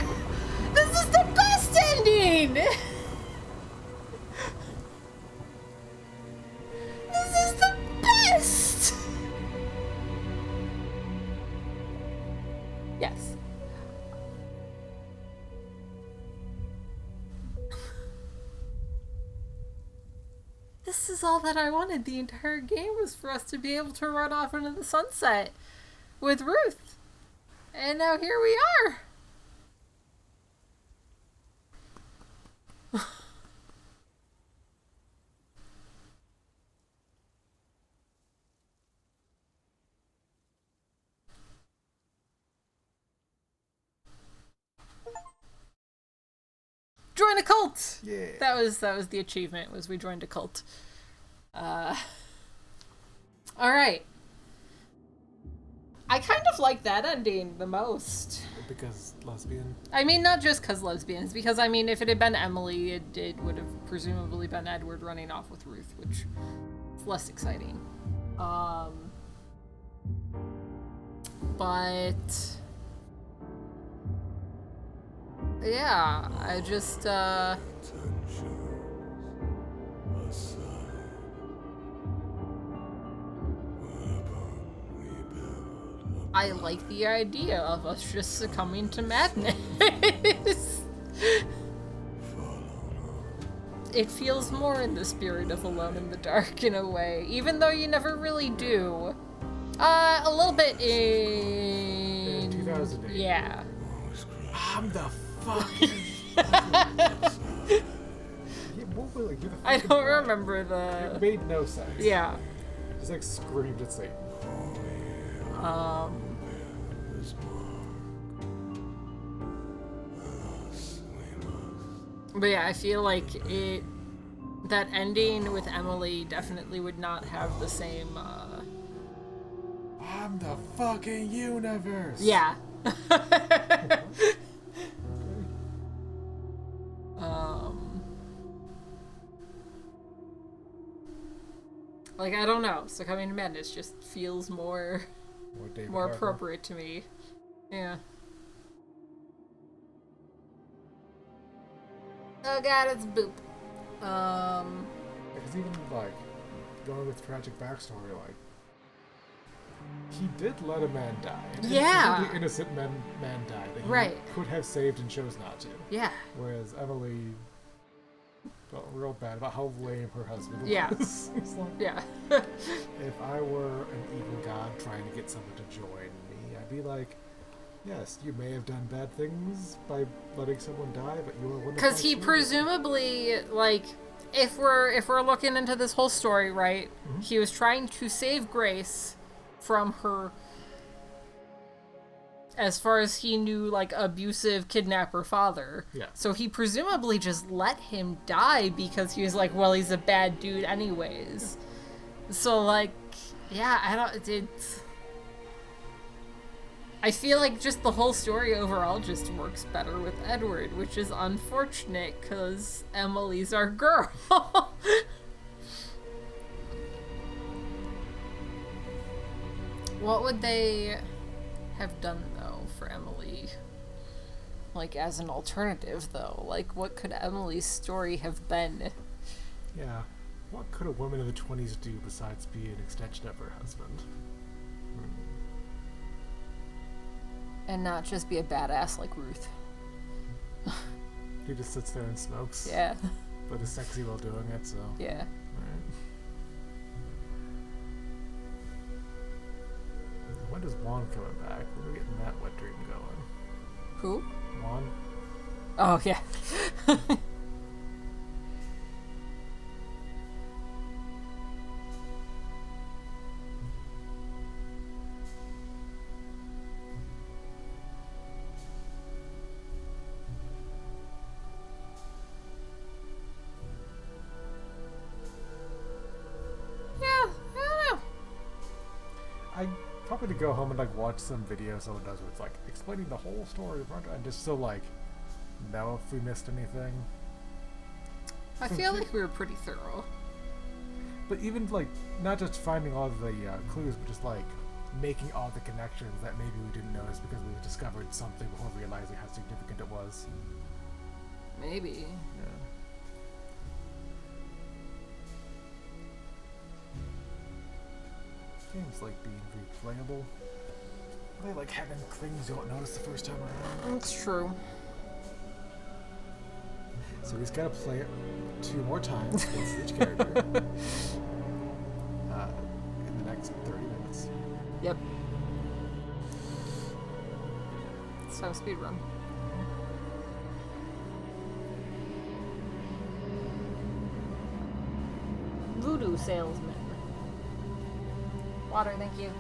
[SPEAKER 1] This is the best ending! This is the best! Yes. This is all that I wanted the entire game, was for us to be able to run off into the sunset with Ruth. And now here we are. Join a cult.
[SPEAKER 2] Yeah.
[SPEAKER 1] That was the achievement, was we joined a cult. All right. I kind of like that ending the most.
[SPEAKER 2] Because lesbian?
[SPEAKER 1] I mean, not just because lesbians, because I mean, if it had been Emily, it would have presumably been Edward running off with Ruth, which is less exciting. But yeah, I just I like the idea of us just succumbing to madness. It feels more in the spirit of Alone in the Dark in a way, even though you never really do. A little bit in
[SPEAKER 2] 2008.
[SPEAKER 1] Yeah.
[SPEAKER 2] I'm the fucking.
[SPEAKER 1] I don't remember the.
[SPEAKER 2] It made no sense.
[SPEAKER 1] Yeah.
[SPEAKER 2] Just like screamed at Satan.
[SPEAKER 1] But yeah, I feel like that ending with Emily definitely would not have the same,
[SPEAKER 2] I'm the fucking universe!
[SPEAKER 1] Yeah. Like, I don't know. Succumbing to Madness just feels more appropriate to me. Yeah. Oh god, it's Boop.
[SPEAKER 2] Because even, like, going with tragic backstory, like, he did let a man die.
[SPEAKER 1] Yeah!
[SPEAKER 2] A completely innocent man died that he could have saved and chose not to.
[SPEAKER 1] Yeah.
[SPEAKER 2] Whereas Emily felt real bad about how lame her husband was.
[SPEAKER 1] Yeah.
[SPEAKER 2] It's like,
[SPEAKER 1] yeah.
[SPEAKER 2] If I were an evil god trying to get someone to join me, I'd be like, yes, you may have done bad things by letting someone die, but you are one of
[SPEAKER 1] Because he presumably, like, if we're looking into this whole story, right, he was trying to save Grace from her, as far as he knew, like, abusive kidnapper father.
[SPEAKER 2] Yeah.
[SPEAKER 1] So he presumably just let him die because he was like, well, he's a bad dude anyways. So, like, yeah, I feel like just the whole story overall just works better with Edward, which is unfortunate because Emily's our girl. What would they have done, though, for Emily? Like, as an alternative, though? Like, what could Emily's story have been?
[SPEAKER 2] Yeah. What could a woman in the 20s do besides be an extension of her husband?
[SPEAKER 1] And not just be a badass like Ruth.
[SPEAKER 2] He just sits there and smokes.
[SPEAKER 1] Yeah.
[SPEAKER 2] But is sexy while doing it, so...
[SPEAKER 1] Yeah.
[SPEAKER 2] Alright. When does Juan coming back? When are we getting that wet dream going?
[SPEAKER 1] Who?
[SPEAKER 2] Juan?
[SPEAKER 1] Oh, yeah.
[SPEAKER 2] want me to go home and like watch some video someone does where it's like explaining the whole story and just so like know if we missed anything.
[SPEAKER 1] I feel like we were pretty thorough.
[SPEAKER 2] But even like not just finding all the clues, but just like making all the connections that maybe we didn't notice because we discovered something before realizing how significant it was.
[SPEAKER 1] Maybe.
[SPEAKER 2] Yeah. Games like being replayable. They like having things you don't notice the first time around.
[SPEAKER 1] That's true.
[SPEAKER 2] So we just gotta play it 2 more times with each character in the next 30 minutes.
[SPEAKER 1] Yep. So speed run. Voodoo salesman. Water, thank you.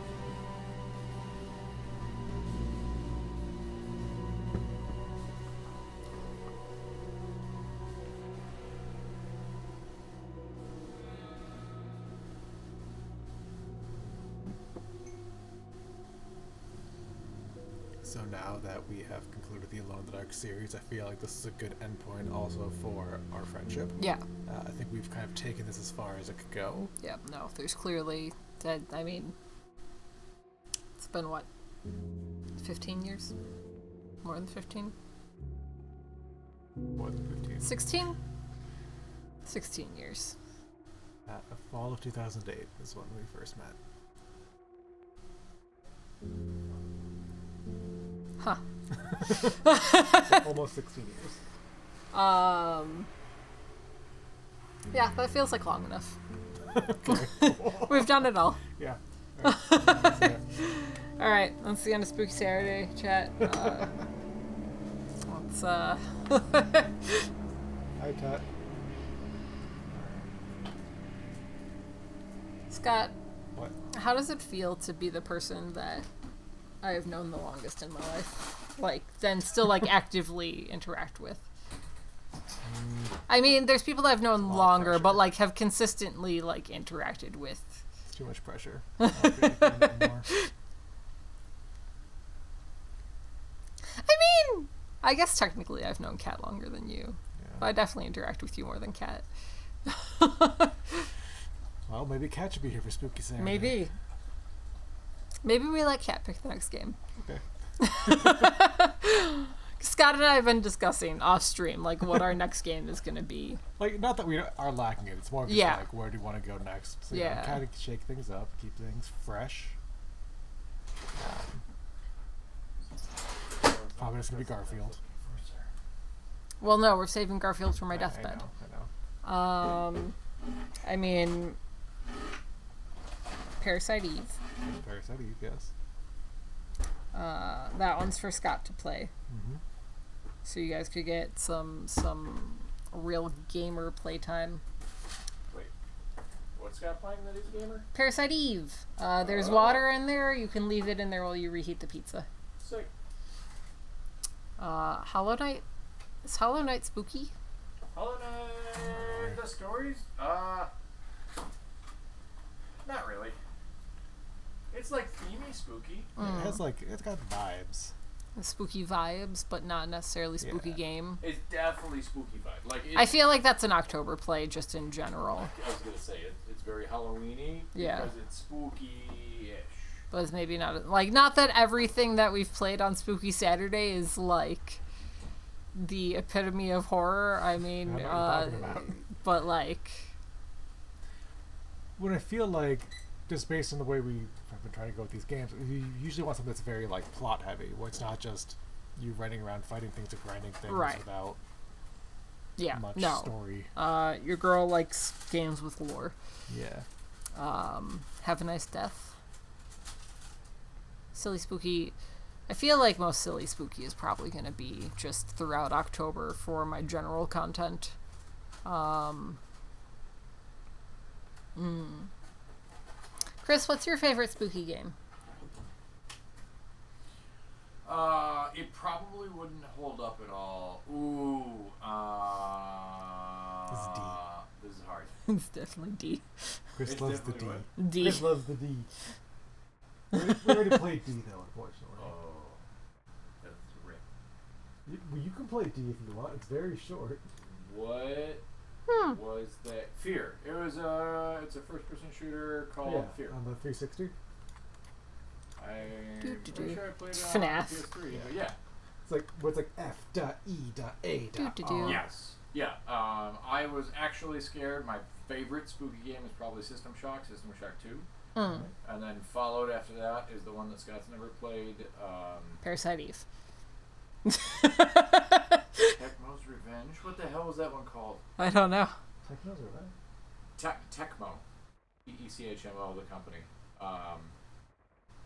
[SPEAKER 2] So now that we have concluded the Alone in the Dark series, I feel like this is a good endpoint also for our friendship.
[SPEAKER 1] Yeah.
[SPEAKER 2] I think we've kind of taken this as far as it could go.
[SPEAKER 1] Yeah, no, there's clearly that, I mean, it's been what, 15 years? More than 15?
[SPEAKER 2] More than 15.
[SPEAKER 1] 16? 16 years.
[SPEAKER 2] The fall of 2008 is when we first met.
[SPEAKER 1] Huh.
[SPEAKER 2] Almost 16 years.
[SPEAKER 1] Yeah, that feels like long enough. We've done it all.
[SPEAKER 2] Yeah.
[SPEAKER 1] Alright, that's the end of Spooky Saturday, chat. Let's,
[SPEAKER 2] Hi, Tut.
[SPEAKER 1] Scott.
[SPEAKER 2] What?
[SPEAKER 1] How does it feel to be the person that I have known the longest in my life? Like, then still, like, actively interact with? I mean, there's people that I've known longer, but, like, have consistently, like, interacted with.
[SPEAKER 2] It's too much pressure.
[SPEAKER 1] I mean, I guess technically I've known Kat longer than you.
[SPEAKER 2] Yeah.
[SPEAKER 1] But I definitely interact with you more than Kat.
[SPEAKER 2] Well, maybe Kat should be here for Spooky Saturday.
[SPEAKER 1] Maybe. Maybe we let Kat pick the next game.
[SPEAKER 2] Okay.
[SPEAKER 1] Scott and I have been discussing off stream, like, what our next game is going to be.
[SPEAKER 2] Like, not that we are lacking it. It's more just like, where do you want to go next? So,
[SPEAKER 1] yeah.
[SPEAKER 2] Kind of shake things up, keep things fresh. Probably just going to be Garfield.
[SPEAKER 1] Well, no, we're saving Garfield for my deathbed.
[SPEAKER 2] I know.
[SPEAKER 1] I mean, Parasite Eve.
[SPEAKER 2] Parasite Eve, yes.
[SPEAKER 1] That one's for Scott to play.
[SPEAKER 2] Mm-hmm.
[SPEAKER 1] So you guys could get some real gamer playtime.
[SPEAKER 17] Wait, what's Scott playing that is gamer?
[SPEAKER 1] Parasite Eve. There's water in there. You can leave it in there while you reheat the pizza.
[SPEAKER 17] Sick.
[SPEAKER 1] Hollow Knight. Is Hollow Knight spooky?
[SPEAKER 17] Hollow Knight, the stories? Not really. It's like themey spooky.
[SPEAKER 2] Yeah, it's got vibes.
[SPEAKER 1] Spooky vibes, but not necessarily spooky game.
[SPEAKER 17] It's definitely spooky vibe. Like
[SPEAKER 1] I feel like that's an October play just in general.
[SPEAKER 17] I was gonna say it's very Halloween-y because it's spooky-ish.
[SPEAKER 1] But it's maybe not that everything that we've played on Spooky Saturday is like the epitome of horror. I mean, but like
[SPEAKER 2] what I feel like, just based on the way we have been trying to go with these games, you usually want something that's very like plot heavy, where it's not just you running around fighting things or grinding things without much story.
[SPEAKER 1] Your girl likes games with lore.
[SPEAKER 2] Yeah.
[SPEAKER 1] Have a Nice Death. Silly Spooky. I feel like most Silly Spooky is probably going to be just throughout October for my general content. Chris, what's your favorite spooky game?
[SPEAKER 17] It probably wouldn't hold up at all. Ooh,
[SPEAKER 2] This is D.
[SPEAKER 17] This is hard.
[SPEAKER 1] It's definitely D.
[SPEAKER 2] Chris loves the D.
[SPEAKER 1] D.
[SPEAKER 2] Chris loves the D. We already played D though, unfortunately.
[SPEAKER 17] Oh, that's rip.
[SPEAKER 2] You can play D if you want. It's very short.
[SPEAKER 17] What was that? Fear. It was it's a first-person shooter called Fear.
[SPEAKER 2] On the 360.
[SPEAKER 17] I'm pretty sure I played it on
[SPEAKER 1] FNAF.
[SPEAKER 17] PS3, but yeah.
[SPEAKER 2] It's like where it's like F.E.A.
[SPEAKER 17] Yes. Yeah. I was actually scared. My favorite spooky game is probably System Shock 2.
[SPEAKER 1] Mm.
[SPEAKER 17] And then followed after that is the one that Scott's never played.
[SPEAKER 1] Parasite Eve.
[SPEAKER 17] Tecmo's Revenge. What the hell was that one called?
[SPEAKER 1] I don't know.
[SPEAKER 2] Tecmo's Revenge?
[SPEAKER 17] Tecmo. ECHMO, the company.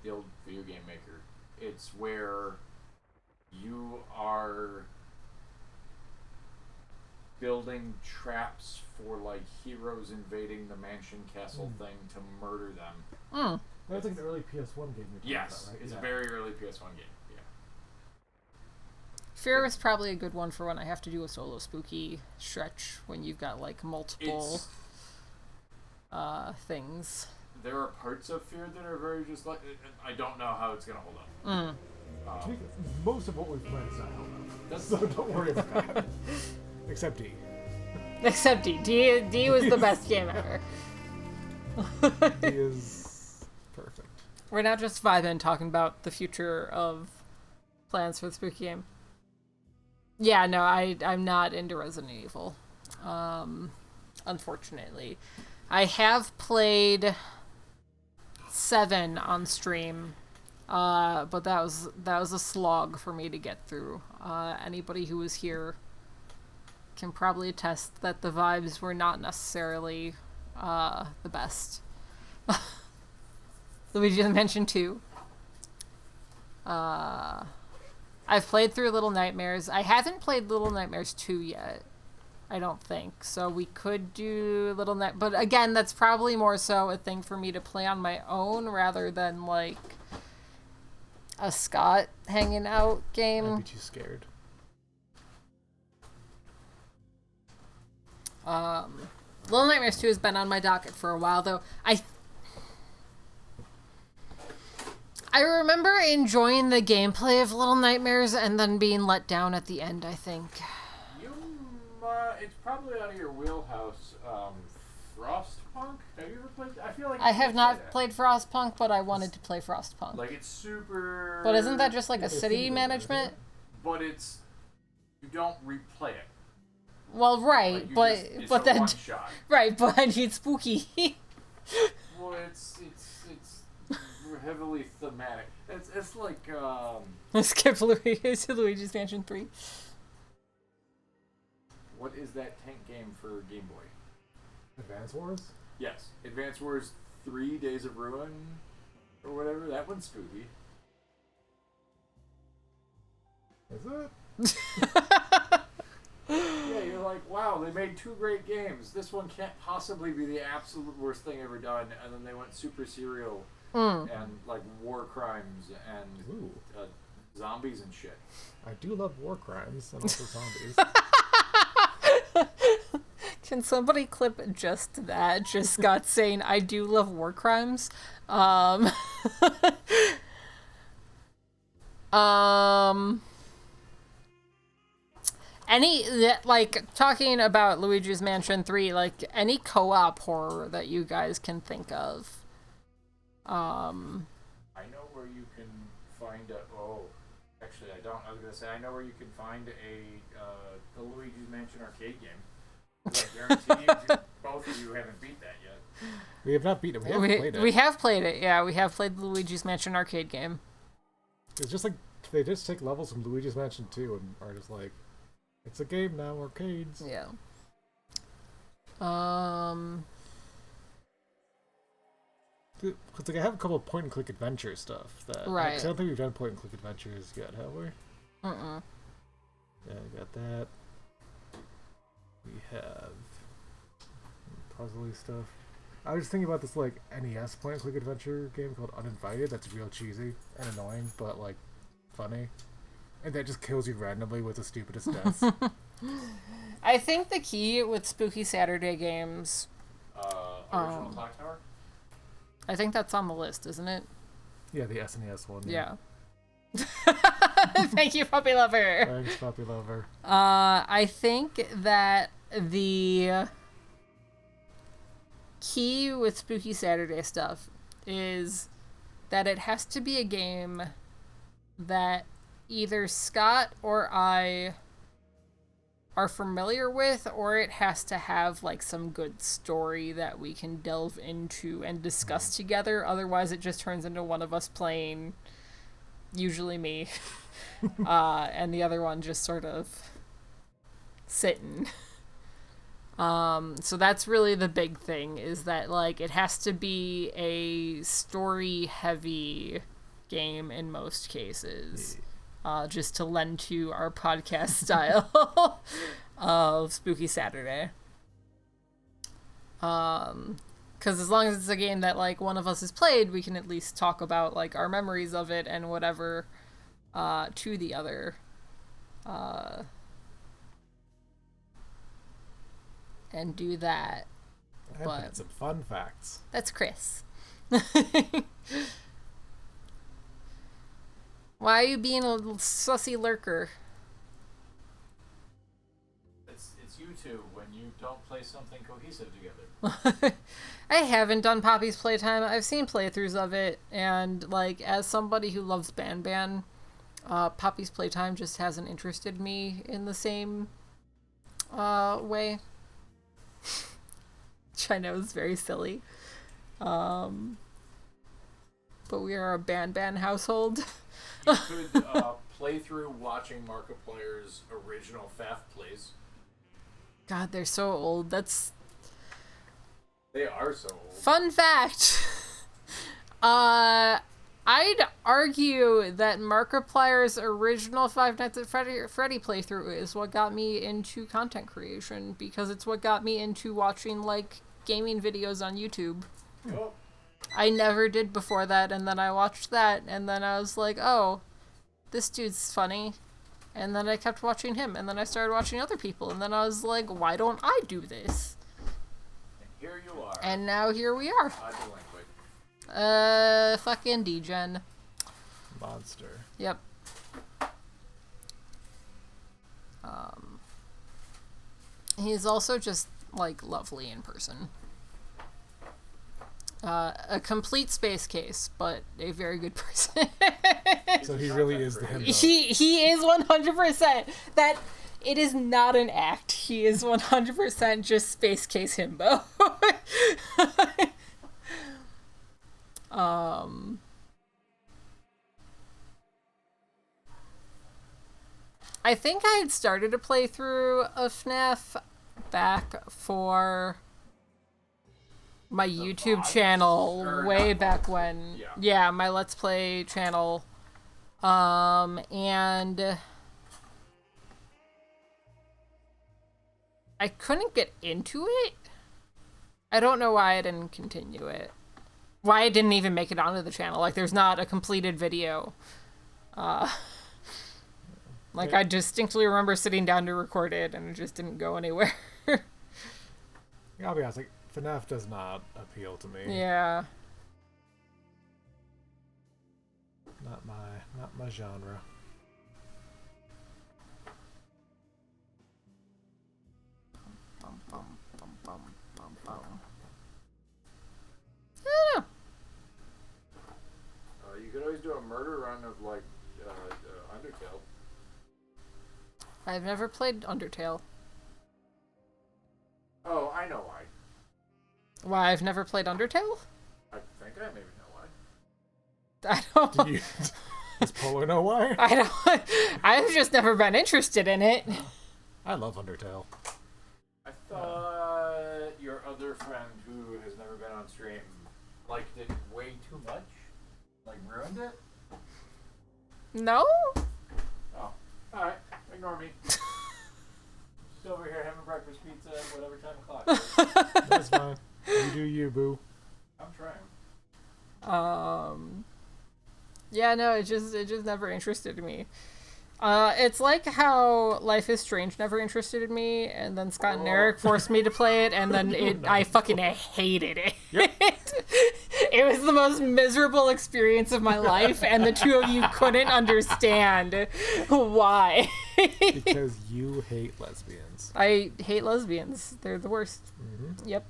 [SPEAKER 17] The old video game maker. It's where you are building traps for like heroes invading the mansion castle thing to murder them.
[SPEAKER 2] That was like an early PS1 game.
[SPEAKER 17] Yes,
[SPEAKER 2] right?
[SPEAKER 17] it's a very early PS1 game. Yeah.
[SPEAKER 1] Fear is probably a good one for when I have to do a solo spooky stretch when you've got like multiple things.
[SPEAKER 17] There are parts of Fear that are very just like I don't know how it's gonna hold up.
[SPEAKER 2] Most of what we've played is not held up, so don't worry about that. Except D.
[SPEAKER 1] Except D. D was the best game ever.
[SPEAKER 2] D is perfect.
[SPEAKER 1] We're not just vibing talking about the future of plans for the spooky game. Yeah, no, I'm not into Resident Evil. Unfortunately. I have played 7 on stream. But that was a slog for me to get through. Anybody who was here can probably attest that the vibes were not necessarily the best. Luigi mentioned 2. I've played through Little Nightmares. I haven't played Little Nightmares 2 yet. I don't think. So we could do Little Night, but again, that's probably more so a thing for me to play on my own rather than like a Scott hanging out game.
[SPEAKER 2] I'd be too scared.
[SPEAKER 1] Little Nightmares 2 has been on my docket for a while, though. I remember enjoying the gameplay of Little Nightmares and then being let down at the end, I think.
[SPEAKER 17] It's probably out of your wheelhouse. Frostpunk? Have you ever played? I feel like
[SPEAKER 1] I have not played Frostpunk, but I wanted to play Frostpunk.
[SPEAKER 17] Like it's super.
[SPEAKER 1] But isn't that just like a city management?
[SPEAKER 17] But it's you don't replay it.
[SPEAKER 1] Well, right,
[SPEAKER 17] Like, it's
[SPEAKER 1] but
[SPEAKER 17] a
[SPEAKER 1] then
[SPEAKER 17] one-shot.
[SPEAKER 1] right, but I need spooky.
[SPEAKER 17] Well, it's heavily thematic. It's like
[SPEAKER 1] Skip Luigi's Mansion 3.
[SPEAKER 17] What is that tank game for Game Boy?
[SPEAKER 2] Advance Wars?
[SPEAKER 17] Yes, Advance Wars 3 Days of Ruin or whatever. That one's spooky.
[SPEAKER 2] Is it?
[SPEAKER 17] Yeah, you're like, wow, they made 2 great games. This one can't possibly be the absolute worst thing ever done. And then they went super serial and like war crimes and zombies and shit.
[SPEAKER 2] I do love war crimes and also zombies.
[SPEAKER 1] Can somebody clip just that? Just Scott saying, I do love war crimes. Any, like, talking about Luigi's Mansion 3, like, any co-op horror that you guys can think of?
[SPEAKER 17] I know where you can find a... Oh, actually, I don't. I was going to say, I know where you can find the Luigi's Mansion arcade game. I guarantee you, both of you haven't beat that yet.
[SPEAKER 2] We have not beaten it. We have played it.
[SPEAKER 1] We have played it, yeah. We have played the Luigi's Mansion arcade game.
[SPEAKER 2] It's just like, they just take levels from Luigi's Mansion 2 and are just like, it's a game now, arcades.
[SPEAKER 1] Yeah.
[SPEAKER 2] Because like I have a couple of point-and-click adventure stuff that...
[SPEAKER 1] Right.
[SPEAKER 2] I don't think we've done point-and-click adventures yet, have we?
[SPEAKER 1] Mm-mm.
[SPEAKER 2] Yeah, I got that. We have puzzly stuff. I was just thinking about this like NES point-and-click adventure game called Uninvited. That's real cheesy and annoying, but like funny, and that just kills you randomly with the stupidest deaths.
[SPEAKER 1] I think the key with Spooky Saturday games.
[SPEAKER 17] Original Clock Tower.
[SPEAKER 1] I think that's on the list, isn't it?
[SPEAKER 2] Yeah, the SNES one.
[SPEAKER 1] Yeah. Thank you, Puppy Lover.
[SPEAKER 2] Thanks, Puppy Lover.
[SPEAKER 1] I think that the key with Spooky Saturday stuff is that it has to be a game that either Scott or I are familiar with, or it has to have like some good story that we can delve into and discuss together. Otherwise it just turns into one of us playing, usually me, and the other one just sort of sitting. So that's really the big thing, is that like it has to be a story heavy game in most cases. Just to lend to our podcast style of Spooky Saturday. Because as long as it's a game that, like, one of us has played, we can at least talk about, like, our memories of it and whatever to the other. And do that.
[SPEAKER 2] But some fun facts.
[SPEAKER 1] That's Chris. Why are you being a little sussy lurker?
[SPEAKER 17] It's you two when you don't play something cohesive together.
[SPEAKER 1] I haven't done Poppy's Playtime. I've seen playthroughs of it, and like as somebody who loves Ban, Poppy's Playtime just hasn't interested me in the same way. Which I know is very silly. But we are a Ban household.
[SPEAKER 17] You could play through watching Markiplier's original FAF plays.
[SPEAKER 1] God, they're so old.
[SPEAKER 17] They are so old.
[SPEAKER 1] Fun fact. I'd argue that Markiplier's original Five Nights at Freddy playthrough is what got me into content creation, because it's what got me into watching like gaming videos on YouTube.
[SPEAKER 17] Oh.
[SPEAKER 1] I never did before that, and then I watched that, and then I was like, oh, this dude's funny. And then I kept watching him, and then I started watching other people, and then I was like, why don't I do this?
[SPEAKER 17] And here you are.
[SPEAKER 1] And now here we are.
[SPEAKER 17] Delinquent.
[SPEAKER 1] Fucking D-Gen.
[SPEAKER 2] Monster.
[SPEAKER 1] Yep. He's also just, like, lovely in person. A complete space case, but a very good person.
[SPEAKER 2] So he really is the himbo.
[SPEAKER 1] He is 100%. That it is not an act. He is 100% just space case himbo. I think I had started a playthrough of FNAF back for my YouTube channel way back when. Yeah, my Let's Play channel. And I couldn't get into it. I don't know why I didn't continue it. Why I didn't even make it onto the channel. Like, there's not a completed video. Like, I distinctly remember sitting down to record it, and it just didn't go anywhere.
[SPEAKER 2] I'll be honest, like, FNAF does not appeal to me.
[SPEAKER 1] Yeah.
[SPEAKER 2] Not my genre.
[SPEAKER 17] You could always do a murder run of like Undertale.
[SPEAKER 1] I've never played Undertale.
[SPEAKER 17] Oh, I know why.
[SPEAKER 1] Why I've never played Undertale?
[SPEAKER 17] I think I maybe know why.
[SPEAKER 1] I don't.
[SPEAKER 2] Does Polar know why?
[SPEAKER 1] I don't. I've just never been interested in it.
[SPEAKER 2] I love Undertale.
[SPEAKER 17] I thought your other friend who has never been on stream liked it way too much. Like ruined it?
[SPEAKER 1] No?
[SPEAKER 17] Oh. Alright. Ignore me. Just over here having breakfast pizza at whatever time o'clock.
[SPEAKER 2] That's fine. You do you, boo.
[SPEAKER 17] I'm trying.
[SPEAKER 1] Yeah, no, it just never interested me. It's like how Life is Strange never interested me, and then Scott and Eric forced me to play it, and then I fucking hated it.
[SPEAKER 2] Yep.
[SPEAKER 1] It was the most miserable experience of my life, and the two of you couldn't understand why.
[SPEAKER 2] Because you hate lesbians.
[SPEAKER 1] I hate lesbians. They're the worst.
[SPEAKER 2] Mm-hmm.
[SPEAKER 1] Yep.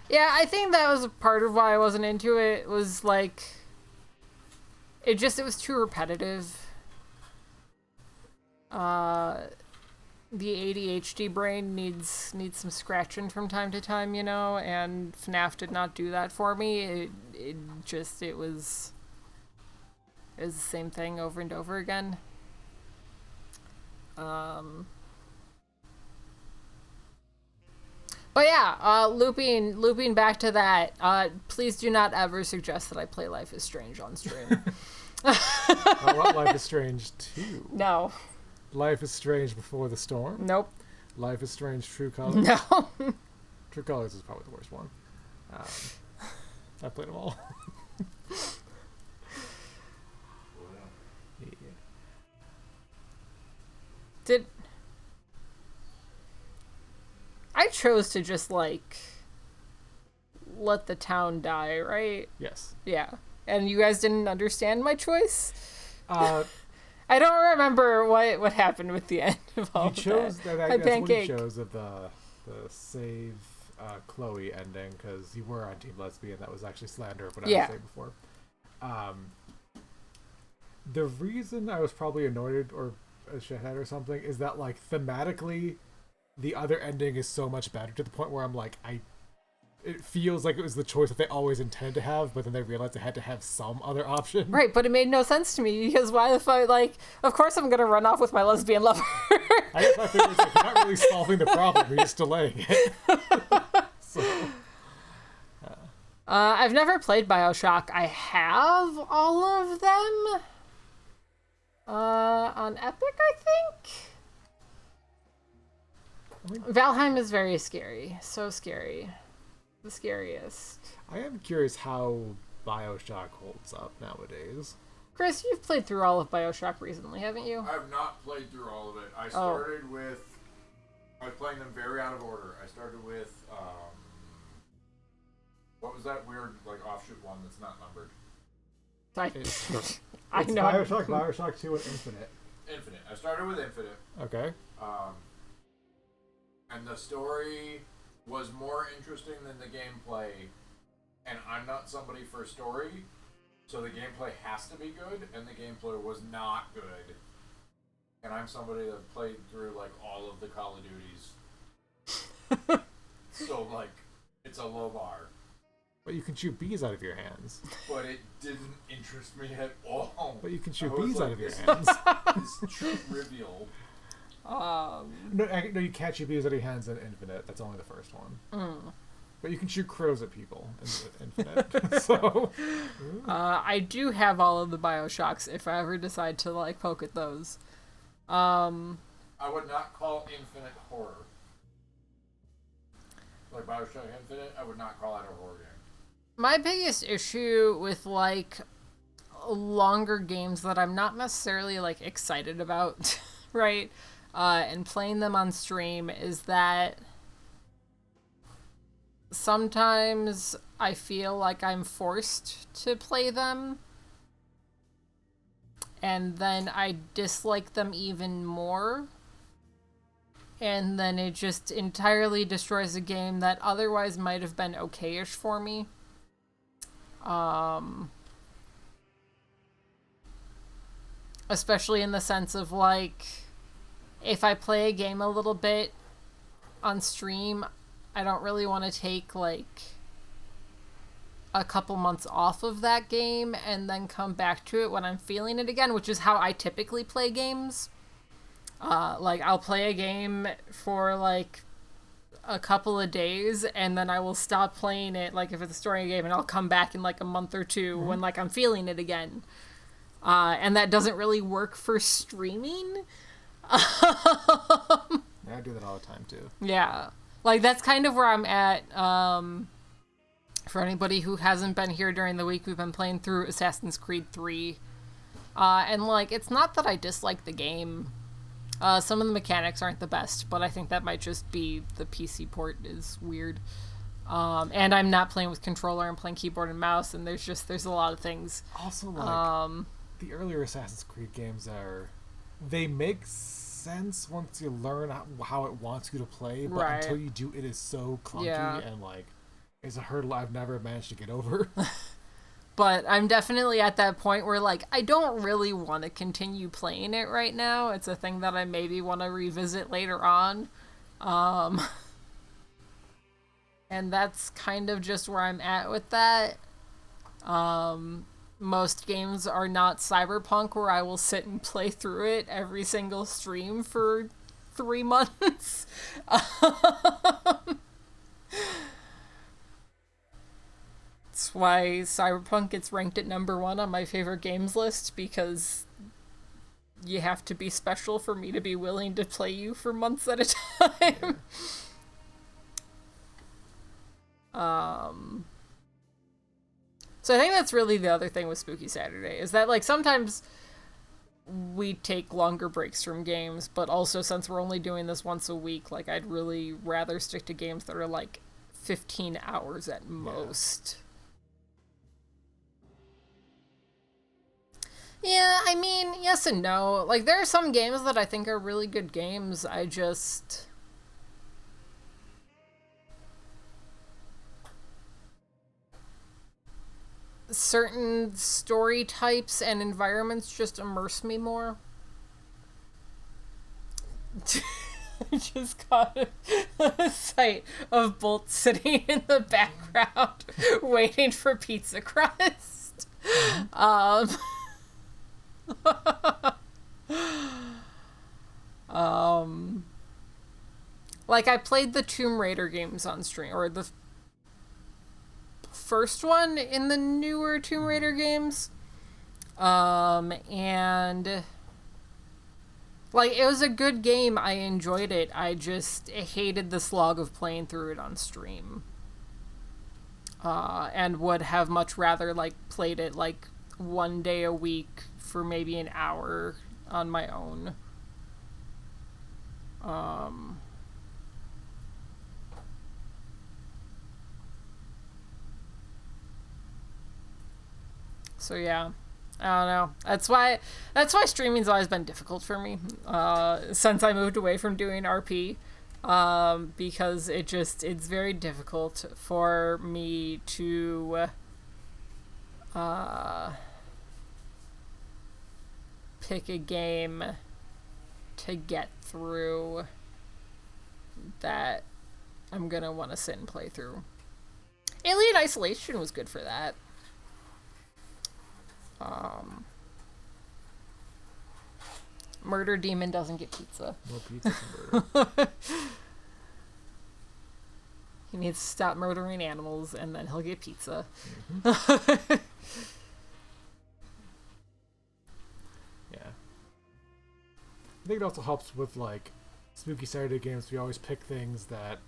[SPEAKER 1] Yeah, I think that was part of why I wasn't into it, was like, it was too repetitive. The ADHD brain needs some scratching from time to time, you know, and FNAF did not do that for me. It was the same thing over and over again. But yeah, looping back to that, please do not ever suggest that I play Life is Strange on stream.
[SPEAKER 2] I want Life is Strange 2.
[SPEAKER 1] No.
[SPEAKER 2] Life is Strange Before the Storm?
[SPEAKER 1] Nope.
[SPEAKER 2] Life is Strange True Colors?
[SPEAKER 1] No.
[SPEAKER 2] True Colors is probably the worst one. I played them all.
[SPEAKER 1] Did I chose to just like let the town die, right?
[SPEAKER 2] Yes.
[SPEAKER 1] Yeah. And you guys didn't understand my choice? I don't remember what happened with the end of all of that.
[SPEAKER 2] You chose that.
[SPEAKER 1] My
[SPEAKER 2] That's what
[SPEAKER 1] pancake.
[SPEAKER 2] you chose of the save Chloe ending, because you were on Team Lesbian. That was actually slander of what I was saying before. The reason I was probably annoyed or a shithead or something is that, like, thematically, the other ending is so much better, to the point where I'm like, it feels like it was the choice that they always intended to have, but then they realized they had to have some other option.
[SPEAKER 1] Right, but it made no sense to me, because why the fuck, like, of course I'm gonna run off with my lesbian lover.
[SPEAKER 2] I guess my thing was, like, you're not really solving the problem, you're just delaying it.
[SPEAKER 1] I've never played BioShock. I have all of them. On Epic, I think? Valheim is very scary. So scary. The scariest.
[SPEAKER 2] I am curious how BioShock holds up nowadays.
[SPEAKER 1] Chris, you've played through all of BioShock recently, haven't you?
[SPEAKER 17] I have not played through all of it. I started with... I was playing them very out of order. I started with... what was that weird, like, offshoot one that's not numbered?
[SPEAKER 1] I know.
[SPEAKER 2] Bioshock 2 and Infinite.
[SPEAKER 17] Infinite. I started with Infinite.
[SPEAKER 2] Okay.
[SPEAKER 17] And the story was more interesting than the gameplay. And I'm not somebody for story, so the gameplay has to be good, and the gameplay was not good. And I'm somebody that played through, like, all of the Call of Duties. So, like, it's a low bar.
[SPEAKER 2] But you can shoot bees out of your hands.
[SPEAKER 17] But it didn't interest me at all.
[SPEAKER 2] But you can shoot bees out of your hands.
[SPEAKER 17] It's trivial.
[SPEAKER 2] No, you can't shoot bees out of your hands in Infinite. That's only the first one. But you can shoot crows at people in Infinite. So,
[SPEAKER 1] I do have all of the BioShocks if I ever decide to, like, poke at those.
[SPEAKER 17] I would not call Infinite horror. Like BioShock Infinite, I would not call that a horror game.
[SPEAKER 1] My biggest issue with, like, longer games that I'm not necessarily, like, excited about, right, and playing them on stream is that sometimes I feel like I'm forced to play them, and then I dislike them even more, and then it just entirely destroys a game that otherwise might have been okay-ish for me. Especially in the sense of, like, if I play a game a little bit on stream, I don't really want to take, like, a couple months off of that game and then come back to it when I'm feeling it again, which is how I typically play games. Like, I'll play a game for, like, a couple of days, and then I will stop playing it, like, if it's a story game, and I'll come back in, like, a month or two when, like, I'm feeling it again. And that doesn't really work for streaming.
[SPEAKER 2] I do that all the time, too.
[SPEAKER 1] Yeah. Like, that's kind of where I'm at. For anybody who hasn't been here during the week, we've been playing through Assassin's Creed 3. And, like, it's not that I dislike the game. Some of the mechanics aren't the best, but I think that might just be the PC port is weird. And I'm not playing with controller, I'm playing keyboard and mouse, and there's a lot of things.
[SPEAKER 2] Also, like, the earlier Assassin's Creed games they make sense once you learn how it wants you to play, but until you do, it is so clunky and, like, it's a hurdle I've never managed to get over.
[SPEAKER 1] But I'm definitely at that point where, like, I don't really want to continue playing it right now. It's a thing that I maybe want to revisit later on. And that's kind of just where I'm at with that. Most games are not Cyberpunk, where I will sit and play through it every single stream for 3 months. That's why Cyberpunk gets ranked at #1 on my favorite games list, because you have to be special for me to be willing to play you for months at a time. So I think that's really the other thing with Spooky Saturday, is that, like, sometimes we take longer breaks from games, but also since we're only doing this once a week, like, I'd really rather stick to games that are, like, 15 hours at most. Yeah, I mean, yes and no. Like, there are some games that I think are really good games. I just... certain story types and environments just immerse me more. I just got a sight of Bolt sitting in the background waiting for pizza crust. Like, I played the Tomb Raider games on stream, or the first one in the newer Tomb Raider games. And like, it was a good game. I enjoyed it. I just hated the slog of playing through it on stream. And would have much rather, like, played it, like, 1 day a week for maybe an hour on my own. So yeah, I don't know. That's why streaming's always been difficult for me, since I moved away from doing RP, because it's very difficult for me to pick a game to get through that I'm gonna want to sit and play through. Alien Isolation was good for that. Murder Demon doesn't get pizza.
[SPEAKER 2] No pizza for murder.
[SPEAKER 1] He needs to stop murdering animals, and then he'll get pizza.
[SPEAKER 2] Mm-hmm. Yeah. I think it also helps with, like, Spooky Saturday games. We always pick things that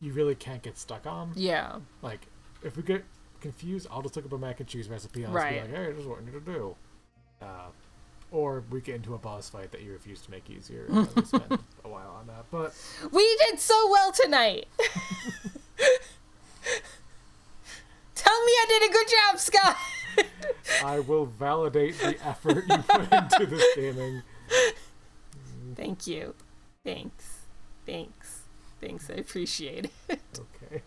[SPEAKER 2] you really can't get stuck on.
[SPEAKER 1] Yeah.
[SPEAKER 2] Like, if we get confused, I'll just look up a mac and cheese recipe and I'll just be like, hey, this is what I need to do. Or we get into a boss fight that you refuse to make easier, and we spend a while on that. But
[SPEAKER 1] we did so well tonight. Tell me I did a good job, Scott.
[SPEAKER 2] I will validate the effort you put into this gaming.
[SPEAKER 1] Thank you. Thanks. I appreciate it.
[SPEAKER 2] Okay.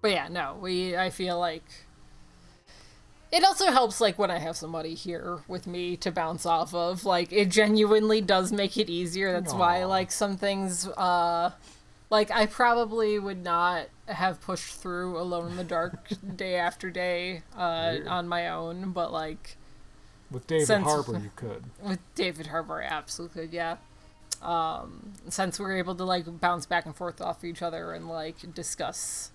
[SPEAKER 1] But yeah, no, I feel like it also helps, like, when I have somebody here with me to bounce off of. Like, it genuinely does make it easier. That's why, like, some things, like, I probably would not have pushed through Alone in the Dark day after day on my own, but, like,
[SPEAKER 2] with David Harbour, you could.
[SPEAKER 1] With David Harbour, I absolutely could, yeah. Since we were able to, like, bounce back and forth off each other and, like, discuss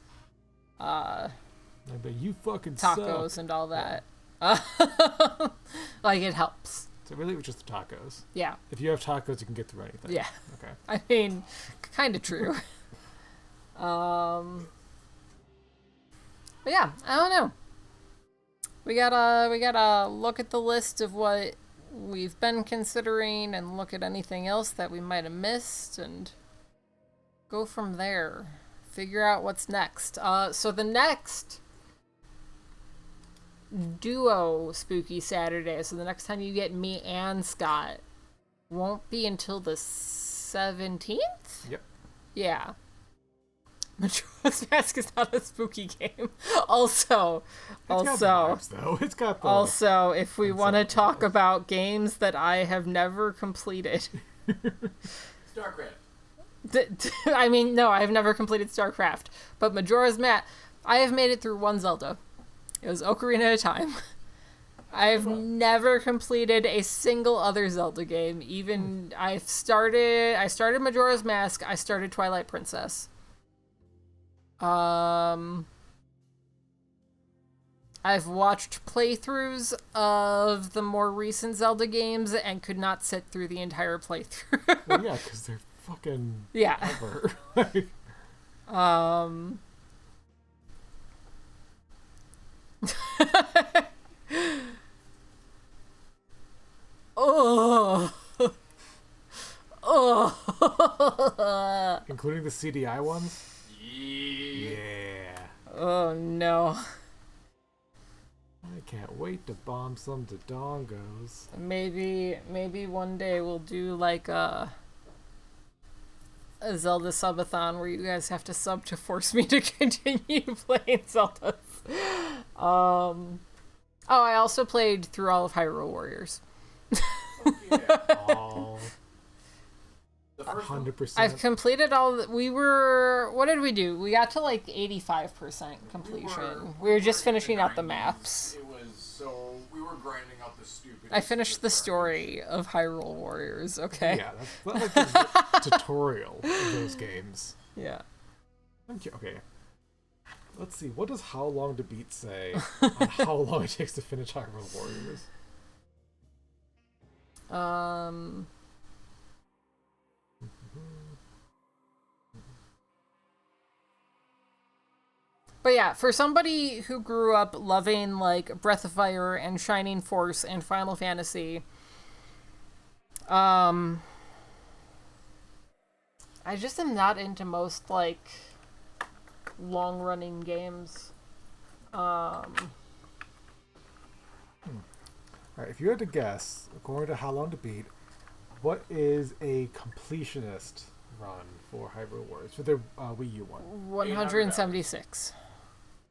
[SPEAKER 2] you fucking
[SPEAKER 1] tacos
[SPEAKER 2] suck.
[SPEAKER 1] and all that. Like, it helps.
[SPEAKER 2] So really, it was just the tacos.
[SPEAKER 1] Yeah.
[SPEAKER 2] If you have tacos, you can get through anything.
[SPEAKER 1] Yeah.
[SPEAKER 2] Okay.
[SPEAKER 1] I mean, kind of true. But yeah, I don't know. We gotta look at the list of what we've been considering and look at anything else that we might have missed and go from there. Figure out what's next. So the next duo Spooky Saturday, so the next time you get me and Scott, won't be until the 17th?
[SPEAKER 2] Yep.
[SPEAKER 1] Yeah. Majora's Mask is not a spooky game. Also,
[SPEAKER 2] vibes, though. It's got the
[SPEAKER 1] also, if we want to talk about games that I have never completed.
[SPEAKER 17] StarCraft.
[SPEAKER 1] I mean, no, I have never completed StarCraft. But Majora's Mask, I have made it through one Zelda. It was Ocarina of Time. I've never completed a single other Zelda game. Even I started Majora's Mask. I started Twilight Princess. I've watched playthroughs of the more recent Zelda games and could not sit through the entire playthrough.
[SPEAKER 2] Well, yeah, because they're fucking ever.
[SPEAKER 1] Oh. Oh.
[SPEAKER 2] Including the CDI ones?
[SPEAKER 17] Yeah.
[SPEAKER 1] Oh no.
[SPEAKER 2] I can't wait to bomb some Dodongos.
[SPEAKER 1] Maybe one day we'll do like a Zelda subathon where you guys have to sub to force me to continue playing Zeldas. Oh, I also played through all of Hyrule Warriors.
[SPEAKER 2] Oh. 100%.
[SPEAKER 1] I've completed all. What did we do? We got to like 85% completion. We were just finishing out the maps.
[SPEAKER 17] It was so we were grinding out the stupid.
[SPEAKER 1] I finished the story of Hyrule Warriors. Okay.
[SPEAKER 2] Yeah, that's like a tutorial of those games.
[SPEAKER 1] Yeah.
[SPEAKER 2] Okay. Let's see. What does How Long to Beat say on how long it takes to finish Hyrule Warriors?
[SPEAKER 1] But yeah, for somebody who grew up loving like Breath of Fire and Shining Force and Final Fantasy, I just am not into most like long-running games.
[SPEAKER 2] Alright, if you had to guess, according to How Long to Beat, what is a completionist run for Hyrule Warriors for the Wii U one?
[SPEAKER 1] 176.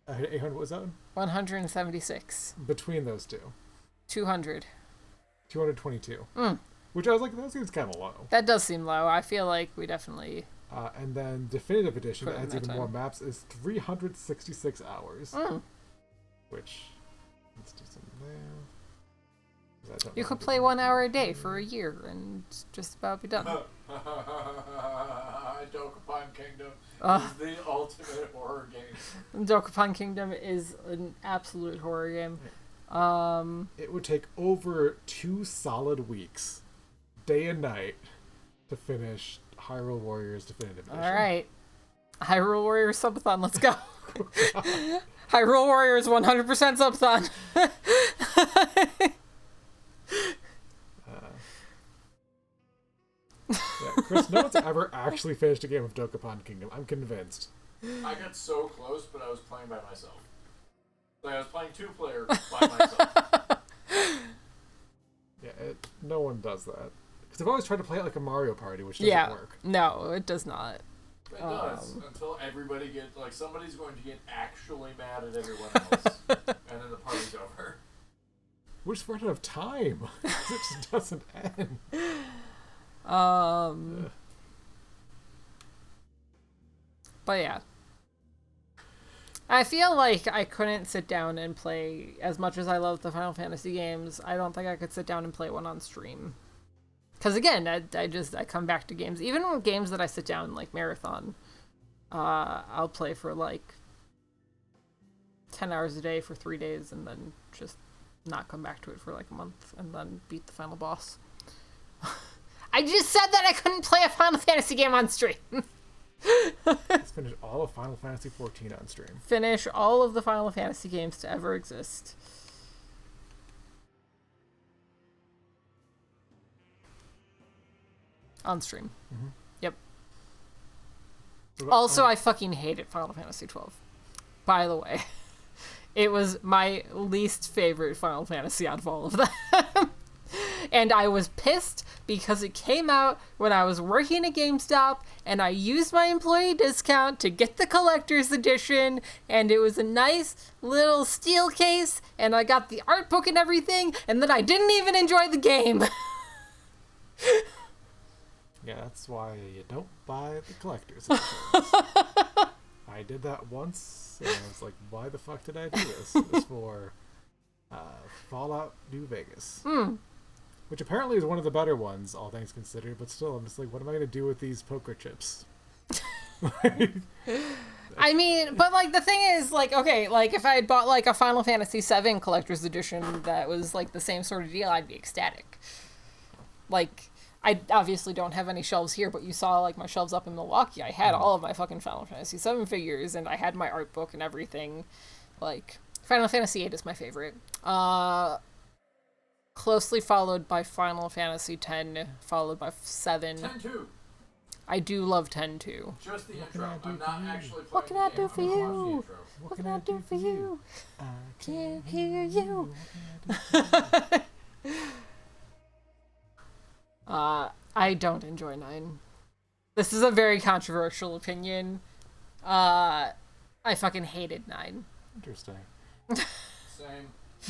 [SPEAKER 2] 800, what was that one?
[SPEAKER 1] 176.
[SPEAKER 2] Between those two.
[SPEAKER 1] 200.
[SPEAKER 2] 222.
[SPEAKER 1] Mm.
[SPEAKER 2] Which I was like, that seems kind of low.
[SPEAKER 1] That does seem low. I feel like we definitely...
[SPEAKER 2] and then Definitive Edition
[SPEAKER 1] Put it in
[SPEAKER 2] adds
[SPEAKER 1] that
[SPEAKER 2] even
[SPEAKER 1] time.
[SPEAKER 2] more maps, is 366 hours.
[SPEAKER 1] Mm.
[SPEAKER 2] Which, let's do some there. 'Cause I don't
[SPEAKER 1] You
[SPEAKER 2] know
[SPEAKER 1] could
[SPEAKER 2] how to
[SPEAKER 1] play
[SPEAKER 2] do
[SPEAKER 1] 1 hour a day for a year and just about be done.
[SPEAKER 17] Dokapon Kingdom
[SPEAKER 1] Ugh.
[SPEAKER 17] is the ultimate horror game.
[SPEAKER 1] Dokapon Kingdom is an absolute horror game.
[SPEAKER 2] It would take over 2 solid weeks, day and night, to finish Hyrule Warriors Definitive Edition.
[SPEAKER 1] Alright. Hyrule Warriors Subathon, let's go. Hyrule Warriors 100% Subathon.
[SPEAKER 2] Yeah, Chris, no one's ever actually finished a game of Dokapon Kingdom. I'm convinced.
[SPEAKER 17] I got so close, but I was playing by myself. Like I was playing 2-player by myself.
[SPEAKER 2] Yeah, no one does that. Because I've always tried to play it like a Mario Party, which doesn't work.
[SPEAKER 1] No, it does not.
[SPEAKER 17] It does until everybody gets like somebody's going to get actually mad at everyone else, and then the party's over.
[SPEAKER 2] We're just running out of time. It just doesn't end.
[SPEAKER 1] But yeah. I feel like I couldn't sit down and play, as much as I love the Final Fantasy games, I don't think I could sit down and play one on stream. Because again, I come back to games, even when games that I sit down like Marathon, I'll play for like 10 hours a day for 3 days and then just not come back to it for like a month and then beat the final boss. I just said that I couldn't play a Final Fantasy game on stream.
[SPEAKER 2] Let's finish all of Final Fantasy 14 on stream.
[SPEAKER 1] Finish all of the Final Fantasy games to ever exist. On stream.
[SPEAKER 2] Mm-hmm.
[SPEAKER 1] Yep. Also, I fucking hated Final Fantasy 12. By the way. It was my least favorite Final Fantasy out of all of them. And I was pissed because it came out when I was working at GameStop and I used my employee discount to get the collector's edition, and it was a nice little steel case and I got the art book and everything, and then I didn't even enjoy the game.
[SPEAKER 2] Yeah, that's why you don't buy the collector's editions. I did that once, and I was like, why the fuck did I do this? It was for Fallout New Vegas. Which apparently is one of the better ones, all things considered, but still, I'm just like, what am I going to do with these poker chips?
[SPEAKER 1] I mean, but like the thing is, like, okay, like if I had bought like a Final Fantasy VII collector's edition that was like the same sort of deal, I'd be ecstatic. Like, I obviously don't have any shelves here, but you saw like my shelves up in Milwaukee. I had all of my fucking Final Fantasy VII figures, and I had my art book and everything. Like, Final Fantasy VIII is my favorite. Closely followed by Final Fantasy X, followed by 7.
[SPEAKER 17] 10-2.
[SPEAKER 1] I do love 10-2.
[SPEAKER 17] Just the intro. I'm not actually playing
[SPEAKER 1] What can I
[SPEAKER 17] the
[SPEAKER 1] do
[SPEAKER 17] game.
[SPEAKER 1] for
[SPEAKER 17] I'm just watching the
[SPEAKER 1] you?
[SPEAKER 17] intro.
[SPEAKER 1] What can I do for you? I can't hear you. I don't enjoy 9. This is a very controversial opinion. I fucking hated 9.
[SPEAKER 2] Interesting.
[SPEAKER 17] Same.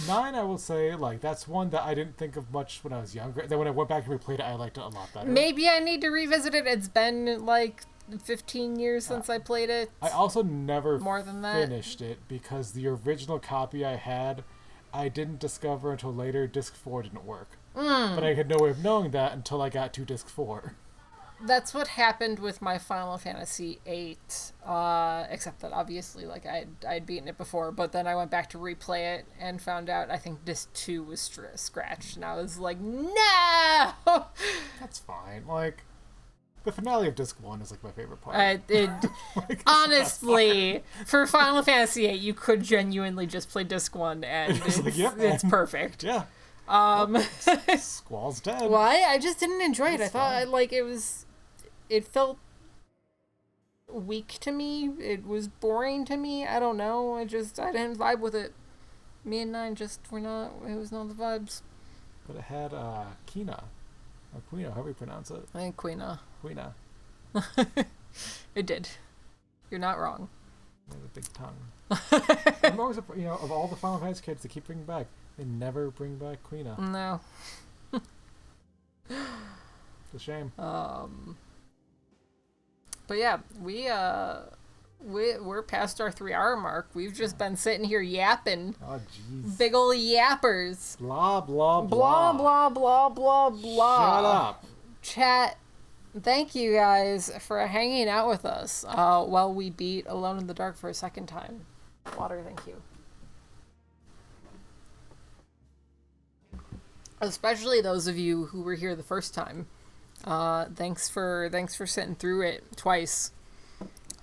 [SPEAKER 2] 9, I will say, like, that's one that I didn't think of much when I was younger. Then when I went back and replayed it, I liked it a lot better.
[SPEAKER 1] Maybe I need to revisit it. It's been like 15 years since I played it.
[SPEAKER 2] I also never
[SPEAKER 1] More than that.
[SPEAKER 2] finished it because the original copy I had, I didn't discover until later disc 4 didn't work. But I had no way of knowing that until I got to disc 4.
[SPEAKER 1] That's what happened with my Final Fantasy VIII, except that obviously, like, I'd beaten it before, but then I went back to replay it and found out I think disc 2 was scratched, and I was like, no!
[SPEAKER 2] That's fine. Like, the finale of disc 1 is, like, my favorite part.
[SPEAKER 1] Like, honestly, for Final Fantasy VIII, you could genuinely just play disc 1, and it's,
[SPEAKER 2] like, yep,
[SPEAKER 1] it's perfect.
[SPEAKER 2] Yeah. Squall's dead.
[SPEAKER 1] Why? I just didn't enjoy it. I thought, like, it felt weak to me. It was boring to me. I don't know. I didn't vibe with it. Me and 9 just were not, it was not the vibes.
[SPEAKER 2] But it had Kina. Or Quina, however you pronounce it.
[SPEAKER 1] I think Quina.
[SPEAKER 2] Quina.
[SPEAKER 1] It did. You're not wrong.
[SPEAKER 2] It has a big tongue. I'm always, of all the Final Fantasy kids they keep bringing back, they never bring back Quina.
[SPEAKER 1] No.
[SPEAKER 2] It's a shame.
[SPEAKER 1] But yeah, we're past our 3-hour mark. We've just been sitting here yapping.
[SPEAKER 2] Oh, jeez.
[SPEAKER 1] Big ol' yappers.
[SPEAKER 2] Blah, blah,
[SPEAKER 1] blah. Blah, blah, blah, blah.
[SPEAKER 2] Shut up.
[SPEAKER 1] Chat, thank you guys for hanging out with us while we beat Alone in the Dark for a second time. Water, thank you. Especially those of you who were here the first time. Thanks for sitting through it twice.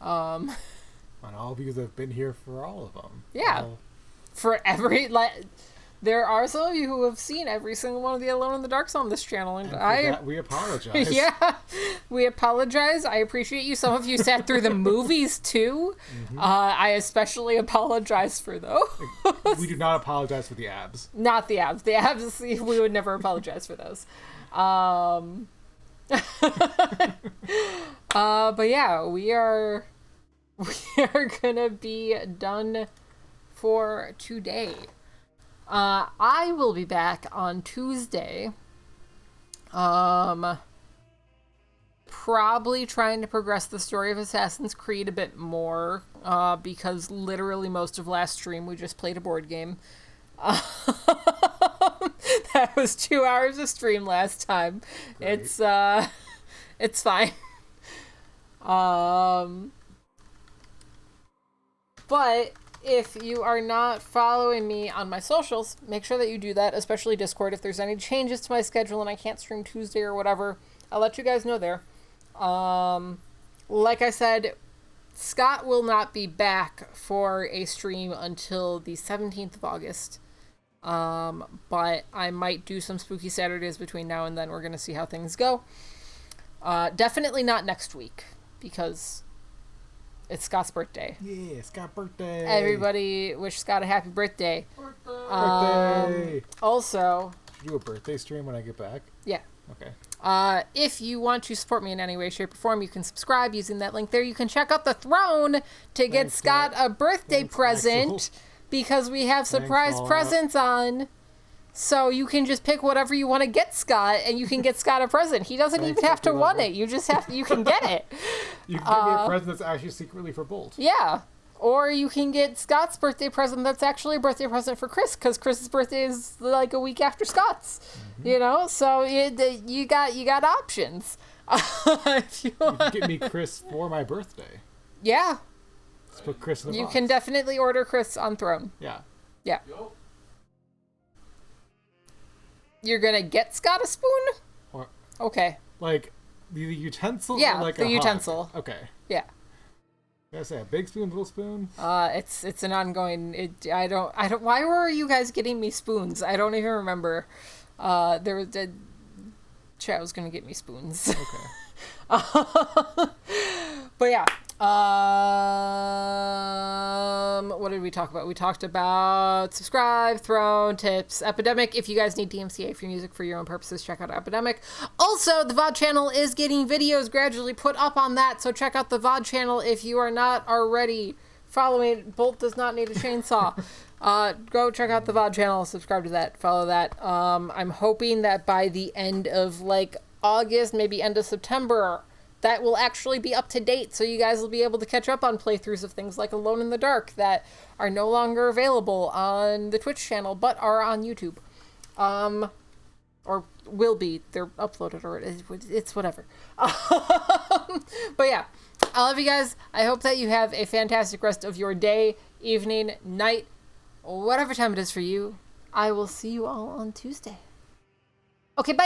[SPEAKER 2] And all of you that have been here for all of them.
[SPEAKER 1] Yeah. For every, there are some of you who have seen every single one of the Alone in the Darks on this channel, and
[SPEAKER 2] we apologize.
[SPEAKER 1] Yeah, we apologize. I appreciate you. Some of you sat through the movies too. Mm-hmm. I especially apologize for those.
[SPEAKER 2] We do not apologize for the abs.
[SPEAKER 1] Not the abs. The abs, we would never apologize for those. But yeah, we are gonna be done for today. I will be back on Tuesday. Probably trying to progress the story of Assassin's Creed a bit more, because literally most of last stream we just played a board game. That was 2 hours of stream last time. Great. It's fine. But if you are not following me on my socials, make sure that you do that, especially Discord. If there's any changes to my schedule and I can't stream Tuesday or whatever, I'll let you guys know there. Like I said, Scott will not be back for a stream until the 17th of August. But I might do some spooky Saturdays between now and then. We're going to see how things go. Definitely not next week, because it's Scott's birthday.
[SPEAKER 2] Yeah, Scott's birthday.
[SPEAKER 1] Everybody wish Scott a happy birthday.
[SPEAKER 2] Birthday.
[SPEAKER 1] Also,
[SPEAKER 2] do a birthday stream when I get back?
[SPEAKER 1] Yeah.
[SPEAKER 2] Okay.
[SPEAKER 1] If you want to support me in any way, shape, or form, you can subscribe using that link there. You can check out the throne to get Scott a birthday present, because we have surprise presents on. So you can just pick whatever you want to get Scott, and you can get Scott a present. He doesn't even have to want it. You just have, you can get it.
[SPEAKER 2] You can give me a present that's actually secretly for Bolt.
[SPEAKER 1] Yeah. Or you can get Scott's birthday present that's actually a birthday present for Chris, because Chris's birthday is like a week after Scott's. Mm-hmm. You know, so you got options. If you
[SPEAKER 2] can get me Chris for my birthday.
[SPEAKER 1] Yeah.
[SPEAKER 2] Let's put Chris in the box.
[SPEAKER 1] You can definitely order Chris on Throne.
[SPEAKER 2] Yeah.
[SPEAKER 1] Yeah. You're gonna get Scott a spoon?
[SPEAKER 2] Or,
[SPEAKER 1] okay.
[SPEAKER 2] Like the utensil?
[SPEAKER 1] Yeah,
[SPEAKER 2] or like
[SPEAKER 1] the utensil.
[SPEAKER 2] Hug? Okay.
[SPEAKER 1] Yeah.
[SPEAKER 2] Did I say a big spoon, little spoon?
[SPEAKER 1] It's an ongoing. I don't. Why were you guys getting me spoons? I don't even remember. There was Chat was gonna get me spoons.
[SPEAKER 2] Okay.
[SPEAKER 1] But yeah. What did we talk about? We talked about subscribe, Throne, tips, Epidemic. If you guys need DMCA for music for your own purposes, check out Epidemic. Also, the VOD channel is getting videos gradually put up on that, so check out the VOD channel if you are not already following. Bolt does not need a chainsaw. Go check out the VOD channel, subscribe to that, follow that. I'm hoping that by the end of like August, maybe end of September, that will actually be up to date, so you guys will be able to catch up on playthroughs of things like Alone in the Dark that are no longer available on the Twitch channel, but are on YouTube. Or will be. They're uploaded, or it's whatever. But yeah, I love you guys. I hope that you have a fantastic rest of your day, evening, night, whatever time it is for you. I will see you all on Tuesday. Okay, bye!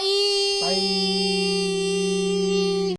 [SPEAKER 2] Bye!